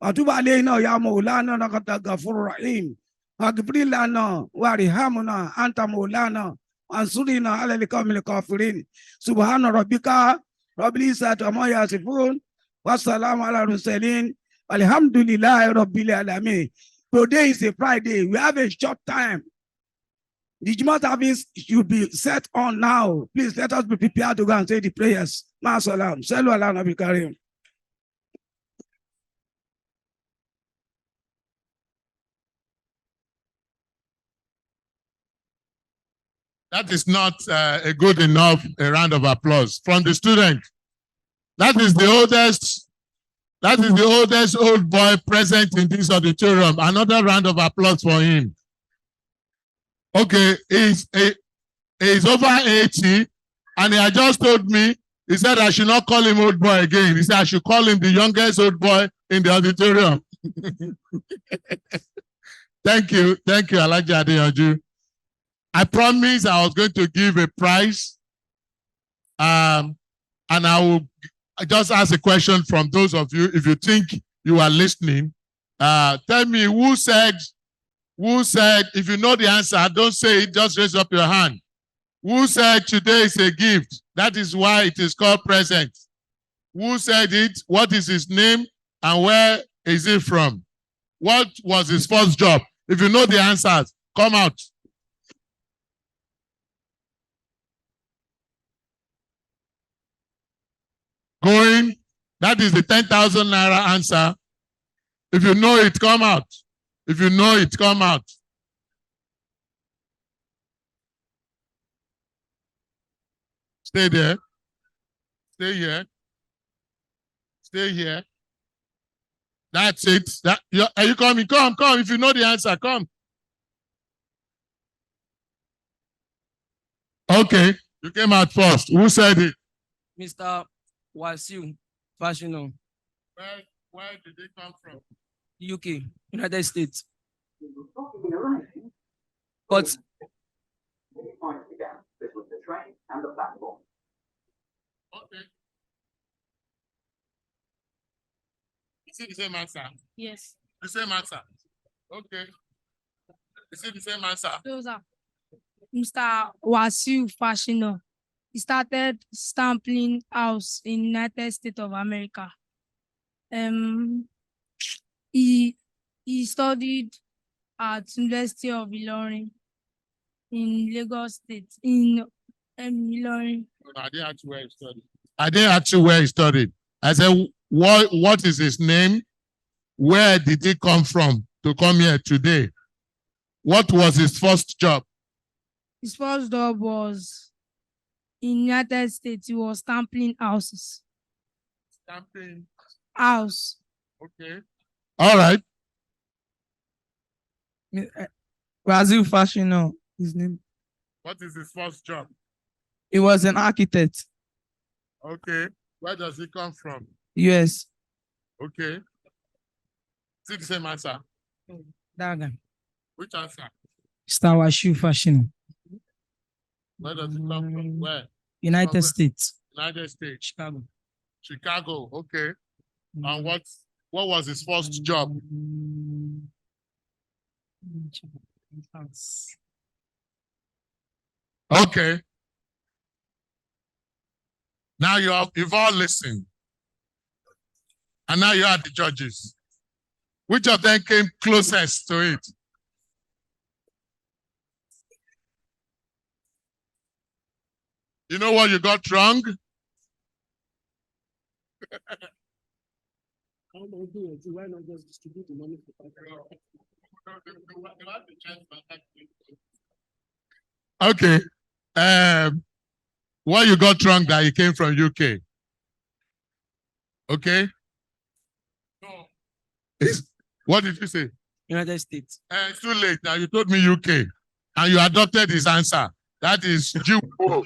Atuba alayna ya maulana nakata ghafur rahim. Waghfir lana warihamna anta maulana ansurina ala liqawmil kafirin. Subhana rabbika rabbil izzati amma yasifun. Wassalamu ala mursalin. Alhamdulillahi rabbil alamin. Today is a Friday. We have a short time. The Jumat service should be set on now. Please let us be prepared to go and say the prayers. Ma salam. Sallu ala Nabi Karim. That is not a good enough round of applause from the student. That is the oldest. That is the oldest old boy present in this auditorium. Another round of applause for him. Okay, he's over 80, and he had just told me, he said I should not call him old boy again. He said I should call him the youngest old boy in the auditorium. Thank you, Alhaji Adeyanju. I promised I was going to give a prize, and I will just ask a question from those of you, if you think you are listening. Tell me who said, if you know the answer, don't say it, just raise up your hand. Who said today is a gift? That is why it is called present. Who said it? What is his name? And where is he from? What was his first job? If you know the answers, come out. Going, that is the 10,000 naira answer. If you know it, come out. If you know it, come out. Stay there. Stay here. Stay here. That's it. Are you coming? Come. If you know the answer, come. Okay. You came out first. Who said it? Mr. Wasiu Fashino. Where did they come from? UK, United States. But This was the train and the platform. Okay. Is it the same answer? Yes. The same answer. Okay. Is it the same answer? Those are Mr. Wasiu Fashino. He started stamping house in United States of America. He studied at University of Ilorin. in Lagos State, in Ilorin. I didn't ask you where he studied. I didn't ask you where he studied. I said, what is his name? Where did he come from to come here today? What was his first job? His first job was in United States. He was stamping houses. Stamping House. Okay. All right. Brazil Fashion, his name. What is his first job? He was an architect. Okay. Where does he come from? US. Okay. Is it the same answer? That guy. Which answer? Star Wars Shoe Fashion. Where does he come from? Where? United Where? States. United States. Chicago. Chicago. Okay. And what was his first job? Okay. Now you've all listened. And now you are the judges. Which of them came closest to it? You know what you got wrong? Why not just distribute the money for Okay. What you got wrong that he came from UK? Okay. What did you say? United States. It's too late now. You told me UK, and you adopted his answer. That is Jew. No,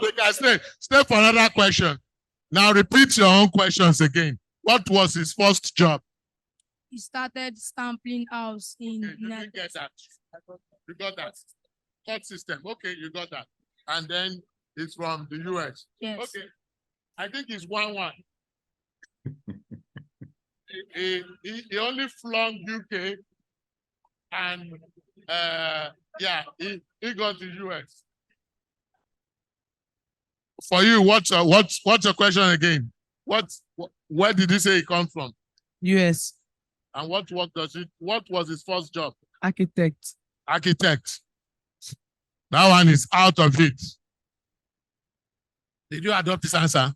they can stay for another question. Now repeat your own questions again. What was his first job? He started stamping house in Okay, you didn't get that. You got that. Court system. Okay, you got that. And then it's from the US. Yes. Okay. I think it's 1-1. He only flung UK and yeah, he got to US. For you, what's your question again? Where did he say he come from? US. And what was his first job? Architect. Architect. That one is out of it. Did you adopt this answer?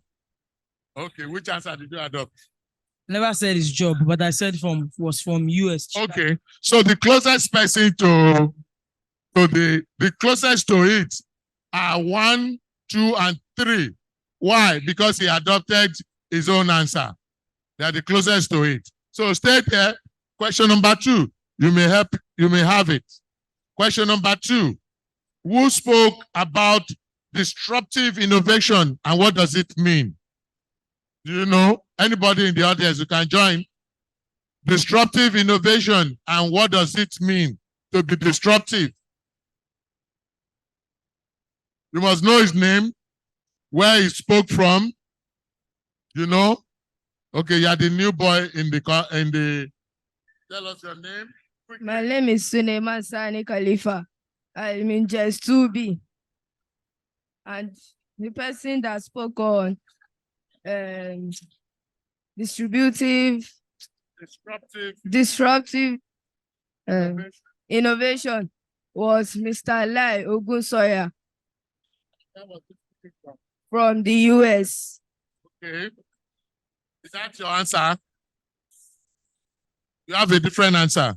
Okay, which answer did you adopt? Never said his job, but I said was from US. Okay, so the closest person to the closest to it are 1, 2, and 3. Why? Because he adopted his own answer. They are the closest to it. So stay there. Question number 2. You may have it. Question number 2. Who spoke about disruptive innovation and what does it mean? Do you know? Anybody in the audience who can join? Disruptive innovation and what does it mean to be disruptive? You must know his name, where he spoke from. You know? Okay, you are the new boy in the. Tell us your name. My name is Suleiman Sani Khalifa. I'm in JS 2B. And the person that spoke on disruptive innovation was Mr. Lai Ogunsoya from the US. Okay. Is that your answer? You have a different answer.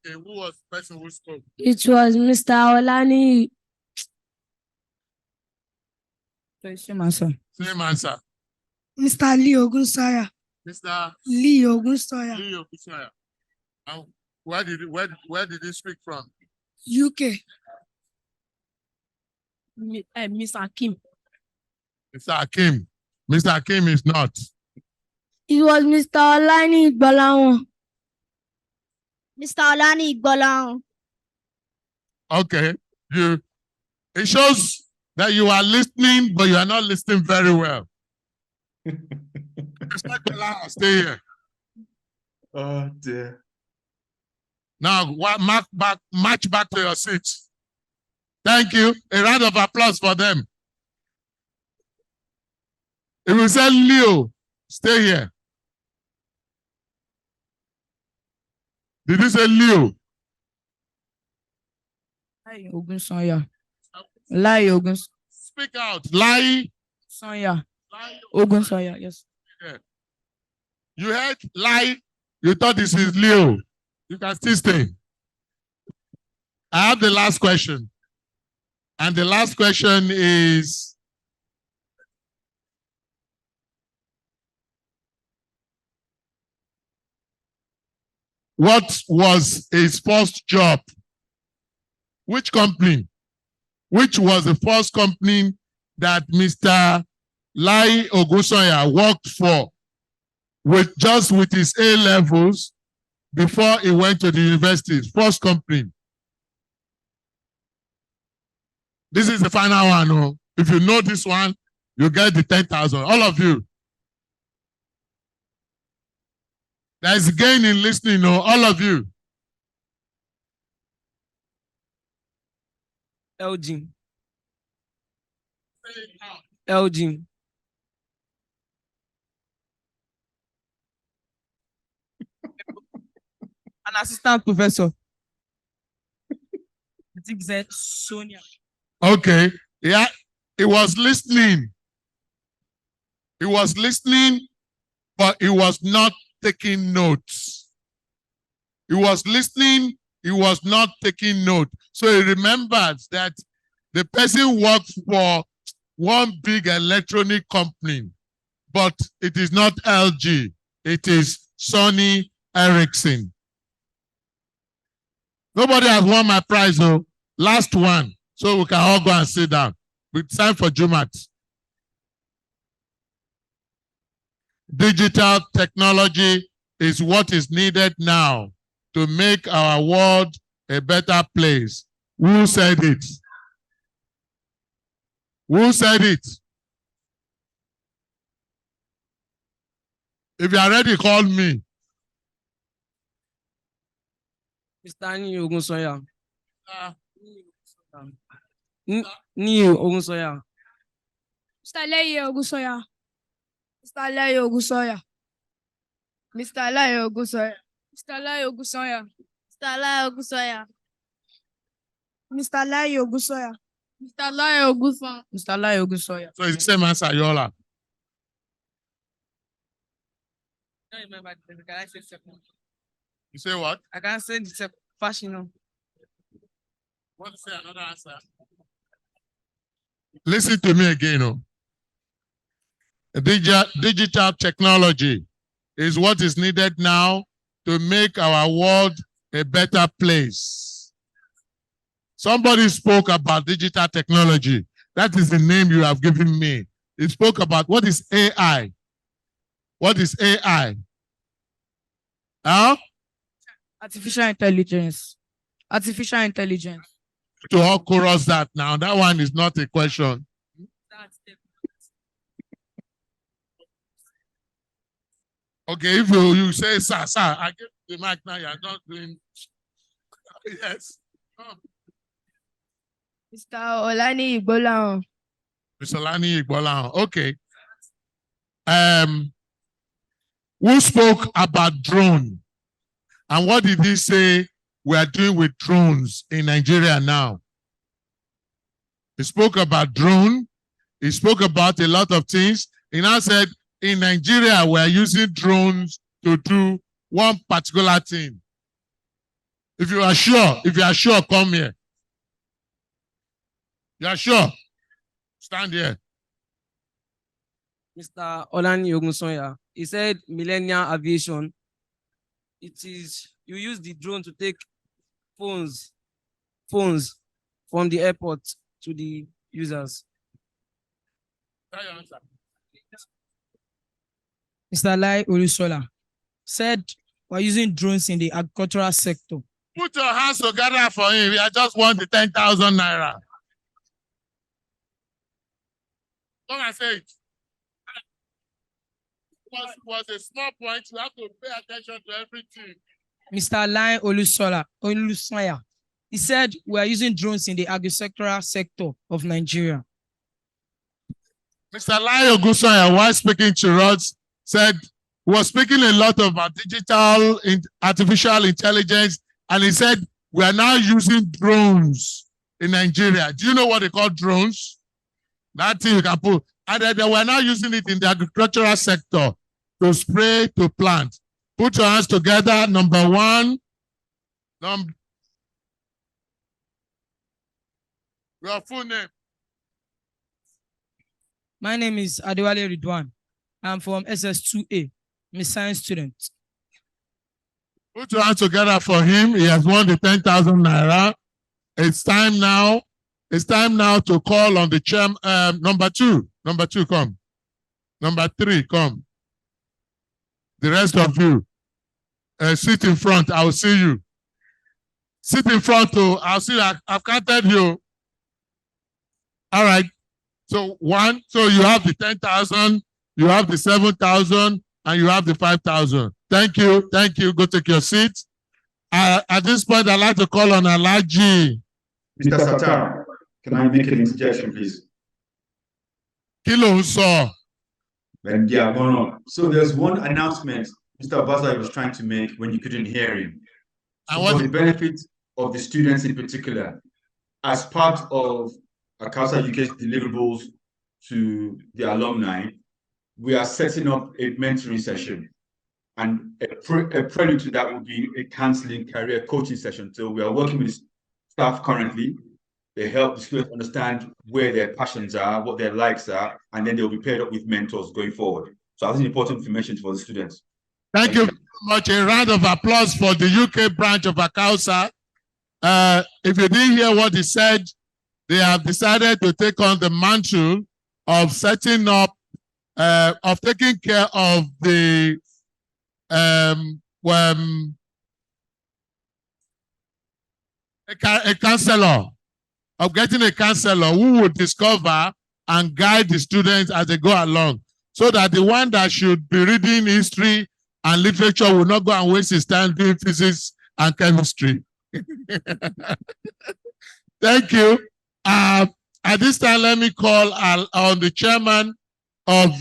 Okay, who was the person who spoke? It was Mr. Olani. Same answer. Same answer. Mr. Lee Ogunsanya. Mr. Lee Ogunsanya. Lee Ogunsanya. And where did he speak from? UK. Mr. Akim. Mr. Akim. Mr. Akim is not. It was Mr. Olani Igbalawon. Mr. Olani Igbalawon. Okay. It shows that you are listening, but you are not listening very well. Stay here. Oh dear. Now, march back to your seats. Thank you. A round of applause for them. If you say Leo, stay here. Did you say Leo? Lai Ogunsanya. Lai Oguns. Speak out. Lai. Sanya. Ogunsanya, yes. Yeah. You heard Lai. You thought this is Leo. You can still stay. I have the last question. And the last question is, what was his first job? Which company? Which was the first company that Mr. Lai Ogunsanya worked for with his A levels before he went to the university? First company. This is the final one. Oh. If you know this one, you get the 10,000. All of you. There's gain in listening. Oh. All of you. Elgin. Elgin. An assistant professor. I think that Sonia. Okay. Yeah. He was listening. He was listening, but he was not taking notes. He was listening, he was not taking note. So he remembered that the person worked for one big electronic company, but it is not LG. It is Sony Ericsson. Nobody has won my prize, though. Last one. So we can all go and sit down. It's time for Jumat. Digital technology is what is needed now to make our world a better place. Who said it? Who said it? If you are ready, call me. Mr. Niyo Ogunsoya. Niyo Ogunsoya. Mr. Lai Ogunsanya. Mr. Lai Ogunsanya. Mr. Lai Ogunsanya. Mr. Lai Ogunsanya. Mr. Lai Ogunsanya. Mr. Lai Ogunsanya. Mr. Lai Ogunsanya. Mr. Lai Ogunsoya. So it's the same answer, Yola. I don't remember. Can I say second? You say what? I can say the fashion. Want to say another answer? Listen to me again. Oh. Digital technology is what is needed now to make our world a better place. Somebody spoke about digital technology. That is the name you have given me. He spoke about what is AI. What is AI? Huh? Artificial intelligence. Artificial intelligence. To all chorus that now. That one is not a question. Okay, if you say, sir, I give the mic now, you're not doing. Yes. Come. Mr. Olani Igbolan. Mr. Olani Igbolan. Okay. Who spoke about drone? And what did he say we are doing with drones in Nigeria now? He spoke about drone. He spoke about a lot of things. He now said, in Nigeria, we are using drones to do one particular thing. If you are sure, come here. You are sure? Stand here. Mr. Olani Ogunsoya. He said millennial aviation. It is, you use the drone to take phones from the airport to the users. Mr. Lai Olusola said we're using drones in the agricultural sector. Put your hands together for him. I just want the 10,000 naira. Come and say it. It was a small point. You have to pay attention to everything. Mr. Lai Olusola. He said we are using drones in the agricultural sector of Nigeria. Mr. Lai Ogunsanya, while speaking to us, said He was speaking a lot about artificial intelligence, and he said, we are now using drones in Nigeria. Do you know what they call drones? That thing you can put. And then we're now using it in the agricultural sector to spray, to plant. Put your hands together. Number one. Your full name. My name is Adewale Ridwan. I'm from SS2A. I'm a science student. Put your hands together for him. He has won the 10,000 naira. It's time now. It's time now to call on the chairman. Number two. Number two, come. Number three, come. The rest of you, sit in front. I will see you. Sit in front. I'll see you. I've counted you. All right. So one. So you have the 10,000. You have the 7,000. And you have the 5,000. Thank you. Thank you. Go take your seat. At this point, I'd like to call on Alaji. Mr. Satan, can I make an interjection, please? Kilo saw. So there's one announcement Mr. Abaza was trying to make when you couldn't hear him. So for the benefit of the students in particular, as part of Acaosa UK's deliverables to the alumni, we are setting up a mentoring session. And a prelude to that will be a counseling career coaching session. So we are working with staff currently. They help the students understand where their passions are, what their likes are, and then they'll be paired up with mentors going forward. So I think it's important information for the students. Thank you very much. A round of applause for the UK branch of Acaosa. If you didn't hear what he said, they have decided to take on the mantle of setting up, of taking care of the a counselor, of getting a counselor who would discover and guide the students as they go along, so that the one that should be reading history and literature will not go and waste his time doing physics and chemistry. Thank you. At this time, let me call on the chairman of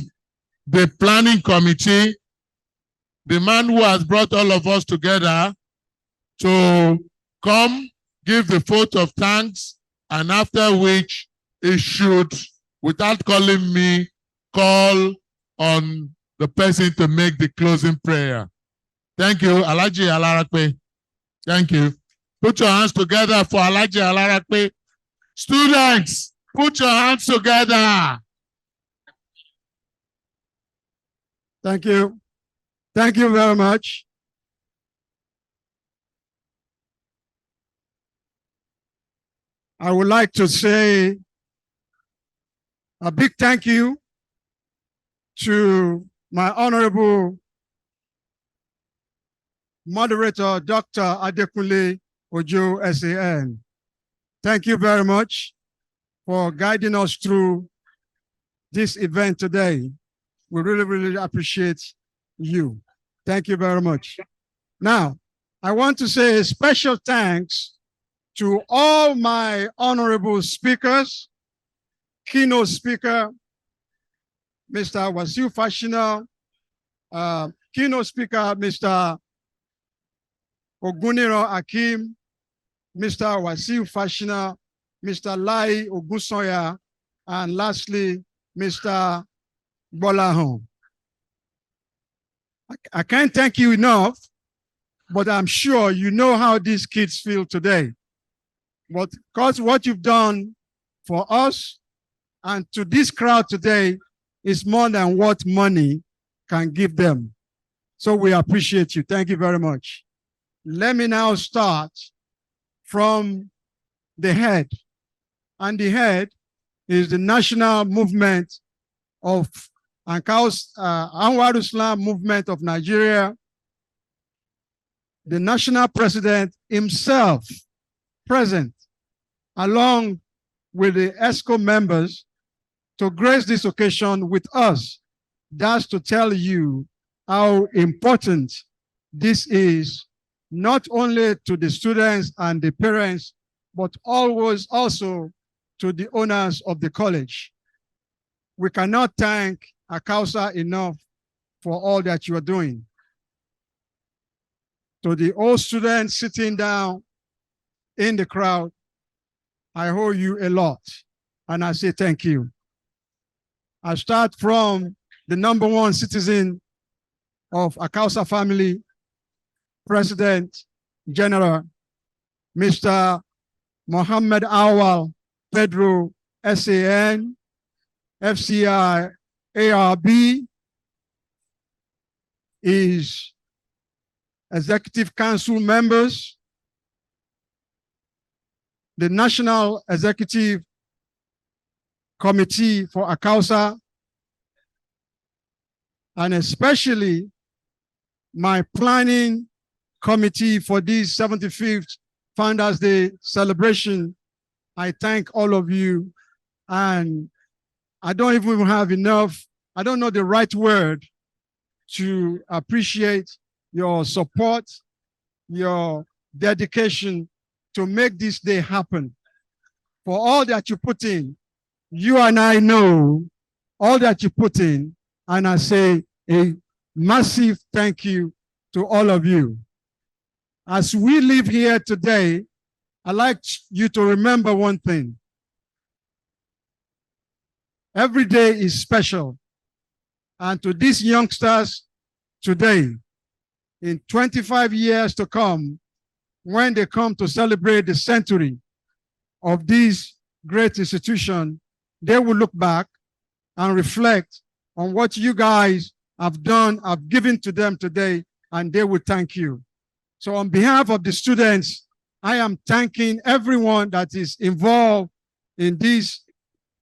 the planning committee, the man who has brought all of us together, to come give the vote of thanks, and after which he should, without calling me, call on the person to make the closing prayer. Thank you, Alhaji Alarakpe. Thank you. Put your hands together for Alhaji Alarakpe. Students, put your hands together. Thank you. Thank you very much. I would like to say a big thank you to my honorable moderator, Dr. Adekunle Ojo, SAN. Thank you very much for guiding us through this event today. We really, really appreciate you. Thank you very much. Now, I want to say a special thanks to all my honorable speakers, keynote speaker, Mr. Wasiu Fashina, keynote speaker, Mr. Oguniro Akim, Mr. Wasiu Fashina, Mr. Lai Ogusoya, and lastly, Mr. Bolahon. I can't thank you enough, but I'm sure you know how these kids feel today. But because what you've done for us and to this crowd today is more than what money can give them. So we appreciate you. Thank you very much. Let me now start from the head. And the head is the national movement of Anwar Islam movement of Nigeria. The national president himself present, along with the ESCO members, to grace this occasion with us. That's to tell you how important this is, not only to the students and the parents, but always also to the owners of the college. We cannot thank Acaosa enough for all that you are doing. To the old students sitting down in the crowd, I owe you a lot, and I say thank you. I start from the number one citizen of Acaosa family, President General, Mr. Mohammed Awal Pedro, SAN, FCI, ARB, is Executive Council members, the National Executive Committee for Acaosa, and especially my planning committee for this 75th Founders Day celebration. I thank all of you, and I don't even have enough, I don't know the right word to appreciate your support, your dedication to make this day happen. For all that you put in, you and I know all that you put in, and I say a massive thank you to all of you. As we live here today, I'd like you to remember one thing. Every day is special. And to these youngsters today, in 25 years to come, when they come to celebrate the century of this great institution, they will look back and reflect on what you guys have done, have given to them today, and they will thank you. So on behalf of the students, I am thanking everyone that is involved in this,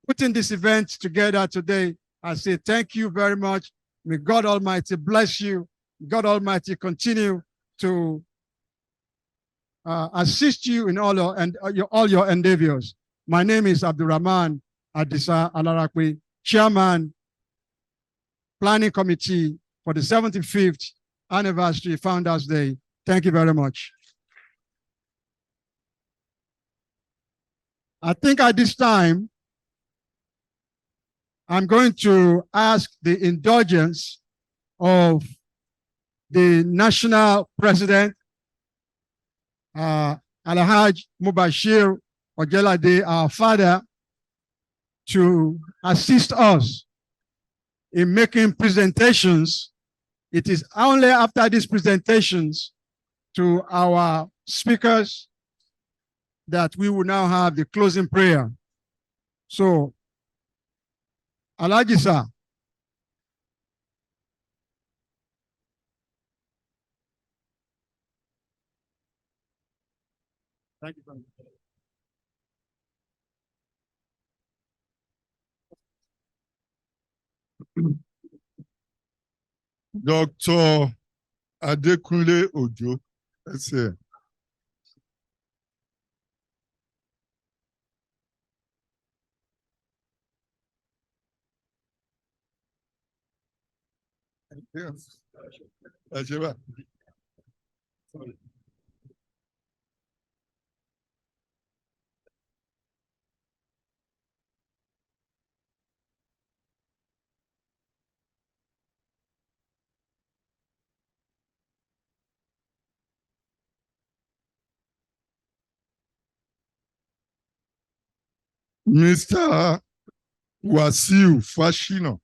putting this event together today. I say thank you very much. May God Almighty bless you. God Almighty continue to assist you in all your endeavors. My name is Abdurrahman Adisa Alarakwe, Chairman, Planning Committee for the 75th Anniversary Founders Day. Thank you very much. I think at this time, I'm going to ask the indulgence of the National President, Alhaj Mubashir Ojelade, our father, to assist us in making presentations. It is only after these presentations to our speakers that we will now have the closing prayer. So, Alhaji sir. Thank you very much. Dr. Adekunle Ojo, that's it. Yes. Mr. Wasiu Fashino.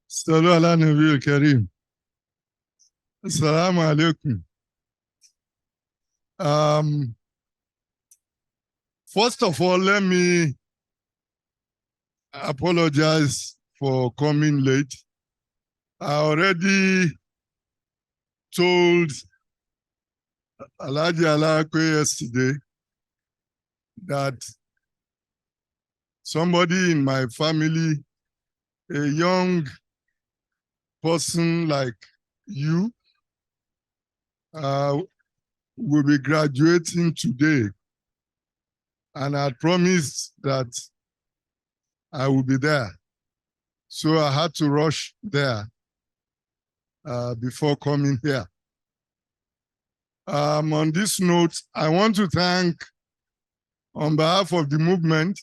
Sallu ala Nabi al-Karim. Assalamu alaikum. First of all, let me apologize for coming late. I already told Alhaji Alakwe yesterday that somebody in my family a young person like you will be graduating today. And I promised that I will be there. So I had to rush there before coming here. On this note, I want to thank, on behalf of the movement,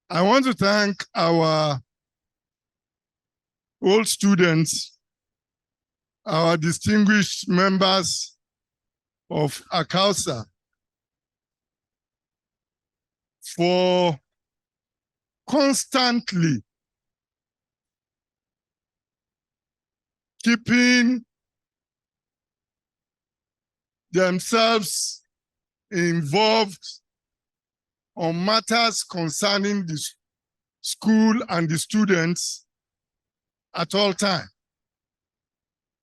I want to thank our old students, our distinguished members of Acaosa for constantly keeping themselves involved on matters concerning the school and the students at all times.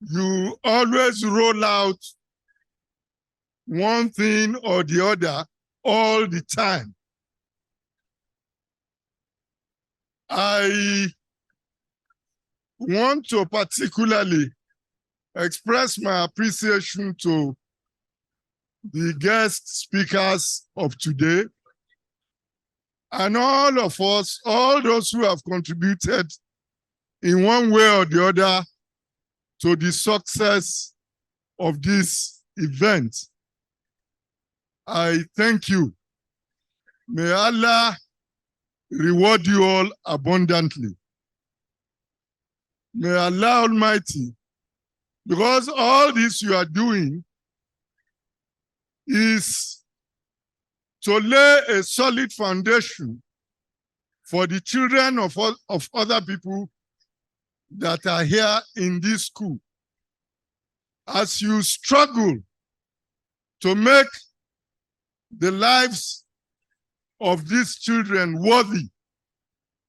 You always roll out one thing or the other all the time. I want to particularly express my appreciation to the guest speakers of today and all of us, all those who have contributed in one way or the other to the success of this event. I thank you. May Allah reward you all abundantly. May Allah Almighty, because all this you are doing is to lay a solid foundation for the children of other people that are here in this school. As you struggle to make the lives of these children worthy,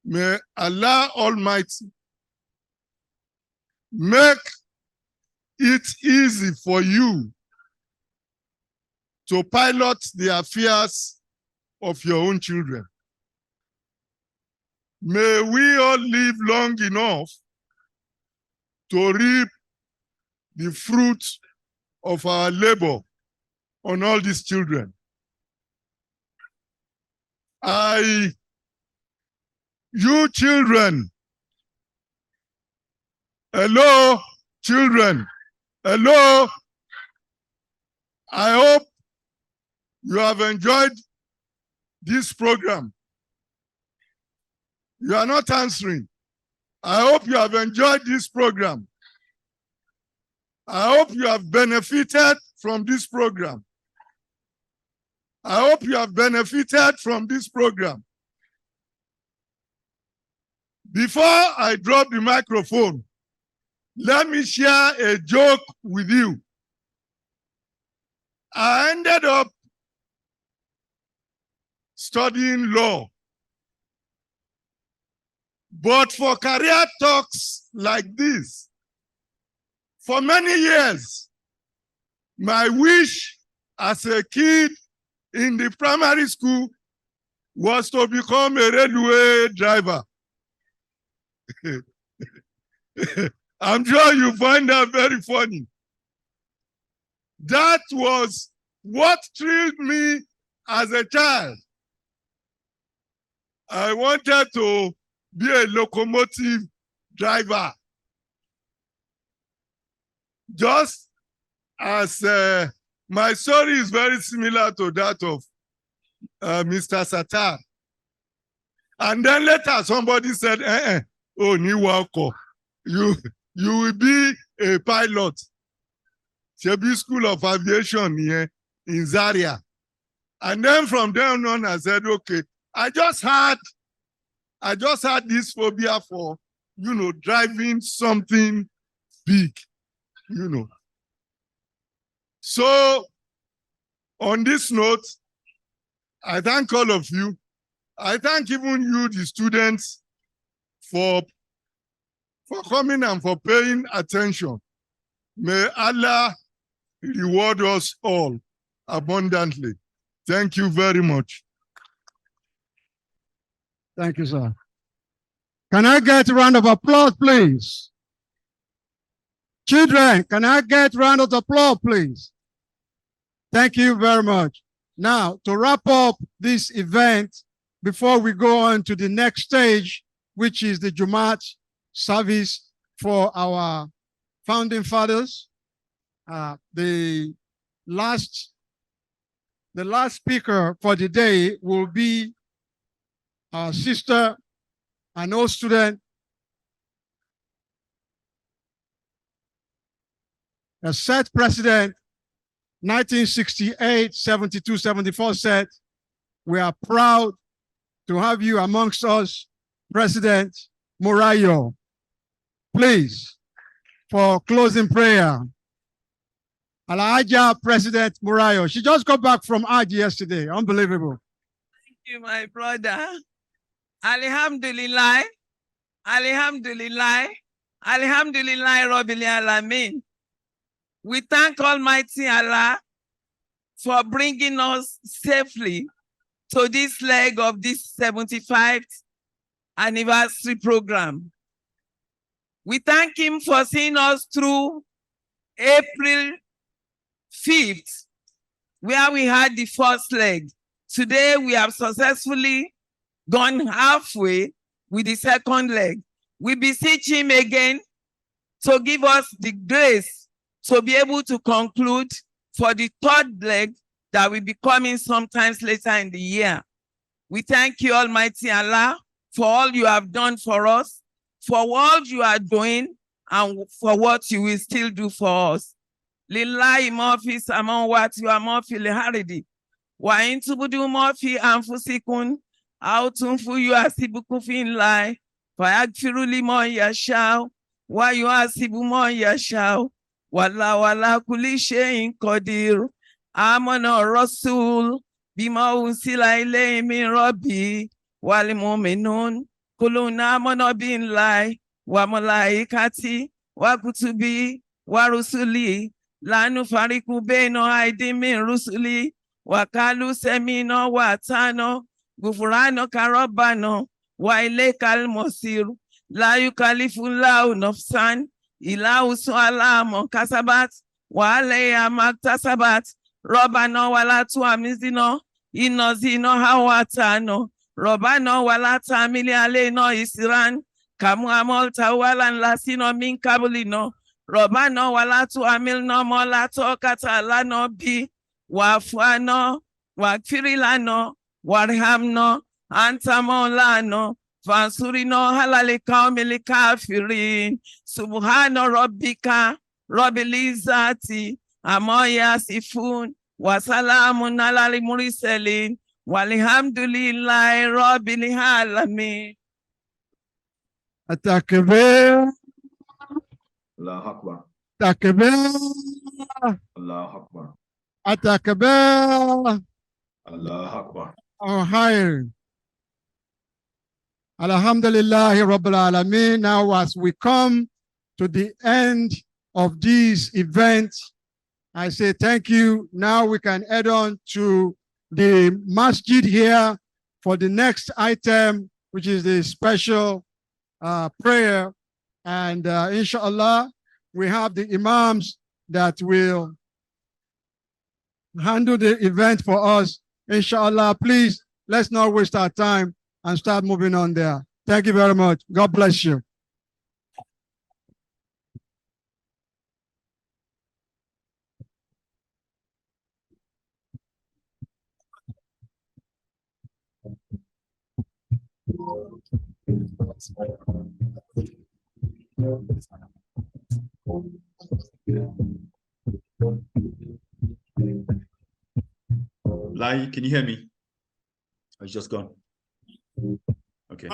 may Allah Almighty make it easy for you to pilot the affairs of your own children. May we all live long enough to reap the fruit of our labor on all these children. You children, hello, children, hello. I hope you have enjoyed this program. You are not answering. I hope you have enjoyed this program. I hope you have benefited from this program. I hope you have benefited from this program. Before I drop the microphone, let me share a joke with you. I ended up studying law. But for career talks like this, for many years, my wish as a kid in the primary school was to become a railway driver. I'm sure you find that very funny. That was what thrilled me as a child. I wanted to be a locomotive driver. Just as my story is very similar to that of Mr. Sattar. And then later somebody said, oh, Niwako, you will be a pilot. Shebi School of Aviation here in Zaria. And then from then on, I said, okay, I just had this phobia for, driving something big, So on this note, I thank all of you. I thank even you, the students, for coming and for paying attention. May Allah reward us all abundantly. Thank you very much. Thank you, sir. Can I get a round of applause, please? Children, can I get a round of applause, please? Thank you very much. Now, to wrap up this event, before we go on to the next stage, which is the Jumat service for our founding fathers, the last speaker for the day will be our sister, an old student, a set president, 1968, 72, 74 set. We are proud to have you amongst us, President Morayo. Please, for closing prayer. Alhaja President Morayo. She just got back from Hajj yesterday. Unbelievable. Thank you, my brother. Alhamdulillah. Alhamdulillah. Alhamdulillah Rabbil Alamin. We thank Almighty Allah for bringing us safely to this leg of this 75th anniversary program. We thank him for seeing us through April 5th, where we had the first leg. Today, we have successfully gone halfway with the second leg. We beseech him again to give us the grace to be able to conclude for the third leg that will be coming sometimes later in the year. We thank you, Almighty Allah, for all you have done for us, for all you are doing, and for what you will still do for us. Lillahi mafi samawati wa mafi liharidi. Wa in tubudu mafi anfusikun. Aw tunfu yuasibukum fillahi. Fayagfiru liman yashau. Wa yuasibu man yashau. Wallahu ala kulli shay'in qadir. Amana rasul bima unsila ilayhi min rabbi wal mu'minun kullun amana billahi wa malaikati wa kutubi wa rusuli la nufariqu baina aydin min rusuli wa qalu sami'na wa ata'na ghufranaka rabbana wa ilaykal masir la yukallifu Allahu nafsan illa wus'aha ma kasabat wa 'alayha ma iktasabat. Rabbana wala tu'amizna inna zina hawatana. Rabbana wala ta'mili alayna isran kamu amalta wala lasina min qablina. Rabbana wala tu'amilna ma la taqata lana bi wa'fu anna waghfir lana warhamna anta maulana fansurina alal qawmil kafirin. Subhana rabbika rabbil izzati amma yasifun wa salamun alal mursalin walhamdulillahi rabbil alamin. Takbir. Allahu Akbar. Takbir. Allahu Akbar. Takbir. Allahu Akbar. Oh, hi. Alhamdulillahi Rabbil Alameen. Now, as we come to the end of this event, I say thank you. Now we can head on to the masjid here for the next item, which is the special prayer. And inshallah, we have the imams that will handle the event for us. Inshallah, please, let's not waste our time and start moving on there. Thank you very much. God bless you. Lai, can you hear me? Oh, it's just gone. Okay.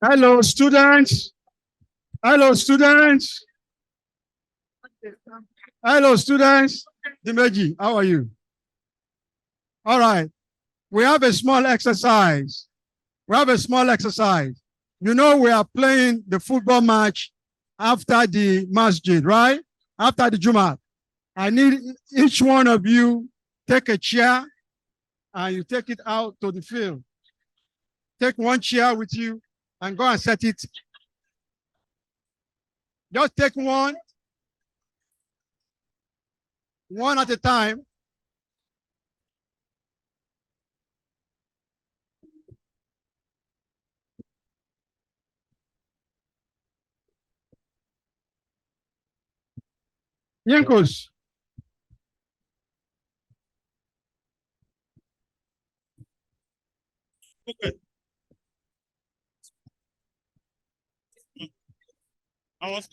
Hello, students. Hello, students. Hello, students. Dimeji, how are you? All right. We have a small exercise. We have a small exercise. You know, we are playing the football match after the masjid, right? After the Juma. I need each one of you take a chair and you take it out to the field. Take one chair with you and go and set it. Just take one at a time. Yankos. Okay. I was